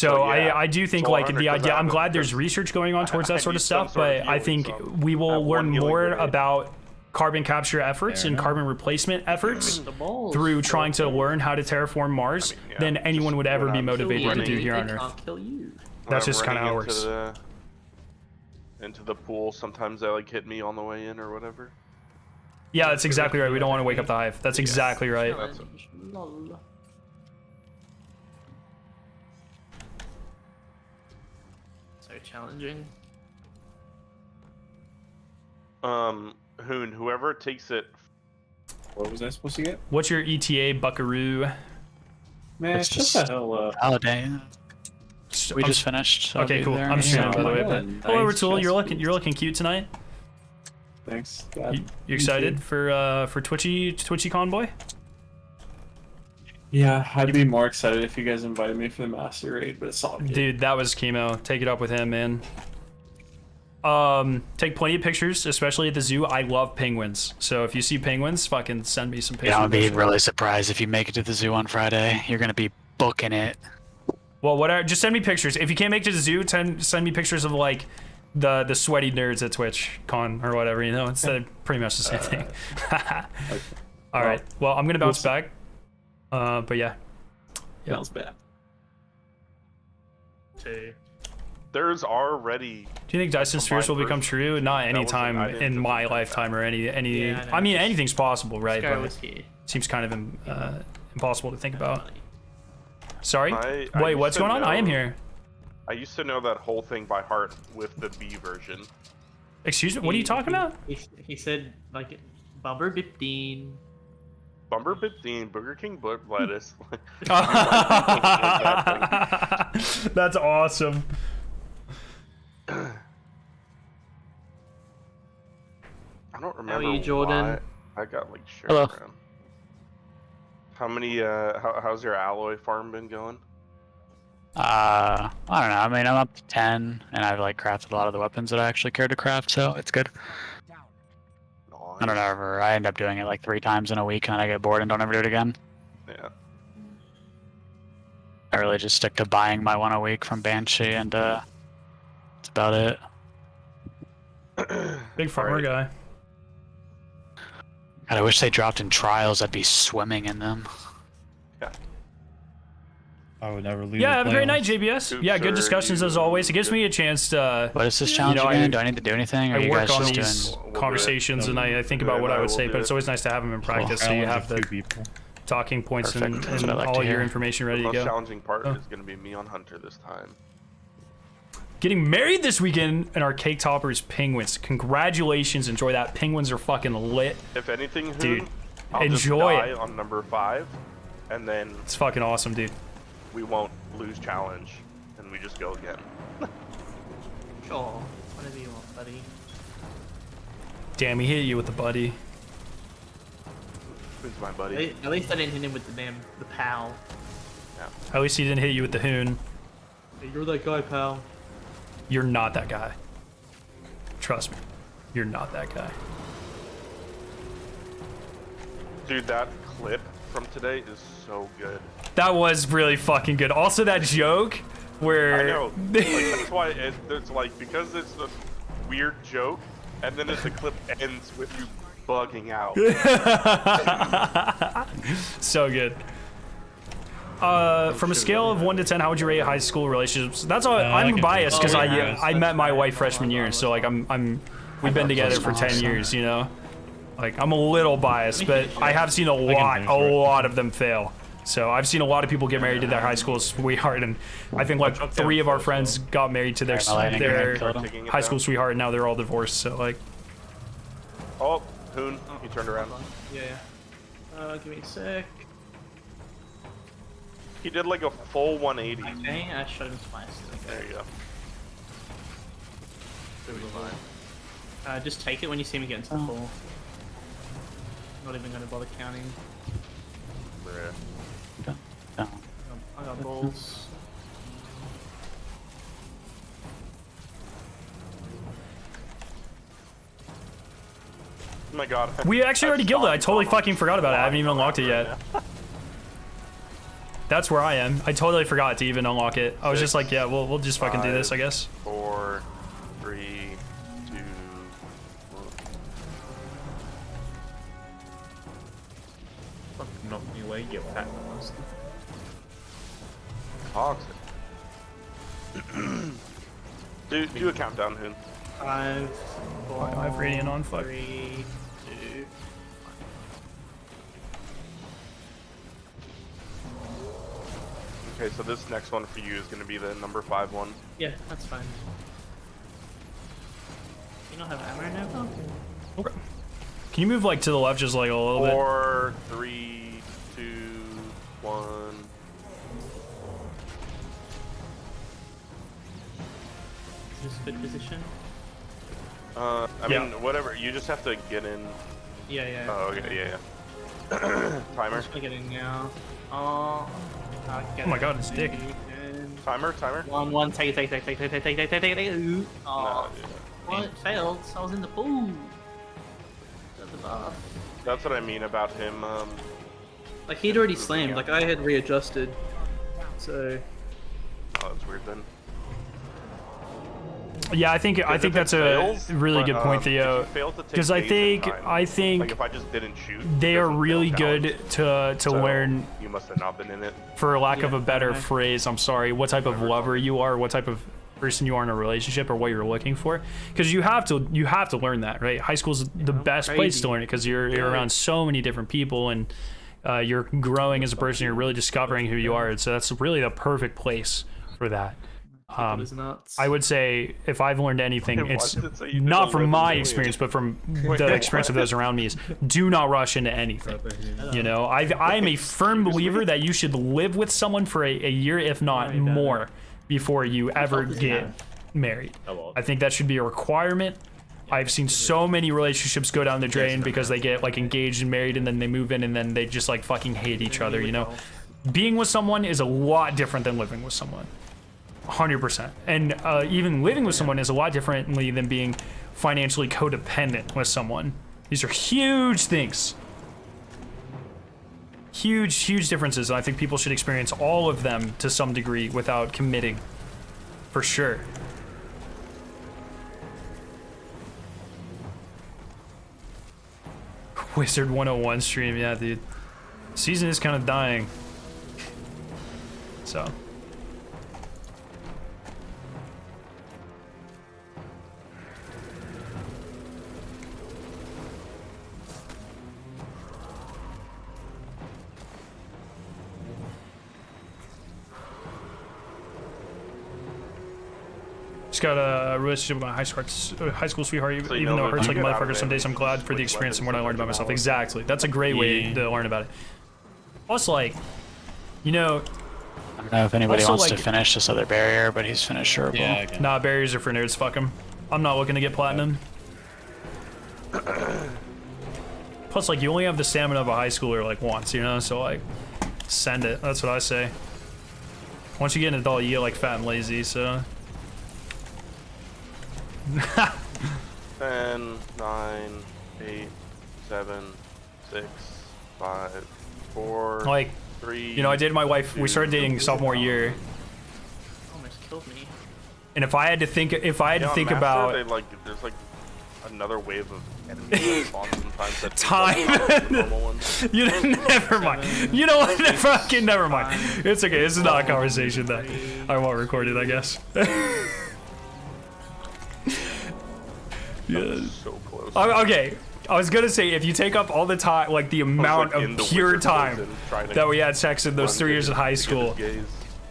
Speaker 2: I,
Speaker 8: yeah.
Speaker 2: I do think
Speaker 8: So
Speaker 2: like
Speaker 8: 100,
Speaker 2: the
Speaker 8: 'cause
Speaker 2: idea.
Speaker 8: I
Speaker 2: I'm
Speaker 8: have-
Speaker 2: glad there's
Speaker 8: because
Speaker 2: research going on towards
Speaker 8: I
Speaker 2: that sort of
Speaker 8: need some
Speaker 2: stuff,
Speaker 8: sort of
Speaker 2: but I
Speaker 8: healing,
Speaker 2: think
Speaker 8: so
Speaker 2: we
Speaker 8: I
Speaker 2: will
Speaker 8: have
Speaker 2: learn
Speaker 8: one healing
Speaker 2: more
Speaker 8: grenade.
Speaker 2: about carbon capture efforts
Speaker 9: Fair
Speaker 2: and
Speaker 9: enough.
Speaker 2: carbon replacement efforts
Speaker 4: The balls.
Speaker 2: through trying to learn how to terraform Mars
Speaker 8: I mean, yeah,
Speaker 2: than anyone
Speaker 8: just
Speaker 2: would ever
Speaker 8: when
Speaker 2: be
Speaker 8: I'm
Speaker 2: motivated to
Speaker 8: running-
Speaker 2: do here on
Speaker 4: They
Speaker 2: Earth.
Speaker 4: can't kill you.
Speaker 8: When
Speaker 2: That's
Speaker 8: I'm
Speaker 2: just kinda how it
Speaker 8: running
Speaker 2: works.
Speaker 8: Into the pool, sometimes they like hit me on the way in or whatever.
Speaker 2: Yeah, that's exactly right. We don't want to wake up the hive. That's exactly right.
Speaker 4: Challenge. Lol. So challenging.
Speaker 8: Hoon, whoever takes it,
Speaker 5: What was I supposed to get?
Speaker 2: What's your ETA, Buckaroo?
Speaker 5: Man,
Speaker 10: It's
Speaker 5: shut
Speaker 10: just-
Speaker 5: the hell up.
Speaker 10: Holiday. We
Speaker 2: I'm-
Speaker 10: just finished. So I'll
Speaker 2: Okay,
Speaker 10: be
Speaker 2: cool.
Speaker 10: there
Speaker 2: I'm
Speaker 10: in
Speaker 2: just
Speaker 10: a
Speaker 2: saying, by the way. But
Speaker 5: Nice
Speaker 2: hello, Ratul. You're
Speaker 5: chest
Speaker 2: looking cute tonight.
Speaker 5: Thanks.
Speaker 2: You excited for Twitchy Convoy?
Speaker 11: Yeah, I'd be more excited if you guys invited me for the Master Raid, but it's all good.
Speaker 2: Dude, that was chemo. Take it up with him, man. Take plenty of pictures, especially at the zoo. I love penguins, so if you see penguins, fucking send me some pictures.
Speaker 10: Yeah, I'll be really surprised if you make it to the zoo on Friday. You're gonna be booking it.
Speaker 2: Well, whatever. Just send me pictures. If you can't make it to the zoo, send me pictures of like the sweaty nerds at TwitchCon or whatever. You know, it's pretty much the same thing. All right. Well, I'm gonna bounce back. But yeah.
Speaker 11: Smells bad.
Speaker 4: Two.
Speaker 8: there's already.
Speaker 2: Do you think Dyson Spheres will become
Speaker 8: version.
Speaker 2: true? Not
Speaker 8: That wasn't-
Speaker 2: anytime
Speaker 8: I didn't
Speaker 2: in
Speaker 8: think
Speaker 2: my
Speaker 8: about that.
Speaker 2: lifetime or any.
Speaker 4: Yeah, I know.
Speaker 2: I mean, anything's possible, right?
Speaker 4: Sky
Speaker 2: But
Speaker 4: was here.
Speaker 2: it seems kind of impossible to think about. Sorry.
Speaker 8: I
Speaker 2: Wait,
Speaker 8: used
Speaker 2: what's
Speaker 8: to
Speaker 2: going on? I am
Speaker 8: know-
Speaker 2: here.
Speaker 8: I used to know that whole thing by heart with the B version.
Speaker 2: Excuse me. What are you talking about?
Speaker 4: He said like Bumber 15.
Speaker 8: Bumber 15, Burger King lettuce.
Speaker 2: That's awesome.
Speaker 8: I don't remember
Speaker 4: you, Jordan?
Speaker 8: why I got like shared
Speaker 10: Hello.
Speaker 8: around. How many? How's your alloy farm been going?
Speaker 10: I don't know. I mean, I'm up to 10, and I've like crafted a lot of the weapons that I actually care to craft, so it's good. I don't
Speaker 8: Nice.
Speaker 10: know. I end up doing it like 3 times in a week, and then I get bored and don't ever do it again.
Speaker 8: Yeah.
Speaker 10: I really just stick to buying my one a week from Banshee, and that's about it.
Speaker 2: Big farmer guy.
Speaker 10: God, I wish they dropped in trials. I'd be swimming in them.
Speaker 9: I would never leave.
Speaker 2: Yeah,
Speaker 9: the
Speaker 2: have a great night,
Speaker 9: playoffs.
Speaker 2: JBS.
Speaker 8: Oops,
Speaker 2: Yeah, good
Speaker 8: sir,
Speaker 2: discussions as
Speaker 8: you-
Speaker 2: always. It gives me a chance to.
Speaker 10: What is this challenge
Speaker 2: know,
Speaker 10: again? Do I need to do anything? Or are
Speaker 2: I
Speaker 10: you
Speaker 2: work
Speaker 10: guys
Speaker 2: on
Speaker 10: just
Speaker 2: these
Speaker 10: doing...
Speaker 8: We'll do it.
Speaker 2: conversations and I think about
Speaker 8: Yeah,
Speaker 2: what I would
Speaker 8: we'll
Speaker 2: say,
Speaker 8: do
Speaker 2: but it's
Speaker 8: it.
Speaker 2: always nice to have them in practice so you have the
Speaker 9: people.
Speaker 2: talking points and,
Speaker 10: Perfect. That's what I like
Speaker 2: all
Speaker 10: to
Speaker 2: your
Speaker 10: hear.
Speaker 2: information ready
Speaker 8: The
Speaker 2: to
Speaker 8: most
Speaker 2: go.
Speaker 8: challenging part
Speaker 2: Oh.
Speaker 8: is going to be me on Hunter this time.
Speaker 2: Getting married this weekend and our cake toppers penguins. Congratulations, enjoy that. Penguins are fucking lit.
Speaker 8: If anything, Hoon,
Speaker 2: Dude,
Speaker 8: I'll
Speaker 2: enjoy
Speaker 8: just die
Speaker 2: it.
Speaker 8: on number 5, and then
Speaker 2: It's fucking awesome, dude.
Speaker 8: we won't lose challenge, and we just go again.
Speaker 4: Sure. Whatever you want, buddy.
Speaker 2: Damn, he hit you with the buddy.
Speaker 8: Who's my buddy?
Speaker 4: At least I didn't hit him with the pal.
Speaker 2: At least he didn't hit you with the hoon.
Speaker 4: Hey, you're that guy, pal.
Speaker 2: You're not that guy. Trust me. You're not that guy.
Speaker 8: Dude, that clip from today is so good.
Speaker 2: That was really fucking good. Also, that joke where.
Speaker 8: I know. Like, that's why it's like, because it's a weird joke, and then the clip ends with you bugging out.
Speaker 2: So good. From a scale of 1 to 10, how would you rate high school relationships? That's all.
Speaker 9: I
Speaker 2: I'm
Speaker 9: can
Speaker 2: biased because
Speaker 9: do it.
Speaker 2: I met my wife freshman year, so like we've been together for 10 years, you know. Like I'm a little biased, but I have seen a lot of them fail. So I've seen a lot of people get married to their high school sweetheart, and I think like 3 of our friends got married to their high school sweetheart, and now they're all divorced. So like,
Speaker 8: Oh, Hoon, he turned around.
Speaker 4: Yeah. Give me a sec.
Speaker 8: He did like a full 180.
Speaker 4: Okay, I shot him twice.
Speaker 8: There you go. It was fine.
Speaker 4: Just take it when you see me get into the pool. Not even gonna bother counting.
Speaker 8: Bruh.
Speaker 4: I got balls.
Speaker 8: Oh my god.
Speaker 2: We actually already gilded. I totally fucking forgot about it. I haven't even unlocked it yet. That's where I am. I totally forgot to even unlock it. I was just like, yeah, we'll just fucking do this, I guess.
Speaker 8: 4, 3, 2, 1.
Speaker 5: Fucking knock me away, you fat bastard.
Speaker 8: Toxic. do a countdown, Hoon.
Speaker 4: 5, 4,
Speaker 2: I have radiant on, fuck.
Speaker 4: 3, 2.
Speaker 8: Okay, so this next one for you is going to be the number 5 one.
Speaker 4: Yeah, that's fine. You don't have ammo now?
Speaker 2: Okay. Can you move like to the left just like a little bit?
Speaker 8: 4, 3, 2, 1.
Speaker 4: Is this a good position?
Speaker 8: I mean, whatever. You just have to get in.
Speaker 4: Yeah.
Speaker 8: Oh, okay, yeah. Timer.
Speaker 4: I'm just gonna get in now. Oh
Speaker 2: my god, it's dick.
Speaker 8: Timer.
Speaker 4: 1, take it. Ooh. Oh,
Speaker 8: No, dude.
Speaker 4: what? It failed. So I was in the pool. At the bath.
Speaker 8: That's what I mean about him.
Speaker 4: Like he'd already slammed. Like I had readjusted. So.
Speaker 8: Oh, that's weird then.
Speaker 2: Yeah, I think that's a really good point, Theo. Because I think
Speaker 8: like if I just didn't shoot,
Speaker 2: they are really good to learn.
Speaker 8: You must have not been in it.
Speaker 2: For lack of a better phrase, I'm sorry. What type of lover you are, what type of person you are in a relationship, or what you're looking for. Because you have to learn that, right? High school's the best place to learn it because you're around so many different people and you're growing as a person. You're really discovering who you are. And so that's really the perfect place for that. I would say if I've learned anything, it's not from my experience, but from the experience of those around me, is do not rush into anything. You know, I'm a firm believer that you should live with someone for a year, if not more, before you ever get married. I think that should be a requirement. I've seen so many relationships go down the drain because they get like engaged and married and then they move in and then they just like fucking hate each other, you know? Being with someone is a lot different than living with someone. 100%. And even living with someone is a lot differently than being financially codependent with someone. These are huge things. Huge differences. And I think people should experience all of them to some degree without committing. For sure. Wizard 101 stream, yeah, dude. Season is kind of dying. So. Just got a relationship with my high school sweetheart, even though it hurts like a motherfucker some days. I'm glad for the experience and what I learned about myself. Exactly. That's a great way to learn about it. Also, like, you know...
Speaker 10: I don't know if anybody wants to finish this other barrier, but he's finished durable.
Speaker 2: Yeah, nah, barriers are for nerds, fuck them. I'm not looking to get platinum. Plus, like, you only have the stamina of a high schooler, like, once, you know? So, like, send it. That's what I say. Once you get an adult, you get, like, fat and lazy, so...
Speaker 8: 10, 9, 8, 7, 6, 5, 4,
Speaker 2: like,
Speaker 8: 3.
Speaker 2: You know, I dated my wife. 2, we started dating sophomore year.
Speaker 4: Almost killed me.
Speaker 2: And if I had to think,
Speaker 8: Master,
Speaker 2: about,
Speaker 8: there's like another wave of enemies that spawn sometimes. That
Speaker 2: time. You never mind. You know what? Fucking never mind. It's okay. This is not a conversation that I want recorded, I guess. Yeah.
Speaker 8: So close.
Speaker 2: Okay, I was gonna say if you take up all the time, like the amount of pure time that we had sex in those 3 years in high school,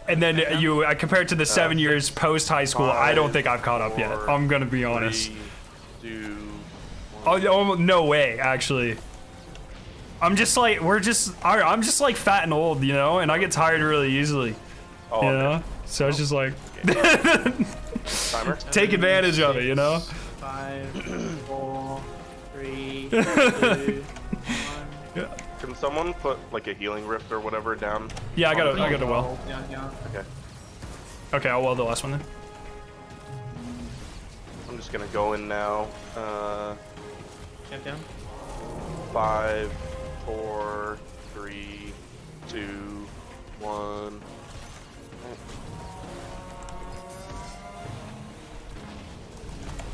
Speaker 2: and then you compare it to the 7 years post high school, I don't think I've caught up yet. I'm gonna be honest.
Speaker 8: 3, 2,
Speaker 2: oh no way, actually. I'm just like I'm just like fat and old, you know, and I get tired really easily. You know, so it's just like take advantage of it, you know.
Speaker 4: 5, 4, 3, 2, 1.
Speaker 8: someone put like a healing rift or whatever down?
Speaker 2: Yeah, I got a well.
Speaker 4: Yeah.
Speaker 8: Okay.
Speaker 2: Okay, I'll weld the last one then.
Speaker 8: I'm just gonna go in now.
Speaker 4: Camp down.
Speaker 8: 5, 4, 3, 2, 1.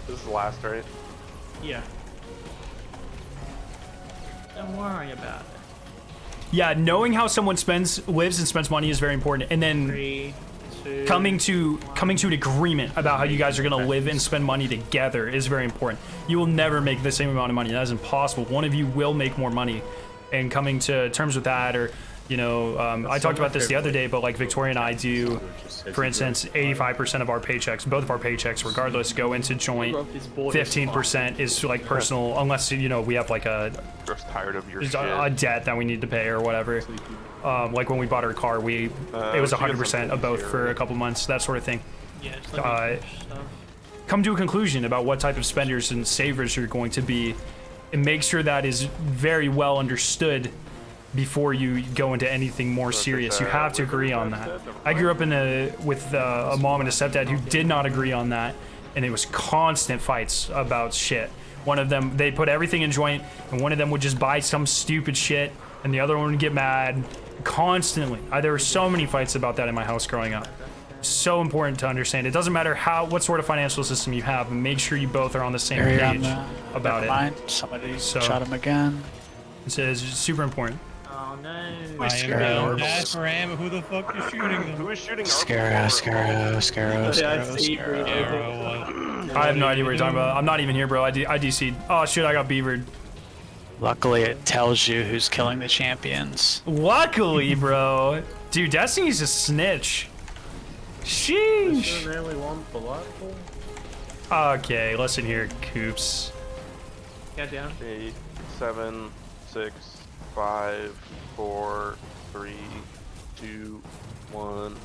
Speaker 8: This is the last, right?
Speaker 4: Yeah. Don't worry about it.
Speaker 2: Yeah, knowing how someone lives and spends money is very important, and then
Speaker 4: 3, 2.
Speaker 2: coming to an agreement about how you guys are gonna live and spend money together is very important. You will never make the same amount of money. That is impossible. One of you will make more money, and coming to terms with that, or you know, I talked about this the other day, but like Victoria and I do, for instance, 85% of our paychecks, both of our paychecks, regardless, go into joint. 15% is like personal, unless you know we have like a
Speaker 8: tired of your
Speaker 2: debt that we need to pay or whatever. Like when we bought our car, it was 100% of both for a couple months, that sort of thing.
Speaker 4: Yeah, it's like
Speaker 2: Come to a conclusion about what type of spenders and savers you're going to be, and make sure that is very well understood before you go into anything more serious. You have to agree on that. I grew up with a mom and a stepdad who did not agree on that, and it was constant fights about shit. One of them, they put everything in joint, and one of them would just buy some stupid shit, and the other one would get mad constantly. There were so many fights about that in my house growing up. So important to understand. It doesn't matter what sort of financial system you have, and make sure you both are on the same page about it.
Speaker 10: Somebody shot him again.
Speaker 2: It's super important.
Speaker 4: Oh no.
Speaker 9: I am that's Ram. Who the fuck is shooting them?
Speaker 8: Who is shooting?
Speaker 10: Scarrow.
Speaker 2: I have no idea what you're talking about. I'm not even here, bro. I DC'd. Oh shit, I got beavered.
Speaker 10: Luckily, it tells you who's killing the champions.
Speaker 2: Luckily, bro. Dude, Destiny's a snitch. Sheesh. Okay, listen here, Coops.
Speaker 4: Get down.
Speaker 8: 8, 7, 6, 5, 4, 3, 2, 1.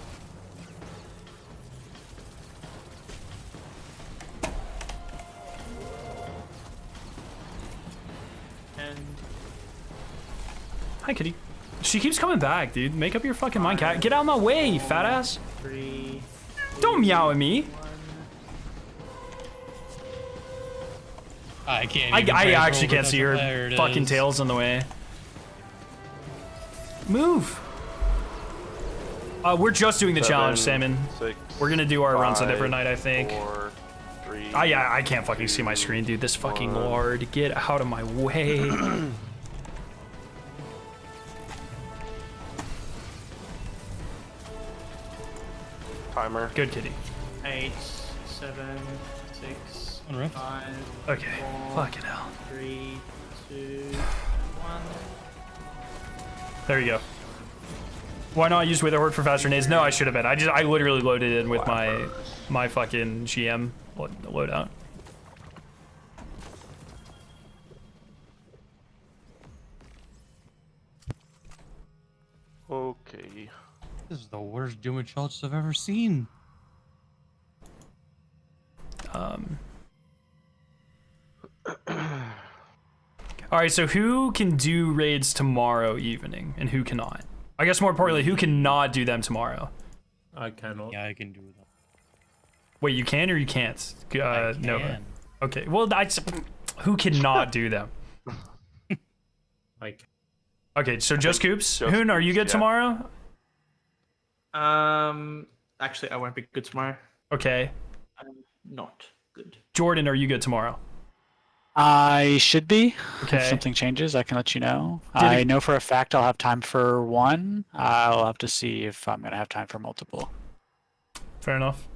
Speaker 4: And
Speaker 2: Hi, kitty. She keeps coming back, dude. Make up your fucking mind, cat. Get out of my way, you fat ass.
Speaker 4: 3.
Speaker 2: Don't meow at me.
Speaker 9: I can't.
Speaker 2: I actually can't see her fucking tails in the way. Move. We're just doing the
Speaker 8: 7,
Speaker 2: challenge, Salmon.
Speaker 8: 6,
Speaker 2: We're gonna do our
Speaker 8: 5,
Speaker 2: runs a different night, I think.
Speaker 8: 4, 3,
Speaker 2: Yeah, I can't fucking see my screen, dude. This fucking lord. Get out of my way.
Speaker 8: Timer.
Speaker 2: Good kitty.
Speaker 4: 8, 7, 6, 5.
Speaker 2: Okay.
Speaker 4: 4,
Speaker 2: Fucking hell.
Speaker 4: 3, 2, 1.
Speaker 2: There you go. Why not use Wither Horde for faster nades? No, I should have been. I literally loaded in with my fucking GM loadout.
Speaker 8: Okay.
Speaker 9: This is the worst Doom Challenge I've ever seen.
Speaker 2: All right, so who can do raids tomorrow evening and who cannot? I guess more importantly, who cannot do them tomorrow?
Speaker 5: I cannot.
Speaker 9: Yeah, I can do that.
Speaker 2: Wait, you can or you can't?
Speaker 9: I
Speaker 2: No.
Speaker 9: can.
Speaker 2: Okay, well, who cannot do them?
Speaker 5: Like.
Speaker 2: Okay, so just Coops.
Speaker 8: just
Speaker 2: Hoon, are you
Speaker 8: Coops,
Speaker 2: good tomorrow?
Speaker 4: Actually, I won't be good tomorrow.
Speaker 2: Okay.
Speaker 4: I'm not good.
Speaker 2: Jordan, are you good tomorrow?
Speaker 10: I should be.
Speaker 2: Okay.
Speaker 10: If something changes, I can let you know. I know for a fact I'll have time for one. I'll have to see if I'm gonna have time for multiple.
Speaker 2: Fair enough.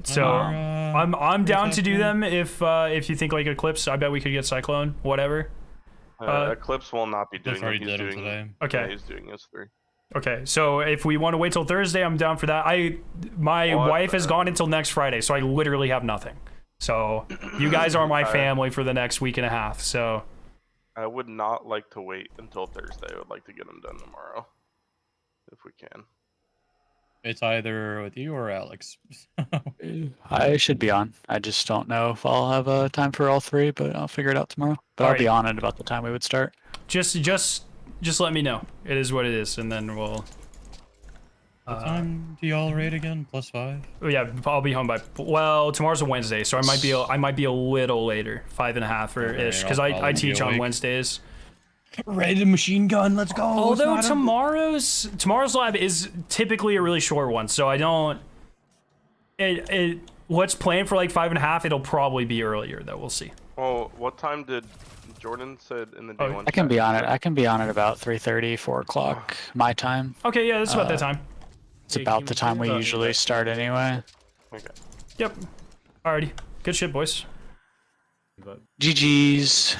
Speaker 2: So I'm down to do them if you think like Eclipse. I bet we could get Cyclone, whatever.
Speaker 8: Eclipse will not be doing it. He's doing
Speaker 9: today.
Speaker 2: Okay.
Speaker 8: Yeah, he's doing his 3.
Speaker 2: Okay, so if we want to wait till Thursday, I'm down for that. My wife has gone until next Friday, so I literally have nothing. So you guys are my family for the next week and a half. So
Speaker 8: I would not like to wait until Thursday. I would like to get them done tomorrow, if we can.
Speaker 9: It's either with you or Alex.
Speaker 10: I should be on. I just don't know if I'll have time for all three, but I'll figure it out tomorrow. But I'll be on at about the time we would start.
Speaker 2: just just let me know. It is what it is, and then we'll.
Speaker 9: What time do y'all raid again? +5?
Speaker 2: Oh, yeah, I'll be home by. Well, tomorrow's a Wednesday, so I might be a little later, 5:30 or ish, because I teach on Wednesdays.
Speaker 9: Raided machine gun. Let's go.
Speaker 2: Although tomorrow's lab is typically a really short one, so I don't. What's planned for like 5:30? It'll probably be earlier, though. We'll see.
Speaker 8: Well, what time did Jordan said in the day one?
Speaker 10: I can be on it. I can be on it about 3:30, 4 o'clock my time.
Speaker 2: Okay, yeah, that's about that time.
Speaker 10: It's about the time we usually start anyway.
Speaker 8: Okay.
Speaker 2: Yep. Alrighty. Good shit, boys.
Speaker 10: GG's.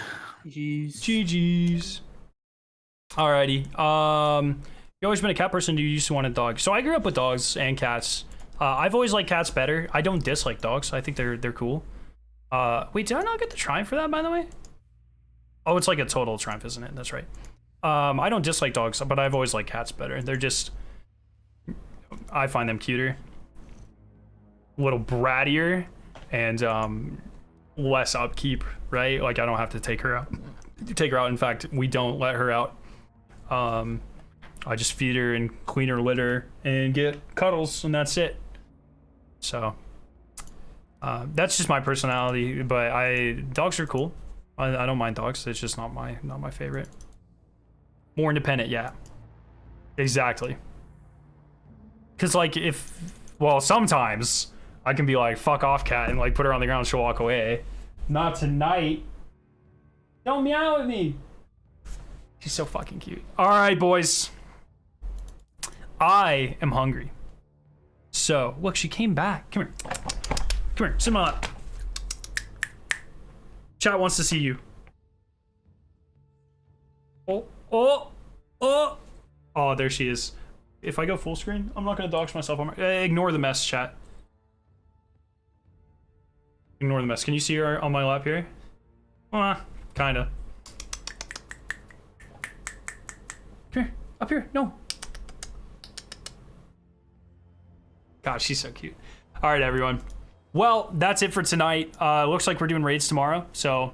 Speaker 2: GG's. Alrighty. You always been a cat person? Do you used to want a dog? So I grew up with dogs and cats. I've always liked cats better. I don't dislike dogs. I think they're cool. Wait, did I not get the triumph for that, by the way? Oh, it's like a total triumph, isn't it? That's right. I don't dislike dogs, but I've always liked cats better. They're just, I find them cuter, a little brattier, and less upkeep, right? Like I don't have to take her out. In fact, we don't let her out. I just feed her and clean her litter and get cuddles, and that's it. So that's just my personality. But dogs are cool. I don't mind dogs. It's just not my favorite. More independent, yeah. Exactly. Cause like sometimes I can be like, fuck off, cat, and like put her on the ground, she'll walk away. Not tonight. Don't meow at me. She's so fucking cute. All right, boys. I am hungry. So look, she came back. Come here, sit in my lap. Chat wants to see you. Oh, there she is. If I go full screen, I'm not gonna dox myself. Ignore the mess, chat. Ignore the mess. Can you see her on my lap here? Kinda. Come here, up here, no. God, she's so cute. All right, everyone. Well, that's it for tonight. Looks like we're doing raids tomorrow, so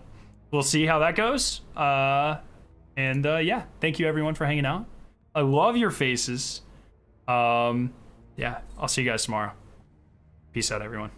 Speaker 2: we'll see how that goes. Yeah, thank you everyone for hanging out. I love your faces. Yeah, I'll see you guys tomorrow. Peace out, everyone.